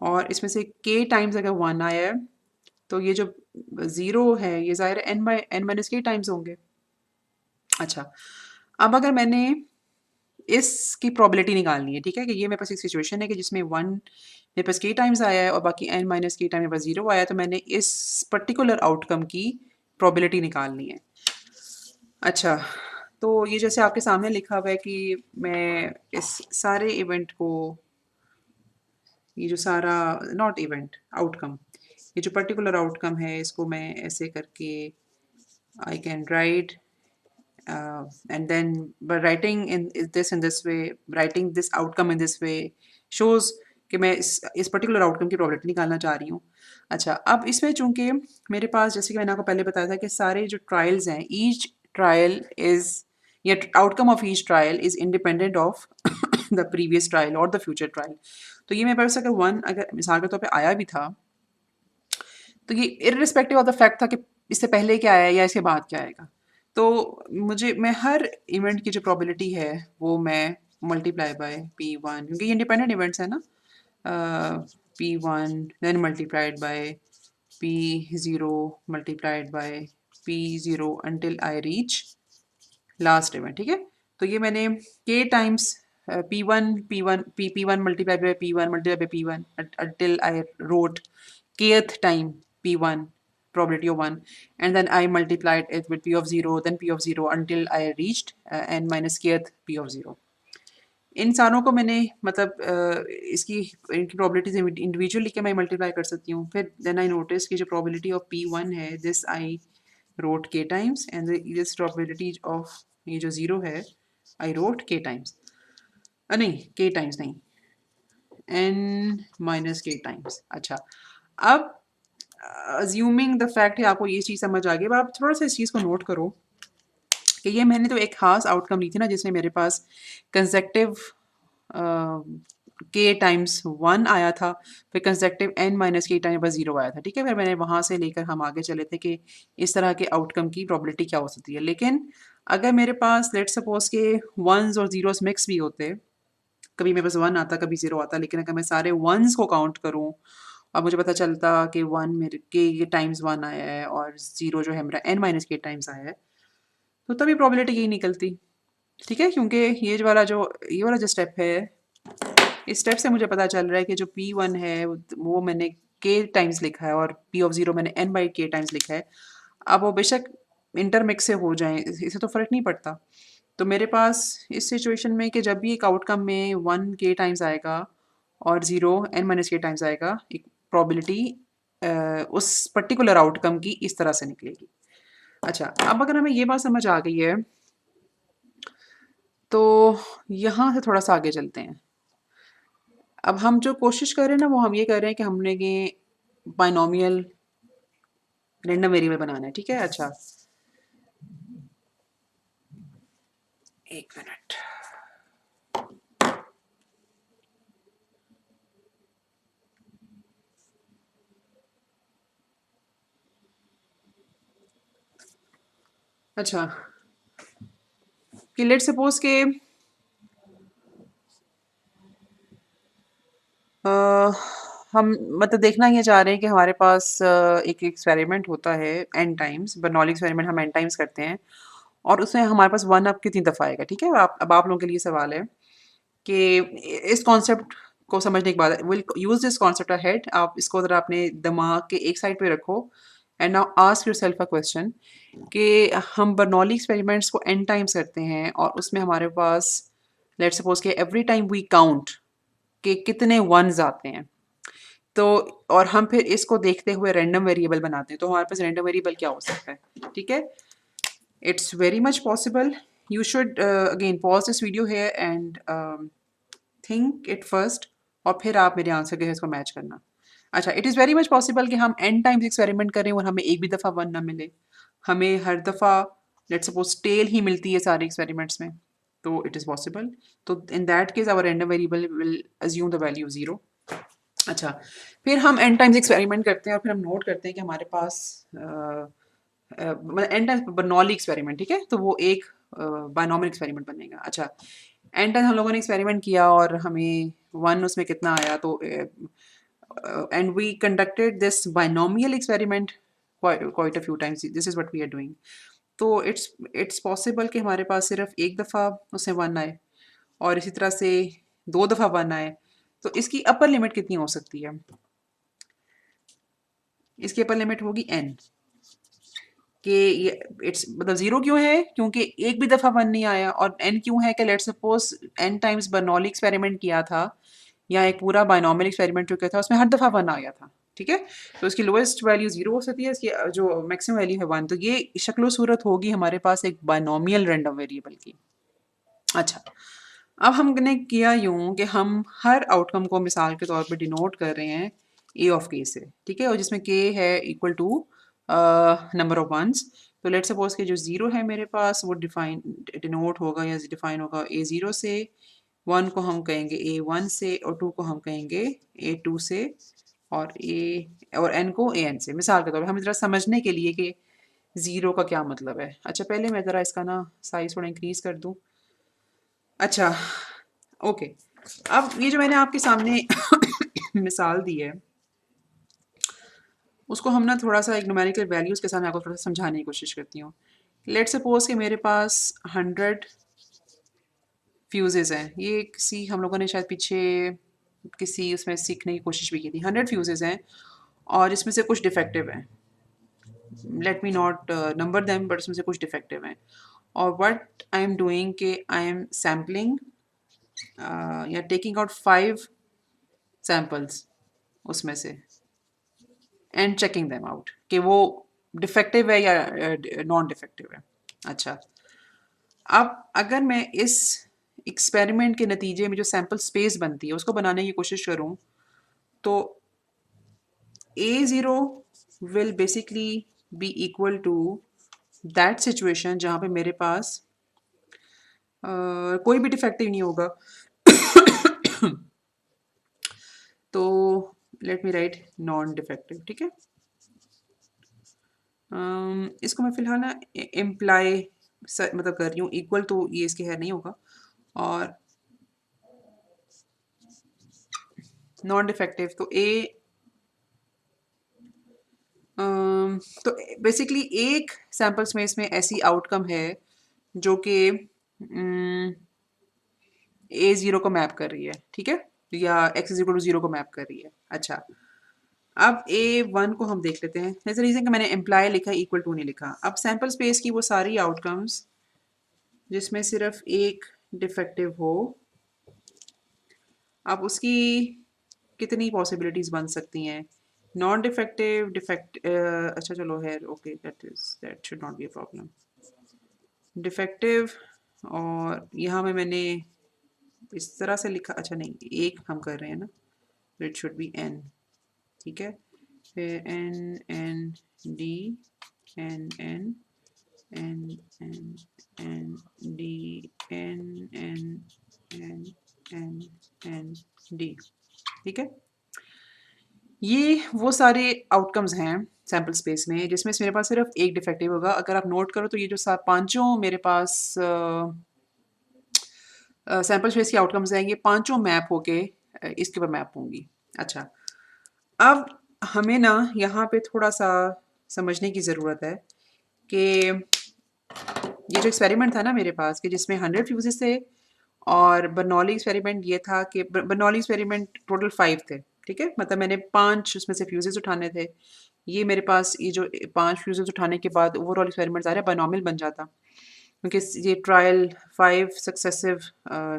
और इसमें से k टाइम्स अगर 1 आया है, तो ये जो 0 है ये ज़ाहिर है n-k टाइम्स होंगे। अच्छा, अब अगर मैंने इसकी प्रोबेबिलिटी निकालनी है, ठीक है, कि ये मेरे पास एक सिचुएशन है कि जिसमें 1 मेरे पास k टाइम्स आया है और बाकी n-k टाइम मेरे पास 0 आया है, तो मैंने इस पर्टिकुलर आउटकम की प्रोबेबिलिटी निकालनी है। अच्छा, तो ये जैसे आपके सामने लिखा हुआ है कि मैं इस सारे इवेंट को, ये जो सारा नॉट इवेंट आउटकम, ये जो पर्टिकुलर आउटकम है इसको मैं ऐसे करके I can write and then by writing in this way, writing this outcome in this way shows कि मैं इस पर्टिकुलर आउटकम की प्रोबेबिलिटी निकालना चाह रही हूँ। अच्छा, अब इसमें चूंकि मेरे पास, जैसे कि मैंने आपको पहले बताया था कि सारे जो ट्रायल्स हैं, ईच ट्रायल इज, या outcome of each trial is independent of the previous trial और द फ्यूचर ट्रायल। तो ये मेरे पास अगर 1 अगर मिसाल के तौर पे आया भी था, तो ये इर्रिस्पेक्टिव ऑफ द फैक्ट था कि इससे पहले क्या आया या इसके बाद क्या आएगा। तो मैं हर इवेंट की जो प्रोबेबिलिटी है वो मैं मल्टीप्लाई बाय P1, क्योंकि ये इंडिपेंडेंट इवेंट्स है ना, P1 then multiplied by P0 multiplied by P0 until I reach last event, ठीक है। तो ये मैंने k times P1 multiplied by P1 multiplied by P1 until I wrote kth time P1 probability of 1, and then I multiplied it with P of 0, then P of 0 until I reached n minus kth P of 0। इन सारों को मैंने मतलब इसकी इनकी प्रोबेबिलिटीज इंडिविजुअली के मैं मल्टीप्लाई कर सकती हूँ। फिर देन आई नोटिस कि जो प्रोबेबिलिटी ऑफ P1 है, this I wrote k times, and this probability of ये जो 0 है आई रोट k टाइम्स, नहीं k टाइम्स नहीं, n माइनस k टाइम्स। अच्छा, अब अज्यूमिंग द फैक्ट है आपको ये चीज़ समझ आ गई, अब आप थोड़ा सा इस चीज़ को नोट करो कि ये मैंने तो एक खास आउटकम ली थी ना जिसमें मेरे पास कंसेक्टिव k टाइम्स 1 आया था, फिर consecutive n minus k time बस 0 आया था, ठीक है। फिर मैंने वहाँ से लेकर हम आगे चले थे कि इस तरह के आउटकम की प्रोबेबिलिटी क्या हो सकती है। लेकिन अगर मेरे पास लेट सपोज के वंस और ज़ीरोस मिक्स भी होते, कभी मेरे पास 1 आता कभी 0 आता, लेकिन अगर मैं सारे वंस को काउंट करूँ और मुझे पता चलता कि 1 मेरे के टाइम्स 1 आया है और 0 जो है मेरा n माइनस के टाइम्स आया है, तो तभी प्रोबेबिलिटी यही निकलती, ठीक है। क्योंकि ये वाला जो स्टेप है, इस स्टेप से मुझे पता चल रहा है कि जो P1 है वो मैंने k टाइम्स लिखा है और P ऑफ 0 मैंने n बाई k टाइम्स लिखा है। अब वो बेशक इंटरमिक्स से हो जाएं, इससे तो फ़र्क नहीं पड़ता। तो मेरे पास इस सिचुएशन में कि जब भी एक आउटकम में 1 k टाइम्स आएगा और 0 n माइनस k टाइम्स आएगा, एक प्रोबेबिलिटी उस पर्टिकुलर आउटकम की इस तरह से निकलेगी। अच्छा, अब अगर हमें ये बात समझ आ गई है, तो यहाँ से थोड़ा सा आगे चलते हैं। अब हम जो कोशिश कर रहे हैं ना, वो हम ये कर रहे हैं कि हमने ये बाइनोमियल रैंडम वेरिएबल बनाना है, ठीक है। अच्छा, एक मिनट, अच्छा कि लेट सपोज के हम मतलब देखना ये चाह रहे हैं कि हमारे पास एक एक्सपेरिमेंट होता है n टाइम्स, बर्नौली एक्सपेरिमेंट हम n टाइम्स करते हैं और उसमें हमारे पास 1 अब कितनी दफ़ा आएगा, ठीक है। अब आप लोगों के लिए सवाल है कि इस कॉन्सेप्ट को समझने के बाद will use this concept ahead, आप इसको ज़रा अपने दिमाग के एक साइड पे रखो and now ask yourself a question कि हम बर्नौली एक्सपेरिमेंट्स को n टाइम्स करते हैं और उसमें हमारे पास लेट्स सपोज कि एवरी टाइम वी काउंट कि कितने वन्स आते हैं, तो और हम फिर इसको देखते हुए रैंडम वेरिएबल बनाते हैं, तो हमारे पास रैंडम वेरिएबल क्या हो सकता है, ठीक है। It's very much possible, you should again pause this video hair and think it first, और फिर आप मेरे आंसर के इसको मैच करना। अच्छा, it is very much possible कि हम n टाइम्स एक्सपेरिमेंट करें और हमें एक भी दफ़ा 1 ना मिले, हमें हर दफ़ा लेट्स सपोज टेल ही मिलती है सारे एक्सपेरिमेंट्स में, तो इट इज़ पॉसिबल। तो in that case our random variable will assume the value 0। अच्छा, फिर हम एन टाइम्स एक्सपेरिमेंट करते हैं और फिर हम नोट करते हैं कि हमारे पास मतलब एन टाइम्स बर्नौली एक्सपेरिमेंट, ठीक है, तो वो एक बायनॉमियल एक्सपेरिमेंट बनेगा। अच्छा, एन टाइम हम लोगों ने एक्सपेरिमेंट किया और हमें वन उसमें कितना आया, तो and we conducted this binomial experiment quite a few times. This is what we are doing. तो इट्स पॉसिबल कि हमारे पास सिर्फ एक दफ़ा उसमें वन आए और इसी तरह से दो दफ़ा वन आए। तो इसकी अपर लिमिट कितनी हो सकती है? इसकी अपर लिमिट होगी n, कि ये इट्स मतलब ज़ीरो क्यों है? क्योंकि एक भी दफ़ा वन नहीं आया, और n क्यों है कि let's suppose n times Bernoulli experiment किया था या एक पूरा बायनॉमियल एक्सपेरिमेंट जो किया था उसमें हर दफ़ा वन आया था, ठीक है? तो इसकी लोएस्ट वैल्यू 0 हो सकती है, इसकी जो मैक्सिमम वैल्यू है 1। तो ये शक्ल सूरत होगी हमारे पास एक बायनॉमियल रैंडम वेरिएबल की। अच्छा, अब हमने किया यूँ कि हम हर आउटकम को मिसाल के तौर पे डिनोट कर रहे हैं ए ऑफ के से, ठीक है? और जिसमें के है equal to number of ones. तो लेट्स सपोज कि जो ज़ीरो है मेरे पास वो डिफाइन डिनोट होगा या डिफाइन होगा ए ज़ीरो से, वन को हम कहेंगे ए वन से, और टू को हम कहेंगे ए टू से, और ए और एन को ए एन से। मिसाल के तौर पर हम ज़रा समझने के लिए कि ज़ीरो का क्या मतलब है। अच्छा, पहले मैं ज़रा इसका ना साइज़ थोड़ा इंक्रीज़ कर दूँ। अच्छा, ओके। अब ये जो मैंने आपके सामने मिसाल दी है, उसको हम ना थोड़ा सा एक न्यूमेरिकल वैल्यूज़ के साथ मैं आपको थोड़ा सा समझाने की कोशिश करती हूँ। लेट्स सपोज कि मेरे पास 100 फ्यूजेज़ हैं। ये किसी हम लोगों ने शायद पीछे किसी उसमें सीखने की कोशिश भी की थी। 100 फ्यूजेज़ हैं और इसमें से कुछ डिफेक्टिव हैं। Let me not number them, but उसमें से कुछ डिफेक्टिव हैं। और व्हाट आई एम डूइंग कि आई एम सैम्पलिंग या टेकिंग आउट 5 सैम्पल्स उसमें से एंड चेकिंग देम आउट कि वो डिफेक्टिव है या नॉन डिफेक्टिव है। अच्छा, अब अगर मैं इस एक्सपेरिमेंट के नतीजे में जो सैम्पल स्पेस बनती है उसको बनाने की कोशिश करूं, तो a zero will basically be equal to that situation जहाँ पे मेरे पास कोई भी डिफेक्टिव नहीं होगा। तो late me right non defective, ठीक है? इसको मैं फ़िलहाल ना इम्प्लाई मतलब कर रही हूँ, इक्वल तो ये इसके है नहीं होगा, और नॉन डिफेक्टिव तो ए तो बेसिकली एक सैम्पल्स में इसमें ऐसी आउटकम है जो कि ए ज़ीरो को मैप कर रही है, ठीक है, या एक्स इक्वल टू ज़ीरो को मैप कर रही है। अच्छा, अब ए वन को हम देख लेते हैं। जैसे रीज़न कि मैंने इम्प्लाई लिखा, इक्वल टू नहीं लिखा। अब सैम्पल स्पेस की वो सारी आउटकम्स जिसमें सिर्फ एक डिफेक्टिव हो, अब उसकी कितनी पॉसिबिलिटीज़ बन सकती हैं? नॉन डिफेक्टिव, अच्छा चलो है, okay, that should not be a problem. Defective, और यहाँ में मैंने इस तरह से लिखा, अच्छा नहीं, एक हम कर रहे हैं ना, तो इट शुड बी एन, ठीक है? फिर N N D N N N N N D N N N N N D, ठीक है? ये वो सारे आउटकम्स हैं सैम्पल स्पेस में जिसमें से मेरे पास सिर्फ एक डिफेक्टिव होगा। अगर आप नोट करो तो ये जो पांचों मेरे पास सैम्पल स्पेस की आउटकम्स हैं, ये पांचों मैप होके इसके ऊपर मैप होंगी। अच्छा, अब हमें ना यहाँ पे थोड़ा सा समझने की ज़रूरत है कि ये जो एक्सपेरिमेंट था ना मेरे पास, कि जिसमें 100 फ्यूजेस थे, और बर्नौली एक्सपेरिमेंट ये था कि बर्नौली एक्सपेरिमेंट टोटल 5 थे, ठीक है? मतलब मैंने 5 उसमें से फ्यूजेस उठाने थे। ये मेरे पास ये जो 5 फ्यूजेस उठाने के बाद ओवरऑल एक्सपेरिमेंट सारा बायनॉमियल बन जाता, क्योंकि ये trial 5 successive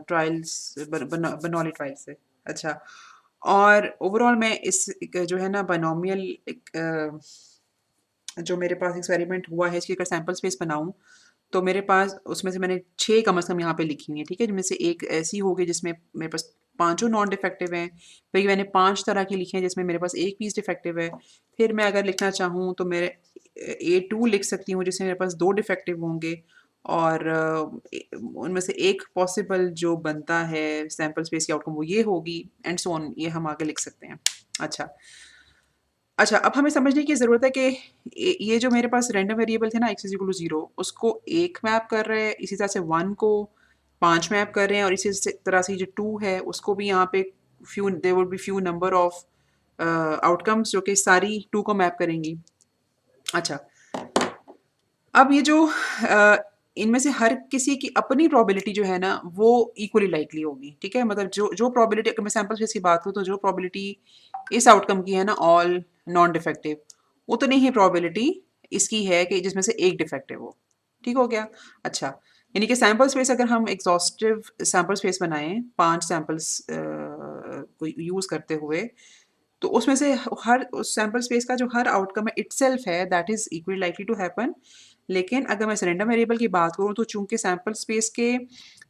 trials Bernoulli trial से। अच्छा, और ओवरऑल मैं इस जो है ना बायनॉमियल जो मेरे पास एक्सपेरिमेंट हुआ है इसकी अगर सैम्पल स्पेस बनाऊँ, तो मेरे पास उसमें से मैंने 6 कम से कम यहाँ पे लिखी हुई हैं, ठीक है? जिनमें से एक ऐसी होगी जिसमें मेरे पास पाँचों नॉन डिफेक्टिव हैं। फिर मैंने 5 तरह की लिखी हैं जिसमें मेरे पास एक पीस डिफेक्टिव है। फिर मैं अगर लिखना चाहूँ तो मेरे A2 लिख सकती हूँ जिसमें मेरे पास 2 डिफेक्टिव होंगे और उनमें से एक पॉसिबल जो बनता है सैंपल स्पेस की आउटकम वो ये होगी एंड सो ऑन, ये हम आगे लिख सकते हैं। अच्छा, अच्छा, अब हमें समझने की ज़रूरत है कि ये जो मेरे पास रैंडम वेरिएबल थे ना x इज़ इक्वल टू 0 उसको 1 मैप कर रहे हैं, इसी तरह से 1 को 5 मैप कर रहे हैं और इसी तरह से जो 2 है उसको भी यहाँ पे there would be few number of outcomes जो कि सारी 2 को मैप करेंगी। अच्छा, अब ये जो इनमें से हर किसी की अपनी प्रोबेबिलिटी जो है ना वो इक्वली लाइकली होगी, ठीक है? मतलब जो जो प्रोबेबिलिटी, अगर मैं सैंपल स्पेस की बात करूँ तो जो प्रोबेबिलिटी इस आउटकम की है ना ऑल नॉन डिफेक्टिव, उतनी ही प्रोबेबिलिटी इसकी है कि जिसमें से एक डिफेक्टिव हो। ठीक हो गया? अच्छा, यानी कि सैंपल स्पेस अगर हम एग्जॉस्टिव सैंपल स्पेस बनाएं 5 सैंपल्स को यूज़ करते हुए, तो उसमें से हर उस सैंपल स्पेस का जो हर आउटकम है इटसेल्फ है that is equally likely to happen. लेकिन अगर मैं रैंडम वेरिएबल की बात करूँ तो चूंकि सैंपल स्पेस के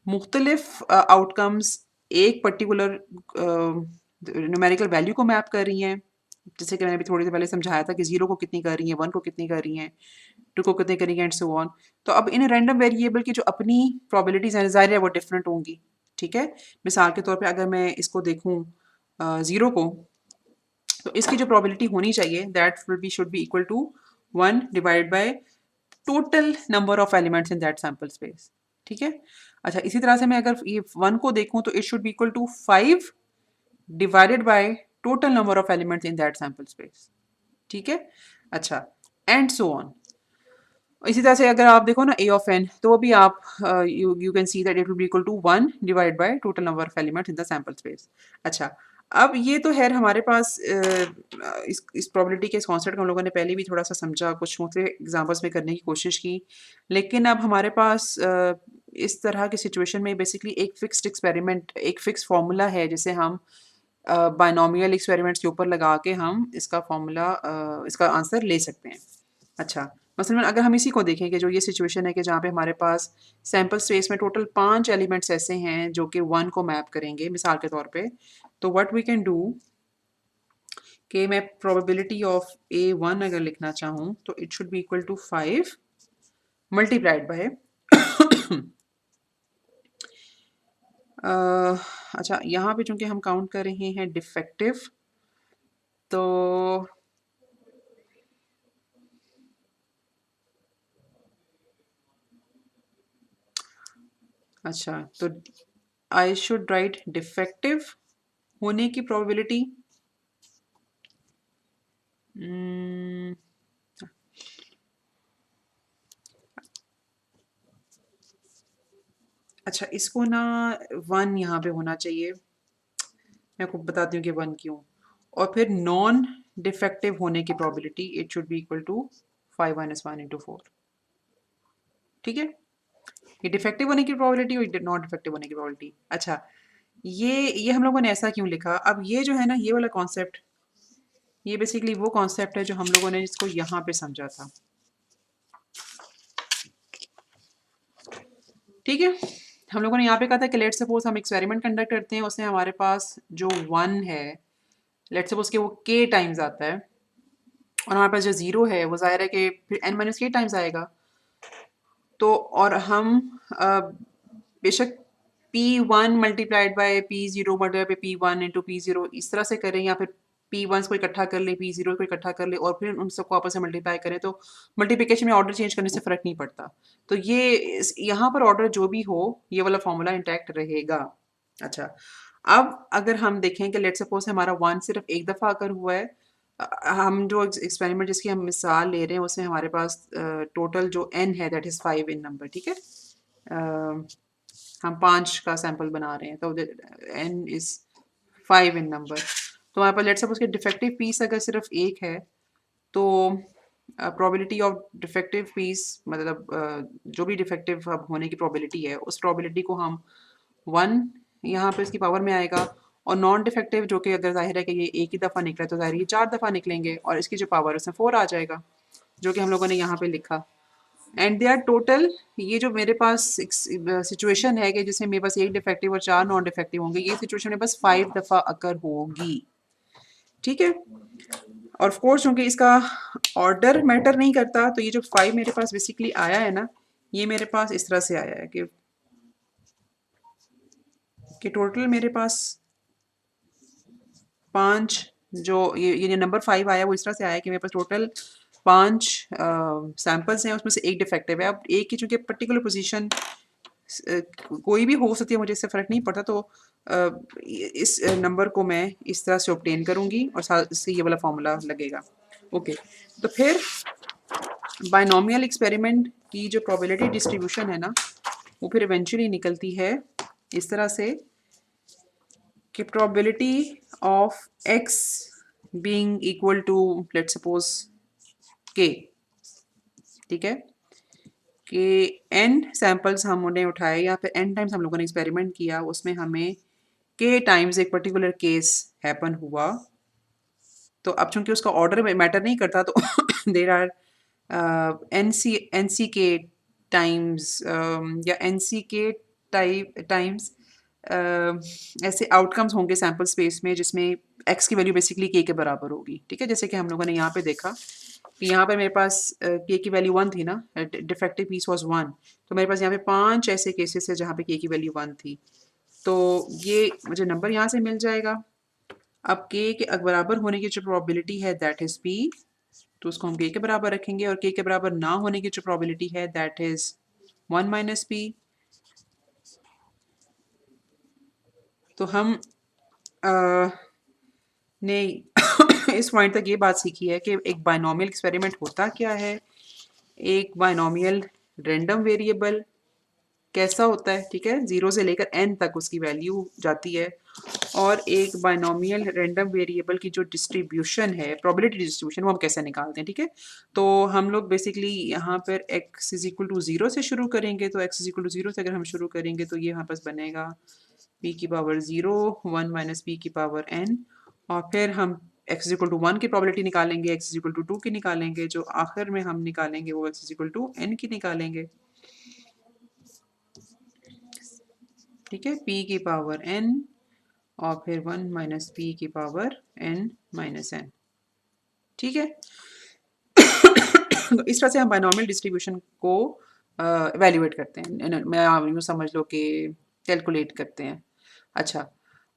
मुख्तलिफ आउटकम्स एक पर्टिकुलर न्यूमेरिकल वैल्यू को मैप कर रही हैं, जैसे कि मैंने अभी थोड़ी देर पहले समझाया था कि 0 को कितनी कर रही हैं, 1 को कितनी कर रही हैं, 2 को कितनी करेंगे एंड सो ऑन। तो अब इन रैंडम वेरिएबल की जो अपनी प्रोबेबिलिटीज हैं ज़ाहिर है वो डिफरेंट होंगी, ठीक है? मिसाल के तौर पे अगर मैं इसको देखूँ 0 को, तो इसकी जो प्रोबेबिलिटी होनी चाहिए that will be should be equal to 1 divided by total number of elements in that sample space, ठीक है? अच्छा, इसी तरह से मैं अगर ये 1 को देखूं तो it should be equal to 5 divided by total number of elements in that sample space, ठीक है? अच्छा, एंड सो ऑन। इसी तरह से अगर आप देखो ना a ऑफ n, तो वो भी आप you can see that it will be equal to 1 divide by total number of elements in the sample space. अच्छा, अब ये तो है हमारे पास इस प्रोबेबिलिटी के इस कॉन्सेप्ट को हम लोगों ने पहले भी थोड़ा सा समझा, कुछ मुख्तलिफ एग्जांपल्स में करने की कोशिश की, लेकिन अब हमारे पास इस तरह की सिचुएशन में बेसिकली एक फिक्स्ड एक्सपेरिमेंट, एक फिक्स फार्मूला है जिसे हम बायनोमियल एक्सपेरिमेंट्स के ऊपर लगा के हम इसका फार्मूला इसका आंसर ले सकते हैं। अच्छा, मसलन अगर हम इसी को देखें कि जो ये सिचुएशन है कि जहाँ पे हमारे पास सैंपल स्पेस में टोटल 5 एलिमेंट्स ऐसे हैं जो कि 1 को मैप करेंगे मिसाल के तौर पे, तो व्हाट वी कैन डू कि मैं प्रोबेबिलिटी ऑफ A1 अगर लिखना चाहूँ तो it should be equal to 5 multiplied by अच्छा, यहाँ पे चूंकि हम काउंट कर रहे हैं डिफेक्टिव, तो अच्छा, तो आई शुड राइट डिफेक्टिव होने की प्रोबेबिलिटी। अच्छा, इसको ना 1 यहाँ पे होना चाहिए, मैं आपको बताती हूँ कि 1 क्यों। और फिर नॉन डिफेक्टिव होने की probability it should be equal to 5 minus 1 into 4, ठीक है? ये डिफेक्टिव होने की प्रोबेबिलिटी और नॉन डिफेक्टिव होने की प्रोबेबिलिटी। अच्छा, ये हम लोगों ने ऐसा क्यों लिखा? अब ये जो है ना, ये वाला कॉन्सेप्ट, ये बेसिकली वो कॉन्सेप्ट है जो हम लोगों ने इसको यहाँ पे समझा था, ठीक है? हम लोगों ने यहाँ पे कहा था कि लेट्स सपोज हम एक्सपेरिमेंट कंडक्ट करते हैं, उसमें हमारे पास जो 1 है, लेट्स सपोज कि वो k टाइम्स आता है और हमारे पास जो 0 है वो ज़ाहिर है कि फिर n माइनस k टाइम्स आएगा। तो और हम बेशक P1 multiplied by P0 multiplied bye P1 into P0 इस तरह से करें, या फिर P1 को इकट्ठा कर ले, P0 को इकट्ठा कर ले और फिर उन सबको आपस में मल्टीप्लाई करें, तो मल्टीप्लिकेशन में ऑर्डर चेंज करने से फ़र्क नहीं पड़ता। तो ये यहाँ पर ऑर्डर जो भी हो ये वाला फॉर्मूला इंटैक्ट रहेगा। अच्छा, अब अगर हम देखें कि लेट्स सपोज हमारा 1 सिर्फ एक दफ़ा अगर हुआ है, हम जो एक्सपेरिमेंट जिसकी हम मिसाल ले रहे हैं उसमें हमारे पास टोटल जो n है दैट इज़ 5 इन नंबर, ठीक है? हम 5 का सैंपल बना रहे हैं तो n इज़ 5 इन नंबर। तो हमारे पास लेट्स सपोज कि डिफेक्टिव पीस अगर सिर्फ एक है, तो प्रोबेबिलिटी ऑफ डिफेक्टिव पीस मतलब जो भी डिफेक्टिव अब होने की प्रोबेबिलिटी है उस प्रोबेबिलिटी को हम 1 यहाँ पे इसकी पावर में आएगा, और नॉन डिफेक्टिव जो कि अगर जाहिर है कि ये एक ही दफ़ा निकला तो ज़ाहिर ये 4 दफ़ा निकलेंगे और इसकी जो पावर है उसमें 4 आ जाएगा, जो कि हम लोगों ने यहाँ पे लिखा। एंड दे आर टोटल, ये जो मेरे पास सिचुएशन है कि जिसमें मेरे पास एक डिफेक्टिव और 4 नॉन डिफेक्टिव होंगे, ये सिचुएशन में बस 5 दफ़ा अकर होगी, ठीक है? और ऑफ कोर्स क्योंकि इसका ऑर्डर मैटर नहीं करता, तो ये जो 5 मेरे पास बेसिकली आया है ना, ये मेरे पास इस तरह से आया है कि टोटल मेरे पास 5 जो ये नंबर 5 आया वो इस तरह से आया कि मेरे पास टोटल 5 सैंपल्स हैं, उसमें से एक डिफेक्टिव है। अब एक की चूँकि पर्टिकुलर पोजीशन कोई भी हो सकती है, मुझे इससे फ़र्क नहीं पड़ता, तो इस नंबर को मैं इस तरह से ऑब्टेन करूँगी और साथ इससे ये वाला फार्मूला लगेगा। ओके, तो फिर बायनॉमियल एक्सपेरिमेंट की जो प्रोबेबिलिटी डिस्ट्रीब्यूशन है ना, वो फिर इवेंचुअली निकलती है इस तरह से कि probability of x being equal to let's suppose k, ठीक है, कि n सैंपल्स हमने उठाए या फिर n टाइम्स हम लोगों ने एक्सपेरिमेंट किया, उसमें हमें k टाइम्स एक पर्टिकुलर केस हैपन हुआ। तो अब चूंकि उसका ऑर्डर मैटर नहीं करता, तो देर आर एन सी के टाइम्स या एन सी के टाइम्स ऐसे आउटकम्स होंगे सैम्पल स्पेस में जिसमें एक्स की वैल्यू बेसिकली के बराबर होगी। ठीक है, जैसे कि हम लोगों ने यहाँ पे देखा कि यहाँ पर मेरे पास के की वैल्यू 1 थी ना, डिफेक्टिव पीस वाज 1, तो मेरे पास यहाँ पे 5 ऐसे केसेस है जहाँ पे के की वैल्यू 1 थी, तो ये मुझे नंबर यहाँ से मिल जाएगा। अब के बराबर होने की जो प्रोबेबिलिटी है दैट इज पी, तो उसको हम के बराबर रखेंगे, और के बराबर ना होने की जो प्रोबेबिलिटी है दैट इज 1 माइनस पी। तो हम अ, ने इस पॉइंट तक ये बात सीखी है कि एक बायनॉमियल एक्सपेरिमेंट होता क्या है, एक बायनॉमियल रैंडम वेरिएबल कैसा होता है, ठीक है, 0 से लेकर n तक उसकी वैल्यू जाती है, और एक बायनॉमियल रैंडम वेरिएबल की जो डिस्ट्रीब्यूशन है, प्रोबेबिलिटी डिस्ट्रीब्यूशन, वो हम कैसे निकालते हैं। ठीक है, तो हम लोग बेसिकली यहाँ पर x इज इक्वल टू 0 से शुरू करेंगे, तो x इज इक्वल टू 0 से अगर हम शुरू करेंगे तो ये यहाँ पास बनेगा p की पावर 0 1 माइनस p की पावर n, और फिर हम x इज इक्वल टू 1 की प्रोबेबिलिटी निकालेंगे, x इज इक्वल टू 2 की निकालेंगे, जो आखिर में हम निकालेंगे वो x is equal to n की निकालेंगे। ठीक है, p की पावर n और फिर 1 माइनस पी की पावर n माइनस n। ठीक है, तो इस तरह से हम बायनॉमियल डिस्ट्रीब्यूशन को एवेल्युएट करते हैं, मैं यूँ समझ लो कि कैलकुलेट करते हैं। अच्छा,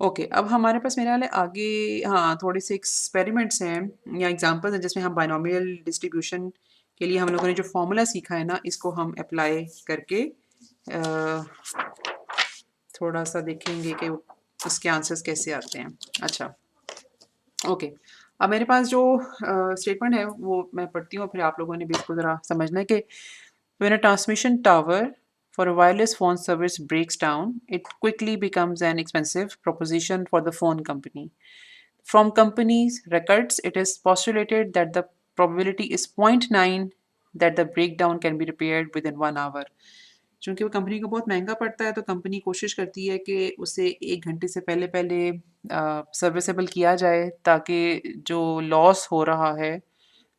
ओके, अब हमारे पास मेरे वाले आगे हाँ थोड़े से एक्सपेरिमेंट्स हैं या एग्जांपल्स हैं जिसमें हम बायनॉमियल डिस्ट्रीब्यूशन के लिए हम लोगों ने जो फॉर्मूला सीखा है ना, इसको हम अप्लाई करके थोड़ा सा देखेंगे कि उसके आंसर्स कैसे आते हैं। अच्छा, ओके, अब मेरे पास जो स्टेटमेंट है वो मैं पढ़ती हूँ, फिर आप लोगों ने भी इसको ज़रा समझना है कि when a transmission tower for a wireless phone service breaks down it quickly becomes an expensive proposition for the phone company. From companies' records, it is postulated that the probability is 0.9 that the breakdown can be repaired within 1 hour. चूँकि वो कंपनी को बहुत महंगा पड़ता है, तो कंपनी कोशिश करती है कि उसे 1 घंटे से पहले-पहले सर्विसेबल किया जाए, ताकि जो लॉस हो रहा है,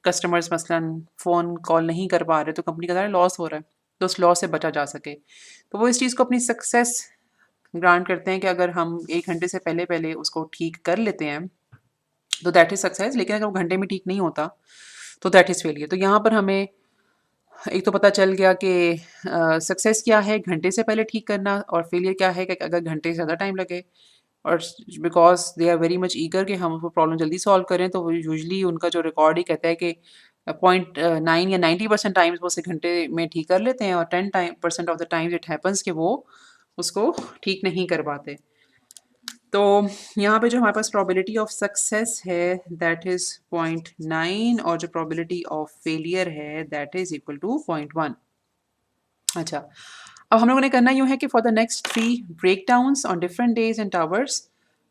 कस्टमर्स मसलन फ़ोन कॉल नहीं कर पा रहे, तो कंपनी का ज़रा लॉस हो रहा है, तो उस लॉस से बचा जा सके। तो वो इस चीज़ को अपनी सक्सेस ग्रांट करते हैं कि अगर हम 1 घंटे से पहले-पहले उसको ठीक कर लेते हैं, तो दैट इज़ सक्सेस, लेकिन अगर वो घंटे में ठीक नहीं होता, तो दैट इज़ फेलियर। तो यहाँ पर हमें एक तो पता चल गया कि सक्सेस क्या है घंटे से पहले ठीक करना, और फेलियर क्या है कि अगर घंटे से ज़्यादा टाइम लगे, और because they are very much eager कि हम वो प्रॉब्लम जल्दी सॉल्व करें, तो वो यूजली उनका जो रिकॉर्ड ही कहता है कि 0.9 या 90% टाइम्स वो उसे घंटे में ठीक कर लेते हैं, और 10% of the times it happens कि वो उसको ठीक नहीं कर पाते। तो यहाँ पे जो हमारे पास प्रोबेबिलिटी ऑफ सक्सेस है दैट इज़ 0.9, और जो प्रोबेबिलिटी ऑफ फेलियर है दैट इज़ इक्वल टू 0.1। अच्छा, अब हम लोगों ने करना यूँ है कि for the next 3 breakdowns on different days and towers,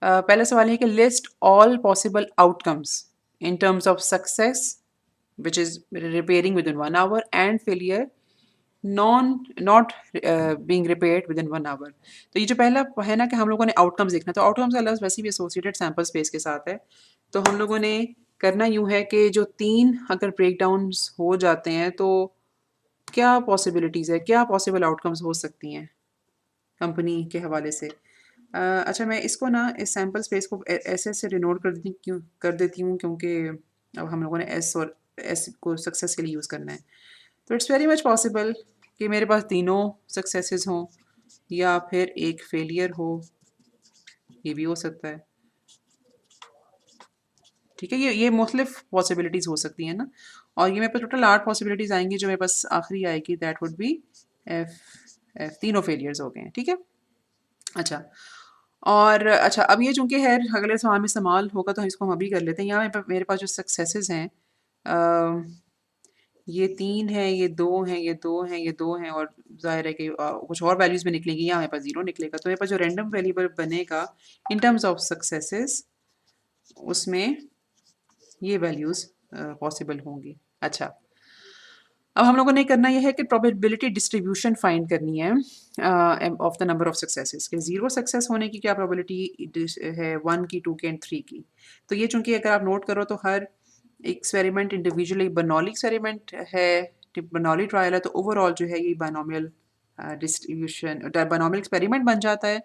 पहला सवाल है कि list all possible outcomes in terms of success which is repairing with in 1 hour, and failure non not being repaired with in 1 hour. तो ये जो पहला है ना कि हम लोगों ने आउटकम्स देखना, तो आउटकम्स का लफ्ज़ वैसे भी एसोसिएटेड सैंपल स्पेस के साथ है, तो हम लोगों ने करना यूँ है कि जो 3 अगर ब्रेकडाउन्स हो जाते हैं, तो क्या पॉसिबिलिटीज़ है, क्या पॉसिबल आउटकम्स हो सकती हैं कंपनी के हवाले से। अच्छा, मैं इसको ना इस सैंपल स्पेस को ऐसे डिनोट कर देती हूँ क्योंकि अब हम लोगों ने एस और ऐसे को सक्सेस के लिए यूज़ करना है। तो इट्स वेरी मच पॉसिबल कि मेरे पास तीनों सक्सेसेस हों या फिर एक फेलियर हो, ये भी हो सकता है। ठीक है, ये मुख्तलिफ पॉसिबिलिटीज़ हो सकती हैं ना, और ये मेरे पास टोटल 8 पॉसिबिलिटीज़ आएंगी, जो मेरे पास आखिरी आएगी that would be F F. तीनों फेलियर्स हो गए हैं, ठीक है। अच्छा, और अच्छा अब ये चूंकि है अगले सवाल में इस्तेमाल होगा तो इसको हम अभी कर लेते हैं। यहाँ मेरे पास जो सक्सेसेस हैं, ये 3 हैं, ये 2 हैं, ये 2 हैं, ये 2 हैं, और ज़ाहिर है कि कुछ और वैल्यूज़ भी निकलेंगी, यहाँ मेरे पास 0 निकलेगा। तो मेरे पास जो रैंडम वेरिएबल बनेगा इन टर्म्स ऑफ सक्सेसेस, उसमें ये वैल्यूज़ पॉसिबल होंगी। अच्छा, अब हम लोगों ने करना यह है कि प्रोबेबिलिटी डिस्ट्रीब्यूशन फाइंड करनी है of the number of successes के। ज़ीरो सक्सेस होने की क्या प्रोबेबिलिटी है, 1 की, 2 की एंड 3 की। तो ये चूंकि अगर आप नोट करो तो हर एक्सपेरिमेंट इंडिविजुअली बर्नौली एक्सपेरिमेंट है, बर्नौली ट्रायल है, तो ओवरऑल जो है ये बायनॉमियल डिस्ट्रीब्यूशन बायनॉमियल एक्सपेरिमेंट बन जाता है।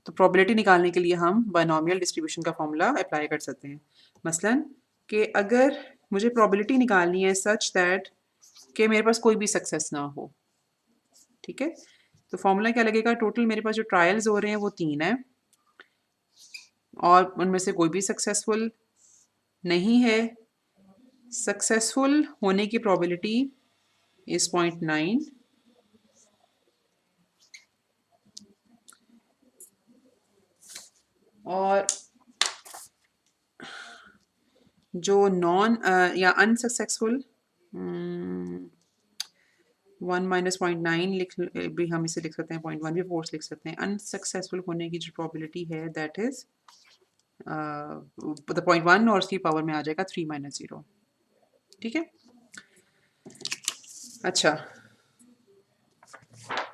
तो प्रोबेबिलिटी निकालने के लिए हम बायनॉमियल डिस्ट्रीब्यूशन का फॉर्मूला अप्लाई कर सकते हैं। मसलन कि अगर मुझे प्रोबेबिलिटी निकालनी है सच दैट कि मेरे पास कोई भी सक्सेस ना हो, ठीक है, तो फॉर्मूला क्या लगेगा, टोटल मेरे पास जो ट्रायल्स हो रहे हैं वो 3 है, और उनमें से कोई भी सक्सेसफुल नहीं है। सक्सेसफुल होने की प्रोबेबिलिटी इज 0.9, और जो नॉन या अनसक्सेसफुल 1 - 0.9 लिख भी, हम इसे लिख सकते हैं 0.1 भी फोर्स लिख सकते हैं। अनसक्सेसफुल होने की जो प्रोबेबिलिटी है दैट इज द 0.1 और उसकी पावर में आ जाएगा 3 - 0, ठीक है। अच्छा,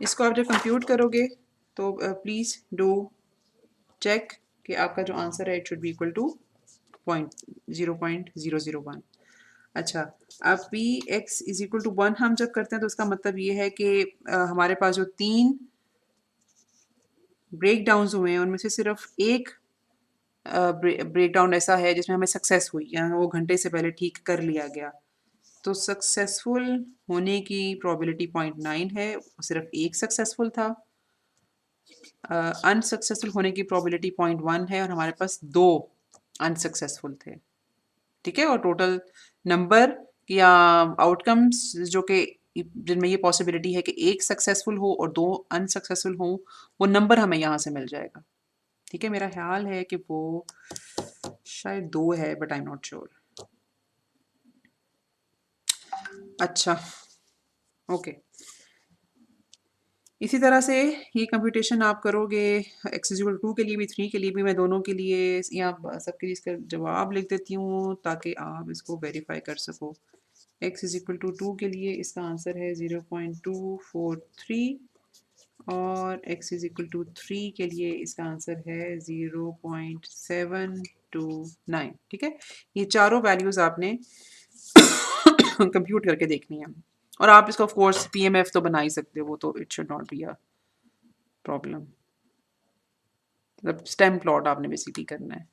इसको आप जब कंप्यूट करोगे तो प्लीज़ डू चेक कि आपका जो आंसर है it should be equal to 0.0001। अच्छा, अब P X is equal to 1 हम जब करते हैं तो उसका मतलब ये है कि हमारे पास जो 3 ब्रेक डाउन्स हुए हैं उनमें से सिर्फ एक ब्रेक डाउन ऐसा है जिसमें हमें सक्सेस हुई या वो घंटे से पहले ठीक कर लिया गया। तो सक्सेसफुल होने की प्रोबेबिलिटी 0.9 है, सिर्फ एक सक्सेसफुल था। अनसक्सेसफुल होने की प्रोबेबिलिटी 0.1 है और हमारे पास 2 अनसक्सेसफुल थे, ठीक है। और टोटल नंबर या आउटकम्स जो कि जिनमें ये पॉसिबिलिटी है कि एक सक्सेसफुल हो और 2 अनसक्सेसफुल हो, वो नंबर हमें यहाँ से मिल जाएगा, ठीक है। मेरा ख्याल है कि वो शायद 2 है, but I am not sure. अच्छा, ओके, इसी तरह से ये कंप्यूटेशन आप करोगे एक्स इक्वल 2 के लिए भी, 3 के लिए भी। मैं दोनों के लिए या सबके लिए इसका जवाब लिख देती हूँ ताकि आप इसको वेरीफाई कर सको। एक्स इज इक्वल टू 2 के लिए इसका आंसर है 0.243, और एक्स इज इक्वल टू 3 के लिए इसका आंसर है 0.729, ठीक है। ये चारों वैल्यूज़ आपने कंप्यूट करके देखनी है, और आप इसको ऑफ कोर्स पीएमएफ तो बना ही सकते हो, वो तो it should not be a problem. मतलब स्टेम प्लॉट आपने बेसिकली करना है।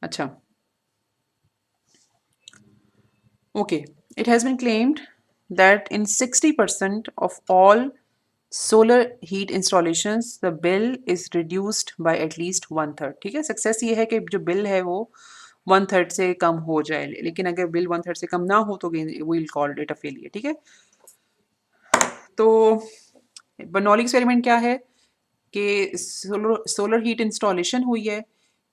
अच्छा, okay, it has been claimed that in 60% of all solar heat installations the bill is reduced by at least 1/3, ठीक है। सक्सेस ये है कि जो बिल है वो 1/3 से कम हो जाए, लेकिन अगर बिल 1/3 से कम ना हो तो we will call it a failure, ठीक है। तो बर्नौली एक्सपेरिमेंट क्या है कि सोलर हीट इंस्टॉलेशन हुई है,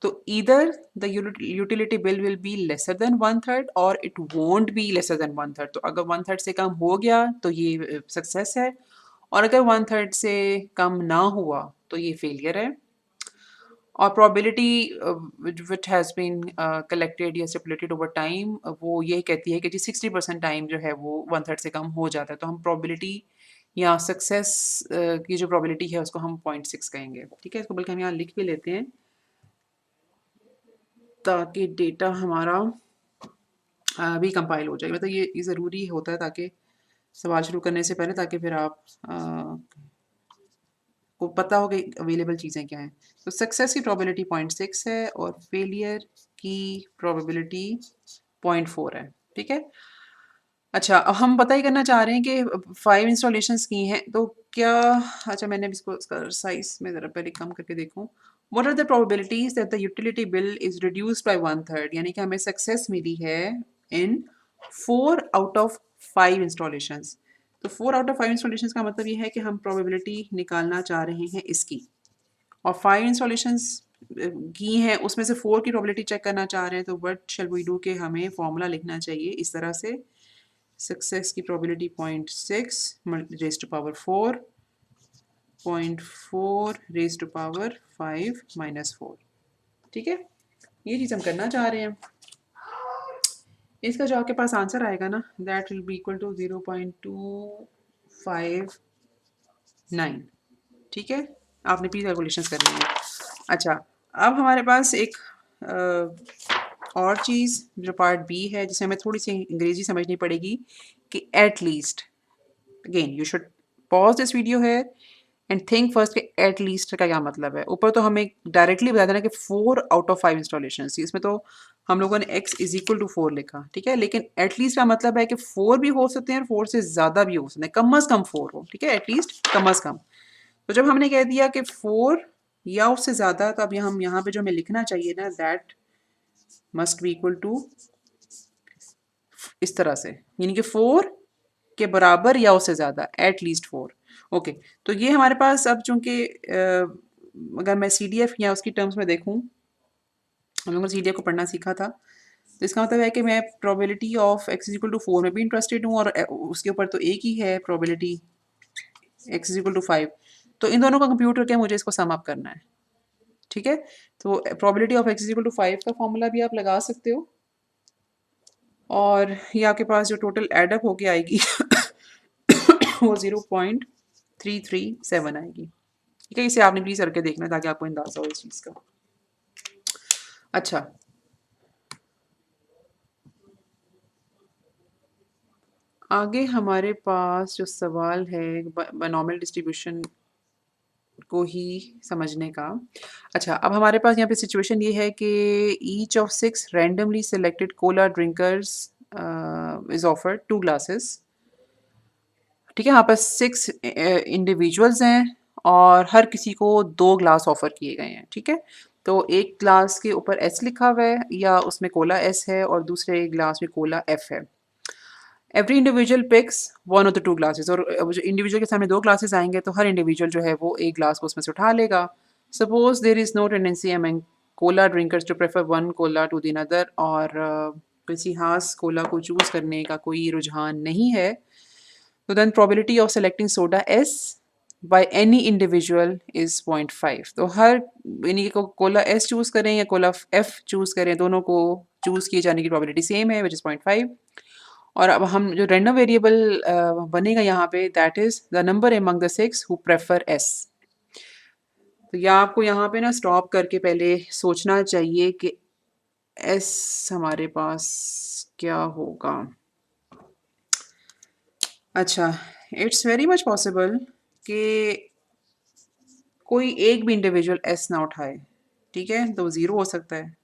तो either the utility bill will be lesser than 1/3 और it won't be lesser than 1/3। तो अगर 1/3 से कम हो गया तो ये सक्सेस है, और अगर 1/3 से कम ना हुआ तो ये फेलियर है। और probability which has been collected या स्टिपुलेटेड ओवर टाइम, वो ये कहती है कि जी 60% टाइम जो है वो 1/3 से कम हो जाता है। तो हम प्रोबेबिलिटी या सक्सेस की जो प्रोबेबिलिटी है उसको हम 0.6 कहेंगे, ठीक है। इसको बल्कि हम यहाँ लिख भी लेते हैं ताकि डेटा हमारा भी कंपाइल हो जाए। मतलब ये ज़रूरी होता है ताकि सवाल शुरू करने से पहले, ताकि फिर आप को पता हो कि अवेलेबल चीज़ें क्या हैं। तो सक्सेस की प्रोबेबिलिटी 0.6 है और फेलियर की प्रोबेबिलिटी 0.4 है, ठीक है। अच्छा, अब हम पता ही करना चाह रहे हैं कि 5 इंस्टॉलेशंस की हैं, तो क्या अच्छा मैंने अब इसको इसका साइज़ में ज़रा पहले कम करके देखूँ। What are the probabilities that the utility bill is reduced by 1/3, यानी कि हमें सक्सेस मिली है इन 4 आउट ऑफ 5 इंस्टॉलेशंस। तो 4 आउट ऑफ 5 इंस्टॉलेशंस का मतलब ये है कि हम प्रोबेबिलिटी निकालना चाह रहे हैं इसकी, और 5 इंस्टॉलेशंस की हैं, उसमें से 4 की प्रोबेबिलिटी चेक करना चाह रहे हैं, तो व्हाट शैल वी डू कि हमें फॉर्मूला लिखना चाहिए इस तरह से। सक्सेस की probability 0.6 raise to power 4, 0.4 raise to power 5 minus 4। ठीक है, ये चीज़ हम करना चाह रहे हैं। इसका जो आपके पास आंसर आएगा ना, that will be equal to 0.259। ठीक है, आपने प्लीज कैलकुलेशंस करनी है। अच्छा, अब हमारे पास एक और चीज़ जो पार्ट बी है, जिसे हमें थोड़ी सी अंग्रेजी समझनी पड़ेगी कि at least, again you should pause this video है एंड थिंक फर्स्ट कि एट लीस्ट का क्या मतलब है। ऊपर तो हमें डायरेक्टली बता देना कि 4 आउट ऑफ 5 इंस्टॉलेशन थी, इसमें तो हम लोगों ने x इज इक्वल टू 4 लिखा, ठीक है, लेकिन एटलीस्ट का मतलब है कि 4 भी हो सकते हैं और 4 से ज़्यादा भी हो सकते हैं, कम अज़ कम 4 हो, ठीक है, एटलीस्ट कम अज़ कम। तो जब हमने कह दिया कि 4 या उससे ज़्यादा, तो अब हम यहाँ पे जो हमें लिखना चाहिए ना, that must be equal to इस तरह से, यानी कि 4 के बराबर या उससे ज़्यादा, एट लीस्ट 4। ओके, तो ये हमारे पास अब चूंकि अगर मैं CDF या उसकी टर्म्स में देखूं, हम लोगों ने CDF को पढ़ना सीखा था, तो इसका मतलब है कि मैं probability of x is equal to 4 में भी इंटरेस्टेड हूँ, और उसके ऊपर तो एक ही है probability x is equal to 5। तो इन दोनों का कंप्यूट करके मुझे इसको सम अप करना है। ठीक है, तो probability of x is equal to 5 का फॉर्मूला भी आप लगा सकते हो, और ये आपके पास जो टोटल एडअप होके आएगी वो 0.337 आएगी। ठीक है, इसे आपने प्लीज करके देखना ताकि आपको अंदाजा हो इस चीज़ का। अच्छा, आगे हमारे पास जो सवाल है बायनॉमियल डिस्ट्रीब्यूशन को ही समझने का। अच्छा, अब हमारे पास यहाँ पे सिचुएशन ये है कि each of 6 randomly selected Cola drinkers is offered 2 glasses. ठीक है, यहाँ पर 6 इंडिविजुअल्स हैं और हर किसी को 2 ग्लास ऑफर किए गए हैं। ठीक है, तो एक ग्लास के ऊपर S लिखा हुआ है या उसमें कोला S है, और दूसरे ग्लास में कोला F है। Every individual picks one of the 2 glasses, और जो इंडिविजुअल के सामने 2 ग्लासेस आएंगे तो हर इंडिविजुअल जो है वो एक ग्लास को उसमें से उठा लेगा। Suppose there is no tendency among cola drinkers to prefer one cola to the other, और किसी खास कोला को चूज़ करने का कोई रुझान नहीं है, तो then probability of selecting soda S by any individual is 0.5। तो हर, यानी कि कोला S चूज़ करें या कोला F चूज़ करें, दोनों को चूज़ किए जाने की प्रोबेबिलिटी सेम है, विच इज़ 0.5। और अब हम जो रैंडम वेरिएबल बनेगा यहाँ पे, that is the number among the 6 who prefer S। तो या आपको यहाँ पे ना स्टॉप करके पहले सोचना चाहिए कि S हमारे पास क्या होगा। अच्छा, इट्स वेरी मच पॉसिबल कि कोई एक भी इंडिविजुअल एस ना उठाए। ठीक है, तो ज़ीरो हो सकता है।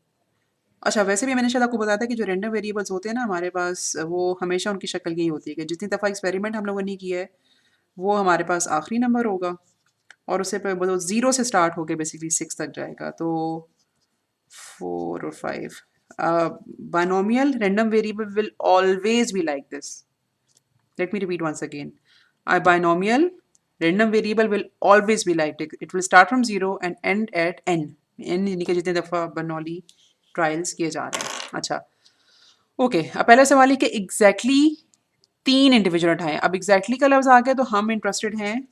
अच्छा, वैसे भी मैंने शायद आपको बताया था कि जो रैंडम वेरिएबल्स होते हैं ना हमारे पास, वो हमेशा उनकी शक्ल यही होती है कि जितनी दफ़ा एक्सपेरिमेंट हम लोगों ने किया है, वो हमारे पास आखिरी नंबर होगा, और उससे पे वो 0 से स्टार्ट होके बेसिकली 6 तक जाएगा, तो 4 और 5। Binomial random variable will always be like this. Let me repeat once again. A binomial random variable will always be like this. It will start from 0 and end at n. n यानी कि जितने दफ़ा बर्नौली ट्रायल्स किए जा रहे हैं। अच्छा, ओके, अब पहला सवाल है कि एग्जैक्टली 3 इंडिविजुअल उठाएं। अब एग्जैक्टली का लफ्ज़ आ गया तो हम इंटरेस्टेड हैं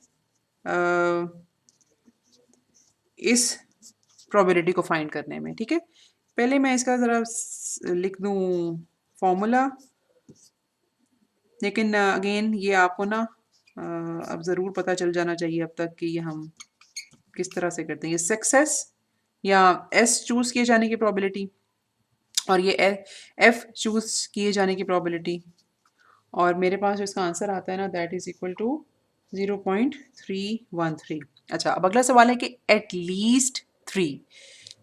इस प्रोबेबिलिटी को फाइंड करने में। ठीक है, पहले मैं इसका ज़रा लिख दूँ फॉर्मूला, लेकिन अगेन ये आपको ना अब ज़रूर पता चल जाना चाहिए अब तक कि ये हम किस तरह से करते हैं। ये सक्सेस या एस चूज़ किए जाने की प्रोबेबिलिटी, और ये एफ चूज़ किए जाने की प्रोबेबिलिटी, और मेरे पास जो इसका आंसर आता है ना, दैट इज़ इक्वल टू 0.313। अच्छा, अब अगला सवाल है कि एट लीस्ट 3।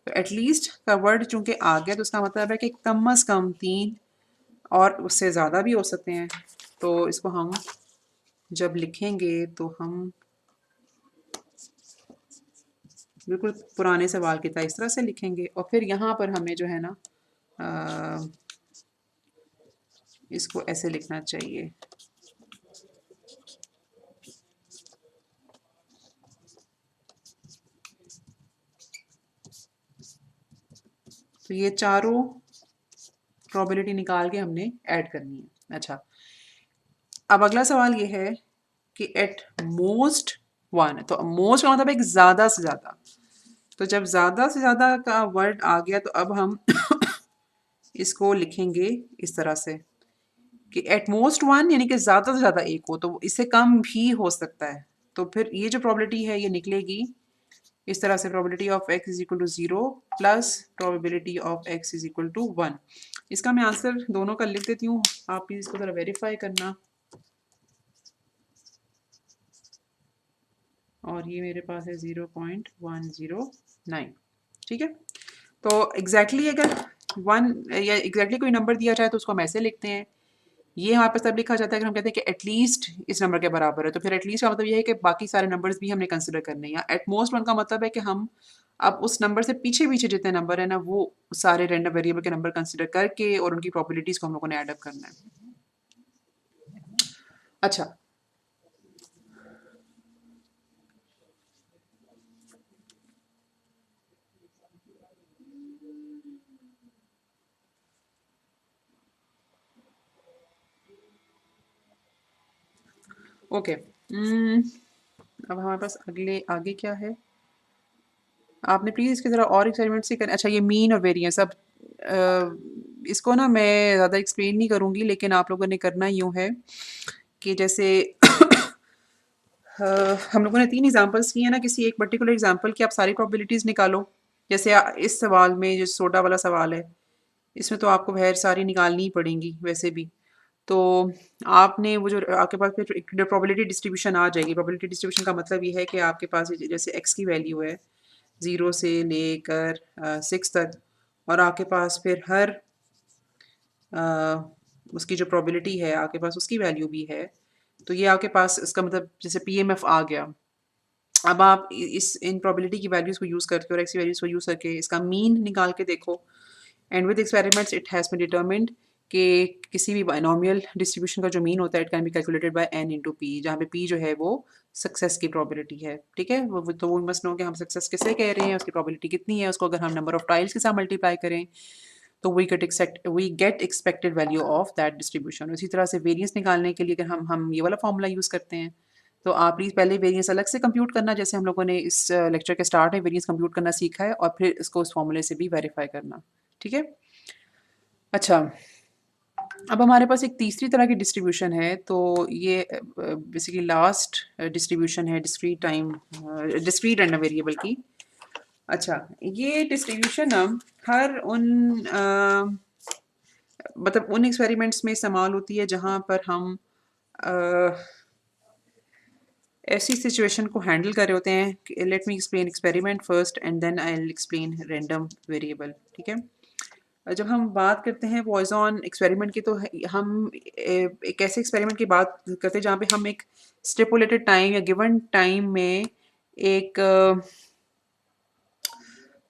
तो एट लीस्ट का वर्ड चूंकि आ गया तो उसका मतलब है कि कम अज़ कम 3, और उससे ज़्यादा भी हो सकते हैं। तो इसको हम जब लिखेंगे तो हम बिल्कुल पुराने सवाल की तरह इस तरह से लिखेंगे और फिर यहाँ पर हमें जो है ना अ, इसको ऐसे लिखना चाहिए। तो ये चारों प्रोबेबिलिटी निकाल के हमने ऐड करनी है। अच्छा, अब अगला सवाल ये है कि एट मोस्ट वन, तो मोस्ट का मतलब एक ज़्यादा से ज़्यादा। तो जब ज़्यादा से ज़्यादा का वर्ड आ गया तो अब हम इसको लिखेंगे इस तरह से कि एट मोस्ट वन, यानी कि ज़्यादा से ज़्यादा एक हो, तो इससे कम भी हो सकता है। तो फिर ये जो प्रोबेबिलिटी है ये निकलेगी इस तरह से, probability of x is equal to 0 plus probability of x is equal to 1। इसका मैं आंसर दोनों का लिख देती हूँ, आप प्लीज़ इसको ज़रा वेरीफाई करना। और ये मेरे पास है 0.109। ठीक है, तो एग्जैक्टली अगर वन या एग्जैक्टली कोई नंबर दिया जाए तो उसको हम ऐसे लिखते हैं। ये हमारे पास तब लिखा जाता है अगर हम कहते हैं कि एटलीस्ट इस नंबर के बराबर है, तो फिर एटलीस्ट का मतलब ये है कि बाकी सारे नंबर्स भी हमने कंसिडर करने हैं। या एट मोस्ट वन का मतलब है कि हम अब उस नंबर से पीछे पीछे जितने नंबर है ना वो सारे रैंडम वेरिएबल के नंबर कंसिडर करके और उनकी प्रोबेबिलिटीज को हम लोगों ने ऐड अप करना है। अच्छा, ओके। अब हमारे पास अगले आगे क्या है, आपने प्लीज़ इसके ज़रा और एक्सपेरिमेंट्स ही करें। अच्छा, ये मीन और वेरिएंस, अब इसको ना मैं ज़्यादा एक्सप्लेन नहीं करूँगी, लेकिन आप लोगों ने करना यूँ है कि जैसे हम लोगों ने 3 एग्ज़ाम्पल्स किए हैं ना, किसी एक पर्टिकुलर एग्ज़ाम्पल की आप सारी प्रोबेबिलिटीज़ निकालो। जैसे इस सवाल में जो सोडा वाला सवाल है, इसमें तो आपको खैर सारी निकालनी ही पड़ेंगी वैसे भी। तो आपने वो जो आपके पास फिर एक प्रोबेबिलिटी डिस्ट्रीब्यूशन आ जाएगी। प्रोबेबिलिटी डिस्ट्रीब्यूशन का मतलब ये है कि आपके पास जैसे एक्स की वैल्यू है 0 से लेकर 6 तक, और आपके पास फिर हर अ, उसकी जो प्रोबेबिलिटी है आपके पास उसकी वैल्यू भी है। तो ये आपके पास इसका मतलब जैसे पीएमएफ आ गया। अब आप इस इन प्रोबेबिलिटी की वैल्यूज़ को यूज़ करके और एक्स की वैल्यूज़ को यूज़ करके इसका मीन निकाल के देखो। And with experiments it has been determined कि किसी भी बाइनोमियल डिस्ट्रीब्यूशन का जो मीन होता है it can be calculated by n into p, जहाँ पे पी जो है वो सक्सेस की प्रोबेबिलिटी है। ठीक है, तो वो मस्ट नो कि हम सक्सेस किसे कह रहे हैं, उसकी प्रोबेबिलिटी कितनी है। उसको अगर हम नंबर ऑफ ट्रायल्स के साथ मल्टीप्लाई करें तो we get expected value of that distribution. उसी तरह से वेरिएंस निकालने के लिए अगर हम ये वाला फॉर्मूला यूज़ करते हैं, तो आप प्लीज़ पहले वेरिएंस अलग से कंप्यूट करना, जैसे हम लोगों ने इस लेक्चर के स्टार्ट में वेरिएंस कंप्यूट करना सीखा है, और फिर इसको उस फॉर्मूले से भी वेरीफाई करना। ठीक है, अच्छा। अब हमारे पास एक तीसरी तरह की डिस्ट्रीब्यूशन है, तो ये बेसिकली लास्ट डिस्ट्रीब्यूशन है डिस्क्रीट रैंडम वेरिएबल की। अच्छा, ये डिस्ट्रीब्यूशन हम हर उन मतलब उन एक्सपेरिमेंट्स में इस्तेमाल होती है जहाँ पर हम अ, ऐसी सिचुएशन को हैंडल कर रहे होते हैं। Let me explain experiment first and then I will explain random variable. ठीक है, जब हम बात करते हैं पॉइज़न एक्सपेरिमेंट की, तो हम एक ऐसे एक्सपेरिमेंट की बात करते हैं जहाँ पे हम एक स्टिपुलेटेड टाइम या गिवन टाइम में एक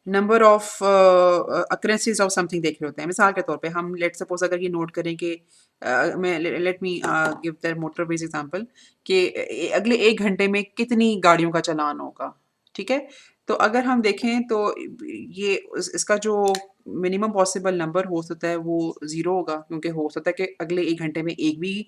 number of occurrences of something देख रहे होते हैं। मिसाल के तौर पे हम लेट सपोज अगर ये नोट करें कि मैं let me give the motor base example कि अगले 1 घंटे में कितनी गाड़ियों का चालान होगा। ठीक है, तो अगर हम देखें तो ये इसका जो मिनिमम पॉसिबल नंबर हो सकता है वो 0 होगा, क्योंकि हो सकता है कि अगले 1 घंटे में एक भी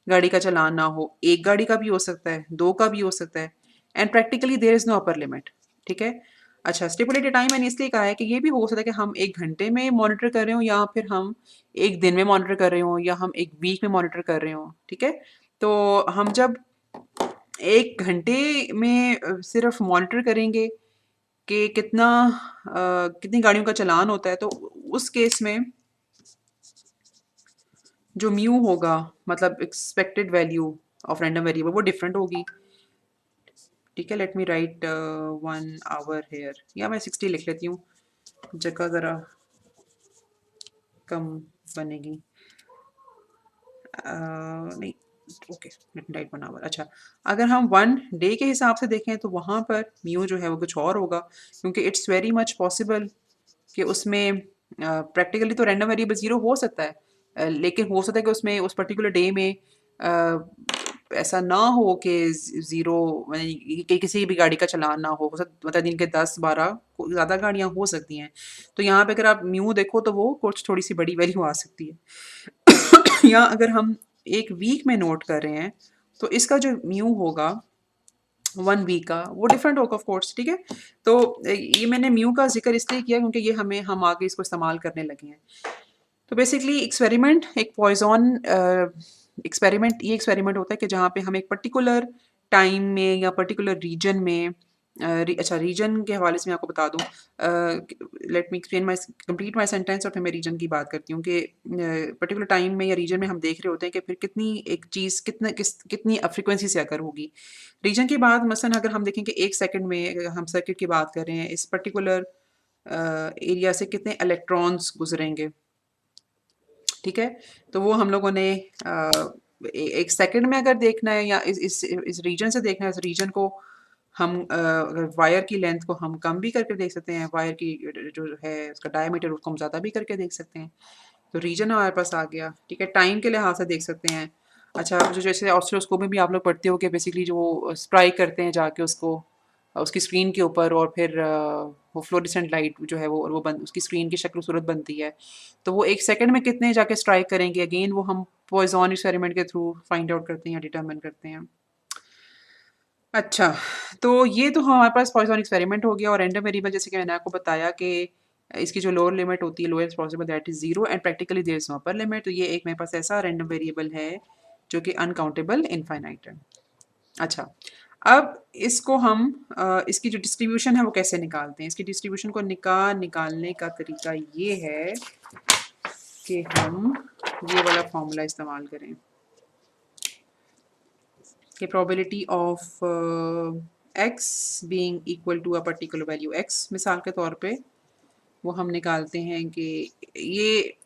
गाड़ी का चालान ना हो। एक गाड़ी का भी हो सकता है, दो का भी हो सकता है, and practically there is no upper limit. ठीक है, अच्छा, स्टिपुलेटेड टाइम मैंने इसलिए कहा है कि ये भी हो सकता है कि हम 1 घंटे में मॉनिटर कर रहे हों, या फिर हम एक दिन में मॉनिटर कर रहे हों, या हम एक वीक में मॉनिटर कर रहे हों। ठीक है, तो हम जब 1 घंटे में सिर्फ मॉनिटर करेंगे कि कितनी गाड़ियों का चालान होता है, तो उस केस में जो म्यू होगा, मतलब expected value of random variable, वो डिफरेंट होगी। ठीक है, let me write 1 hour here, या मैं 60 लिख लेती हूँ, जगह ज़रा कम बनेगी। नहीं, ओके, मिडनाइट 1 आवर। अच्छा, अगर हम 1 डे के हिसाब से देखें तो वहाँ पर म्यू जो है वो कुछ और होगा, क्योंकि इट्स वेरी मच पॉसिबल कि उसमें प्रैक्टिकली तो रैंडम वेरिएबल ज़ीरो हो सकता है, लेकिन हो सकता है कि उसमें उस पर्टिकुलर डे में ऐसा ना हो कि ज़ीरो, कि किसी भी गाड़ी का चालान ना हो सकता, मतलब दिन के 10-12 ज़्यादा गाड़ियाँ हो सकती हैं। तो यहाँ पे अगर आप म्यू देखो तो वो कुछ थोड़ी सी बड़ी वैल्यू आ सकती है। या अगर हम एक वीक में नोट कर रहे हैं तो इसका जो म्यू होगा 1 वीक का वो डिफरेंट होगा ऑफ कोर्स, ठीक है। तो ये मैंने म्यू का जिक्र इसलिए किया क्योंकि ये हम आगे इसको इस्तेमाल करने लगे हैं। तो बेसिकली एक्सपेरिमेंट एक पॉइजन एक्सपेरिमेंट, ये एक्सपेरिमेंट होता है कि जहाँ पे हम एक पर्टिकुलर टाइम में या पर्टिकुलर रीजन में अच्छा, रीजन के हवाले से मैं आपको बता दूं, late me explain my complete my sentence और फिर मैं रीजन की बात करती हूँ कि पर्टिकुलर टाइम में या रीजन में हम देख रहे होते हैं कि फिर कितनी एक चीज़ कितनी फ्रिक्वेंसी से अगर होगी। रीजन की बात मसलन अगर हम देखें कि 1 सेकंड में अगर हम सर्किट की बात कर रहे हैं, इस पर्टिकुलर एरिया से कितने इलेक्ट्रॉन्स गुजरेंगे, ठीक है। तो वो हम लोगों ने एक सेकंड में अगर देखना है या इस रीजन से देखना है, इस रीजन को हम अगर वायर की लेंथ को हम कम भी करके देख सकते हैं, वायर की जो है उसका डायमीटर उसको हम ज़्यादा भी करके देख सकते हैं। तो रीजन हमारे पास आ गया, ठीक है। टाइम के लिहाज से देख सकते हैं। अच्छा, जो जैसे ऑस्ट्रोस्कोप में भी आप लोग पढ़ते हो कि बेसिकली जो वो स्ट्राइक करते हैं जाके उसको उसकी स्क्रीन के ऊपर, और फिर वो फ्लोरेसेंट लाइट जो है वो बन उसकी स्क्रीन की शक्ल सूरत बनती है। तो वो 1 सेकंड में कितने जाके स्ट्राइक करेंगे, अगेन वो हम पॉइजन एक्सपेरिमेंट के थ्रू फाइंड आउट करते हैं या डिटरमिन करते हैं। अच्छा, तो ये तो हमारे पास पॉइज़न एक्सपेरिमेंट हो गया, और रैंडम वेरिएबल जैसे कि मैंने आपको बताया कि इसकी जो लोअर लिमिट होती है, lowest possible that is 0 and practically there is no upper limit. तो ये एक मेरे पास ऐसा रैंडम वेरिएबल है जो कि अनकाउंटेबल इनफाइनाइट है। अच्छा, अब इसको हम इसकी जो डिस्ट्रीब्यूशन है वो कैसे निकालते हैं? इसकी डिस्ट्रीब्यूशन को निकालने का तरीका ये है कि हम ये वाला फॉर्मूला इस्तेमाल करें कि probability of x being equal to a particular value x, मिसाल के तौर पे वो हम निकालते हैं कि ये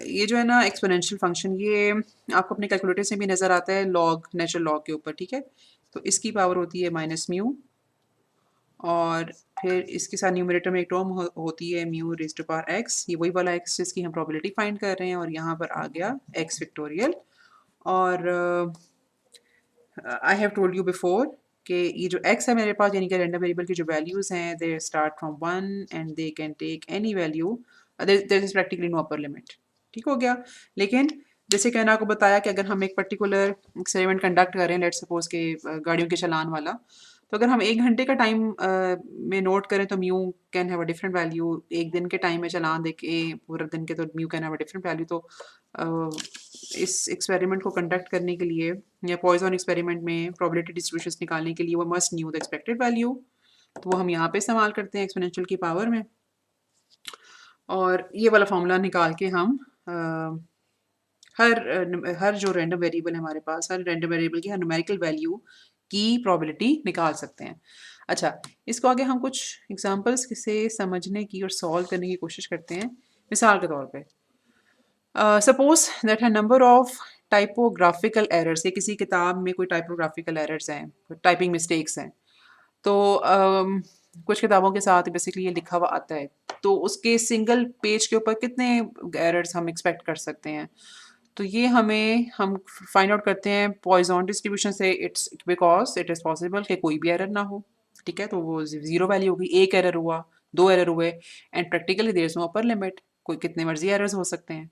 ये जो है ना एक्सपोनेंशियल फंक्शन, ये आपको अपने कैलकुलेटर से भी नज़र आता है लॉग, नेचुरल लॉग के ऊपर, ठीक है। तो इसकी पावर होती है माइनस म्यू, और फिर इसके साथ न्यूमरेटर में एक टर्म होती है mu raise to power x, ये वही वाला एक्स जिसकी हम प्रोबेबिलिटी फाइंड कर रहे हैं, और यहाँ पर आ गया एक्स फैक्टोरियल। और I have told you before कि ये जो x है मेरे पास, यानी कि रैंडम वेरिएबल की जो वैल्यूज़ हैं, they start from 1 and they can take any value, there is practically no upper limit, ठीक हो गया। लेकिन जैसे कि मैंने आपको बताया कि अगर हम एक पर्टिकुलर एक्सपेरिमेंट कंडक्ट कर रहे हैं, लेट्स सपोज के गाड़ियों के चालान वाला, तो अगर हम 1 घंटे का टाइम में नोट करें तो mu can have a different value, 1 दिन के टाइम में चलान देके पूरे दिन के तो mu can have a different value. तो इस एक्सपेरिमेंट को कंडक्ट करने के लिए या पॉइजन एक्सपेरिमेंट में प्रोबेबिलिटी डिस्ट्रीब्यूशंस निकालने के लिए वो must new the expected value, तो वो हम यहाँ पे इस्तेमाल करते हैं एक्सपोनेंशियल की पावर में, और ये वाला फॉर्मूला निकाल के हम हर जो रैंडम वेरिएबल है हमारे पास, हर रैंडम वेरिएबल की हर न्यूमेरिकल वैल्यू की प्रोबेबिलिटी निकाल सकते हैं। अच्छा, इसको आगे हम कुछ एग्जांपल्स से समझने की और सॉल्व करने की कोशिश करते हैं। मिसाल के तौर पे सपोज दैट है नंबर ऑफ टाइपोग्राफिकल एरर्स, ये किसी किताब में कोई टाइपोग्राफिकल एरर्स हैं, टाइपिंग मिस्टेक्स हैं। तो कुछ किताबों के साथ बेसिकली ये लिखा हुआ आता है, तो उसके सिंगल पेज के ऊपर कितने एरर्स हम एक्सपेक्ट कर सकते हैं। तो ये हम फाइंड आउट करते हैं पॉइजन डिस्ट्रीब्यूशन से, it's because it is possible कि कोई भी एरर ना हो, ठीक है। तो वो ज़ीरो वैल्यू होगी, एक एरर हुआ, दो एरर हुए, and practically there is no upper limit, कोई कितने मर्जी एरर्स हो सकते हैं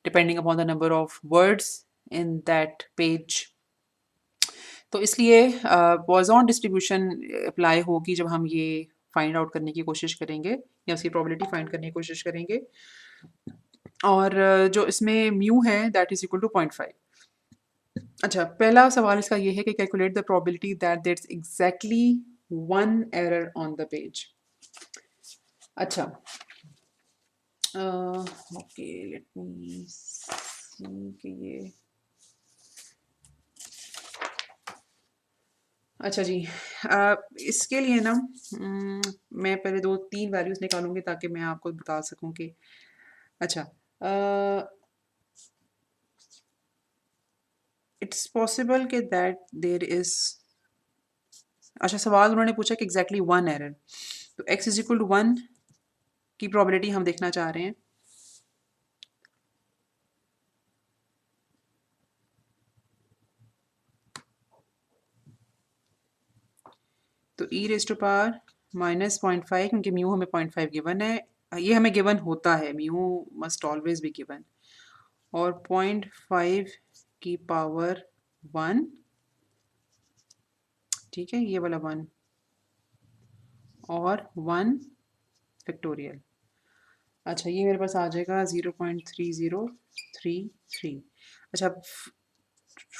depending upon the number of words in that page. तो इसलिए पॉइजन डिस्ट्रीब्यूशन अप्लाई होगी जब हम ये फाइंड आउट करने की कोशिश करेंगे या उसकी प्रोबेबिलिटी फाइंड करने की कोशिश करेंगे। और जो इसमें म्यू है दैट इज इक्वल टू 0.5। अच्छा, पहला सवाल इसका ये है कि calculate the probability that there is exactly one error on the page. अच्छा, ओके, लेट मी सी कि ये, अच्छा जी, इसके लिए ना मैं पहले 2-3 वैल्यूज़ निकालूंगी ताकि मैं आपको बता सकूं कि अच्छा, इट्स पॉसिबल कि दैट देयर इज, अच्छा सवाल उन्होंने पूछा कि एग्जैक्टली वन एरर, तो x is equal to one की प्रोबेबिलिटी हम देखना चाह रहे हैं। तो e raise to power minus 0.5, क्योंकि म्यू हमें 0.5 गिवन है, ये हमें गिवन होता है, mu must always be given, और 0.5 की पावर 1, ठीक है, ये वाला 1 और 1 फैक्टोरियल। अच्छा ये मेरे पास आ जाएगा 0.3033। अच्छा,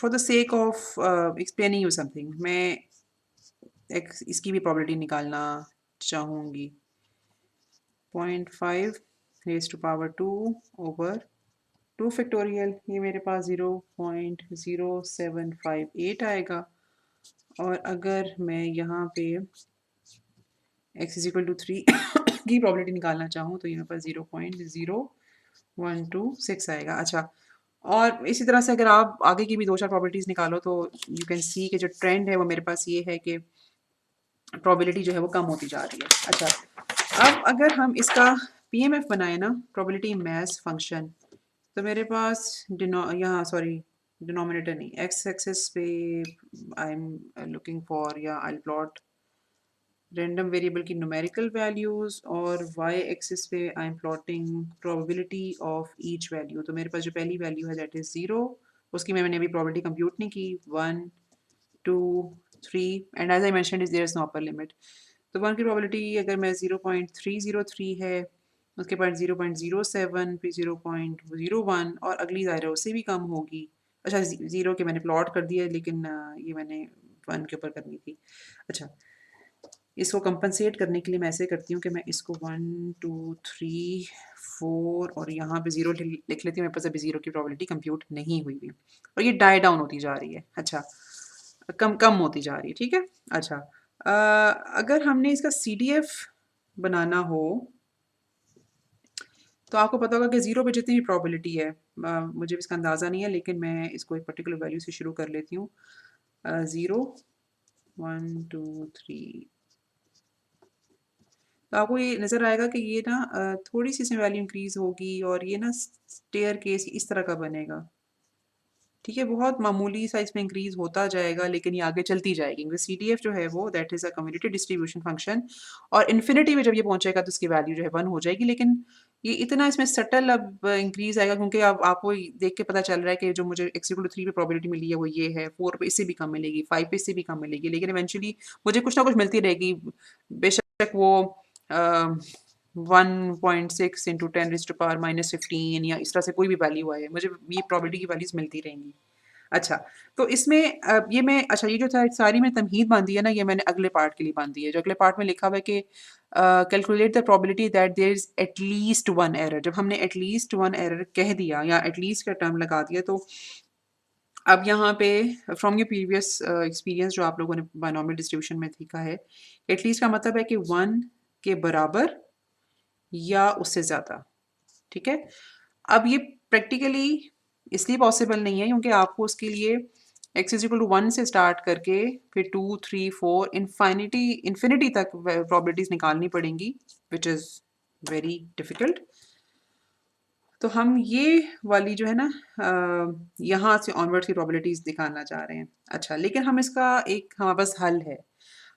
for the sake of explaining you something, मैं एक इसकी भी प्रोबेबिलिटी निकालना चाहूँगी। 0.5 raise to power 2 over 2 factorial, ये मेरे पास 0.0758 आएगा। और अगर मैं यहाँ पे x इज इक्वल टू 3 की प्रोबेबिलिटी निकालना चाहूँ तो यहाँ पर 0.0126 आएगा। अच्छा, और इसी तरह से अगर आप आगे की भी दो चार प्रॉपर्टीज़ निकालो तो यू कैन सी कि जो ट्रेंड है वो मेरे पास ये है कि प्रोबेबिलिटी जो है वो कम होती जा रही है। अच्छा, अब अगर हम इसका पीएमएफ बनाए ना, प्रोबेबिलिटी मास फंक्शन, तो मेरे पास यहाँ सॉरी डिनोमिनेटर नहीं, एक्स एक्सिस पे आई एम लुकिंग फॉर, या आई प्लॉट रैंडम वेरिएबल की न्यूमेरिकल वैल्यूज़, और वाई एक्सिस पे I am plotting probability of each value. तो मेरे पास जो पहली वैल्यू है दैट इज़ 0, उसकी मैंने अभी प्रोबेबिलिटी कंप्यूट नहीं की, 1 2 3, and as I mentioned is there is no upper limit. तो 1 की प्रोबेबिलिटी अगर मैं 0.303 है, उसके बाद 0.07, फिर 0.01, और अगली ज़ाहिर है उससे भी कम होगी। अच्छा, ज़ीरो के मैंने प्लॉट कर दिया, लेकिन ये मैंने 1 के ऊपर करनी थी। अच्छा, इसको कंपनसेट करने के लिए मैं ऐसे करती हूँ कि मैं इसको 1 2 3 4 और यहाँ पे 0 लिख लेती हूँ। मेरे पास अभी 0 की प्रोबेबिलिटी कंप्यूट नहीं हुई हुई, और ये डाई डाउन होती जा रही है। अच्छा, कम कम होती जा रही है, ठीक है। अच्छा, अगर हमने इसका CDF बनाना हो तो आपको पता होगा कि 0 पे जितनी भी प्रोबेबिलिटी है, मुझे इसका अंदाज़ा नहीं है, लेकिन मैं इसको एक पर्टिकुलर वैल्यू से शुरू कर लेती हूँ। 0 1 2 3, तो आपको ये नज़र आएगा कि ये ना थोड़ी सी इसमें वैल्यू इंक्रीज़ होगी, और ये ना स्टेयर केस इस तरह का बनेगा, ठीक है, बहुत मामूली सा इसमें इंक्रीज़ होता जाएगा, लेकिन ये आगे चलती जाएगी, क्योंकि CDF जो है वो that is a commutative distribution function, और इन्फिनिटी में जब ये पहुंचेगा तो इसकी वैल्यू जो है 1 हो जाएगी। लेकिन ये इतना इसमें सटल अब इंक्रीज़ आएगा, क्योंकि अब आपको देख के पता चल रहा है कि जो मुझे x इक्वल टू 3 पे प्रोबेबिलिटी मिली है वो ये है, 4 पे इससे भी कम मिलेगी, 5 पे इससे भी कम मिलेगी, लेकिन इवेंचुअली मुझे कुछ ना कुछ मिलती रहेगी, बेशक वो 1.6 इंटू 10 रेज़ टू पावर -15 या इस तरह से कोई भी वैल्यू आए, मुझे ये प्रोबेबिलिटी की वैल्यूज़ मिलती रहेंगी। अच्छा, तो इसमें ये मैं, अच्छा ये जो था सारी मैंने तमहीद बांधी है ना, ये मैंने अगले पार्ट के लिए बांधी है। जो अगले पार्ट में लिखा हुआ है कि calculate the probability that there is at least one error, जब हमने एटलीस्ट वन एरर कह दिया या एटलीस्ट का टर्म लगा दिया, तो अब यहाँ पे फ्रॉम योर प्रीवियस एक्सपीरियंस जो आप लोगों ने बायनॉमियल डिस्ट्रीब्यूशन में सीखा है, एटलीस्ट का मतलब है कि 1 के बराबर या उससे ज़्यादा, ठीक है। अब ये प्रैक्टिकली इसलिए पॉसिबल नहीं है क्योंकि आपको उसके लिए x इज इक्वल टू 1 से स्टार्ट करके फिर 2 3 4 इन्फिनिटी तक प्रोबेबिलिटीज निकालनी पड़ेंगी, विच इज़ वेरी डिफ़िकल्ट। तो हम ये वाली जो है ना यहाँ से ऑनवर्ड्स की प्रोबेबिलिटीज दिखाना चाह रहे हैं। अच्छा, लेकिन हम इसका एक हमारे पास हल है।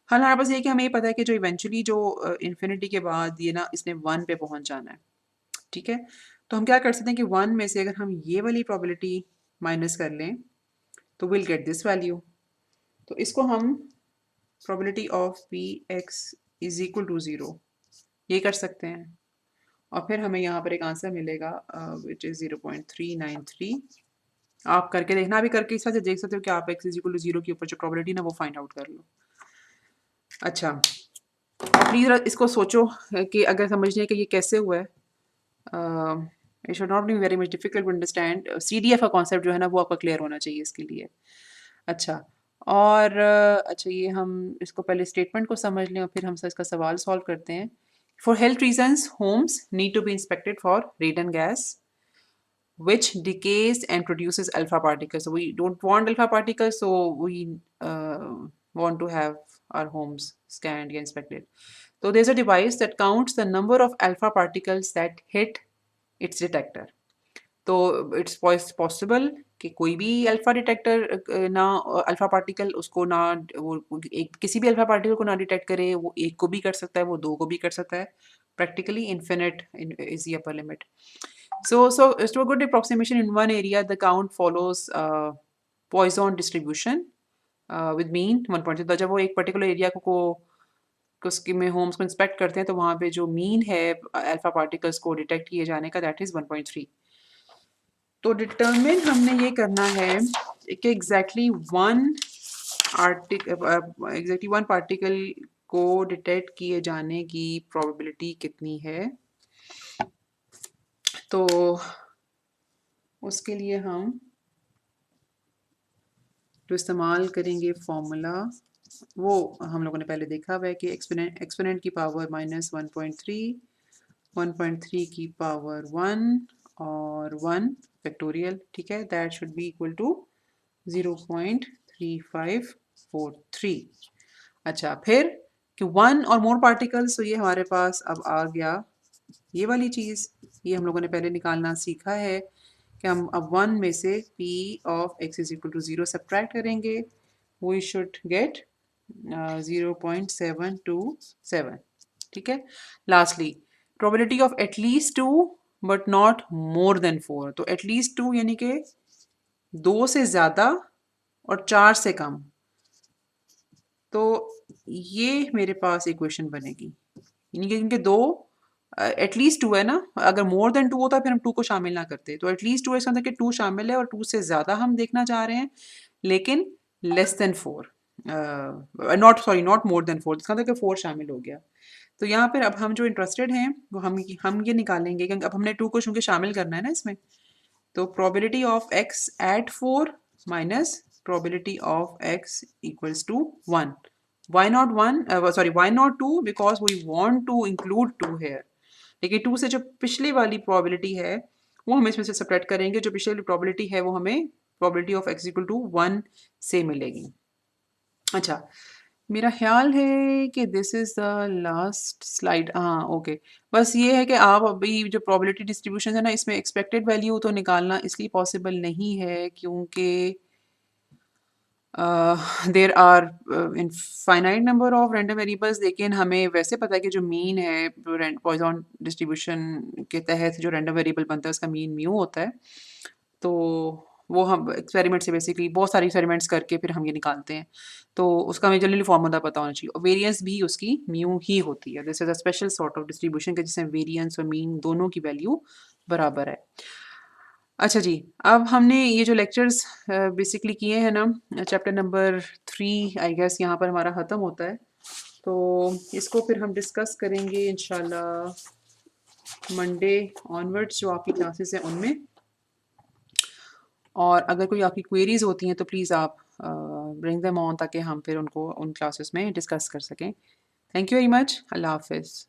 हल हमारे पास ये है कि हमें ये पता है कि जो इवेंचुअली जो इन्फिनिटी के बाद ये ना इसने 1 पे पहुंच जाना है, ठीक है। तो हम क्या कर सकते हैं कि 1 में से अगर हम ये वाली प्रोबेबिलिटी माइनस कर लें तो विल गेट दिस वैल्यू। तो इसको हम probability of P X is equal to 0 ये कर सकते हैं, और फिर हमें यहाँ पर एक आंसर मिलेगा विच इज़ 0.393। आप करके देखना, भी करके इस तरह से देख सकते हो कि आप एक्स इज इक्वल टू 0 के ऊपर जो प्रोबेबिलिटी ना वो फाइंड आउट कर लो। अच्छा, प्लीज़ इसको सोचो कि अगर समझने कि ये कैसे हुआ है, it should not be very much difficult to understand. CDF का कॉन्सेप्ट जो है ना वो आपका क्लियर होना चाहिए इसके लिए। अच्छा, और अच्छा ये हम इसको पहले स्टेटमेंट को समझ लें और फिर हम इसका सवाल सॉल्व करते हैं। For health reasons homes need to be inspected for radon gas. which decays and produces alpha particles. So we don't want alpha particles, so we want to have our homes scanned and inspected. So there's a device that counts the number of alpha particles that hit its detector. तो इट्स पॉसिबल कि कोई भी अल्फा डिटेक्टर ना अल्फा पार्टिकल उसको ना वो एक किसी भी अल्फा पार्टिकल को ना डिटेक्ट करे, वो एक को भी कर सकता है, वो दो को भी कर सकता है. Practically infinite is the upper limit. So to a good approximation in one area, the count follows Poisson distribution with mean 1.3. तो जब वो एक पर्टिकुलर एरिया को उसके में होम्स को इंस्पेक्ट करते हैं तो वहाँ पे जो मीन है अल्फा पार्टिकल्स को डिटेक्ट किए जाने का दैट इज़ 1.3. तो डिटरमिन हमने ये करना है कि एग्जैक्टली वन पार्टिकल को डिटेक्ट किए जाने की प्रोबेबिलिटी कितनी है. तो उसके लिए हम जो इस्तेमाल करेंगे फॉर्मूला वो हम लोगों ने पहले देखा हुआ है कि एक्सपोनेंट की पावर -1.3, 1.3 की पावर 1 और 1 फैक्टोरियल. ठीक है, that should be equal to 0.3543. अच्छा, फिर कि 1 और मोर पार्टिकल्स, तो ये हमारे पास अब आ गया ये वाली चीज़. ये हम लोगों ने पहले निकालना सीखा है कि हम अब 1 में से p of x is equal to 0 subtract करेंगे. We should get 0.727. ठीक है. Lastly probability of at least 2 but not more than 4. तो एटलीस्ट 2 यानी कि 2 से ज़्यादा और 4 से कम. तो ये मेरे पास इक्वेशन बनेगी, यानी कि इनके दो एटलीस्ट 2 है ना. अगर मोर देन 2 होता फिर हम 2 को शामिल ना करते. तो एटलीस्ट 2 है, इसका मतलब कि 2 शामिल है और 2 से ज़्यादा हम देखना चाह रहे हैं, लेकिन less than 4, not more than 4, इसका मतलब कि 4 शामिल हो गया. तो यहाँ पर अब हम जो इंटरेस्टेड हैं वो हम ये निकालेंगे कि अब हमने 2 को चूँकि शामिल करना है ना इसमें. तो probability of x at 4 minus probability of x equals to 1. Why not 1? Why not 2? Because we want to include 2 here. लेकिन 2 से जो पिछली वाली प्रोबेबिलिटी है वो हम इसमें से सब्ट्रैक्ट करेंगे. जो पिछली वाली प्रोबेबिलिटी है वो हमें probability of x equal to 1 से मिलेगी. अच्छा, मेरा ख्याल है कि this is the last slide. हाँ, ओके. बस ये है कि आप अभी जो प्रोबेबिलिटी डिस्ट्रीब्यूशन है ना, इसमें एक्सपेक्टेड वैल्यू तो निकालना इसलिए पॉसिबल नहीं है क्योंकि there are infinite number of random variables. लेकिन हमें वैसे पता है कि जो मीन है पॉइसन डिस्ट्रीब्यूशन के तहत जो रैंडम वेरिएबल बनता है उसका मीन म्यू होता है. तो वो हम एक्सपेरिमेंट से बेसिकली बहुत सारे एक्सपेरिमेंट्स करके फिर हम ये निकालते हैं. तो उसका हमें जनरली फॉर्मूला पता होना चाहिए. और वेरिएंस भी उसकी म्यू ही होती है. This is a special sort of distribution के जिसमें वेरिएंस और मीन दोनों की वैल्यू बराबर है. अच्छा जी, अब हमने ये जो लेक्चर्स बेसिकली किए हैं ना, चैप्टर नंबर 3 आई गेस यहाँ पर हमारा ख़त्म होता है. तो इसको फिर हम डिस्कस करेंगे इंशाल्लाह मंडे ऑनवर्ड्स जो आपकी क्लासेस हैं उनमें. और अगर कोई आपकी क्वेरीज होती हैं तो प्लीज़ आप ब्रिंग देम ऑन ताकि हम फिर उनको उन क्लासेस में डिस्कस कर सकें. Thank you very much. Allah हाफिज़.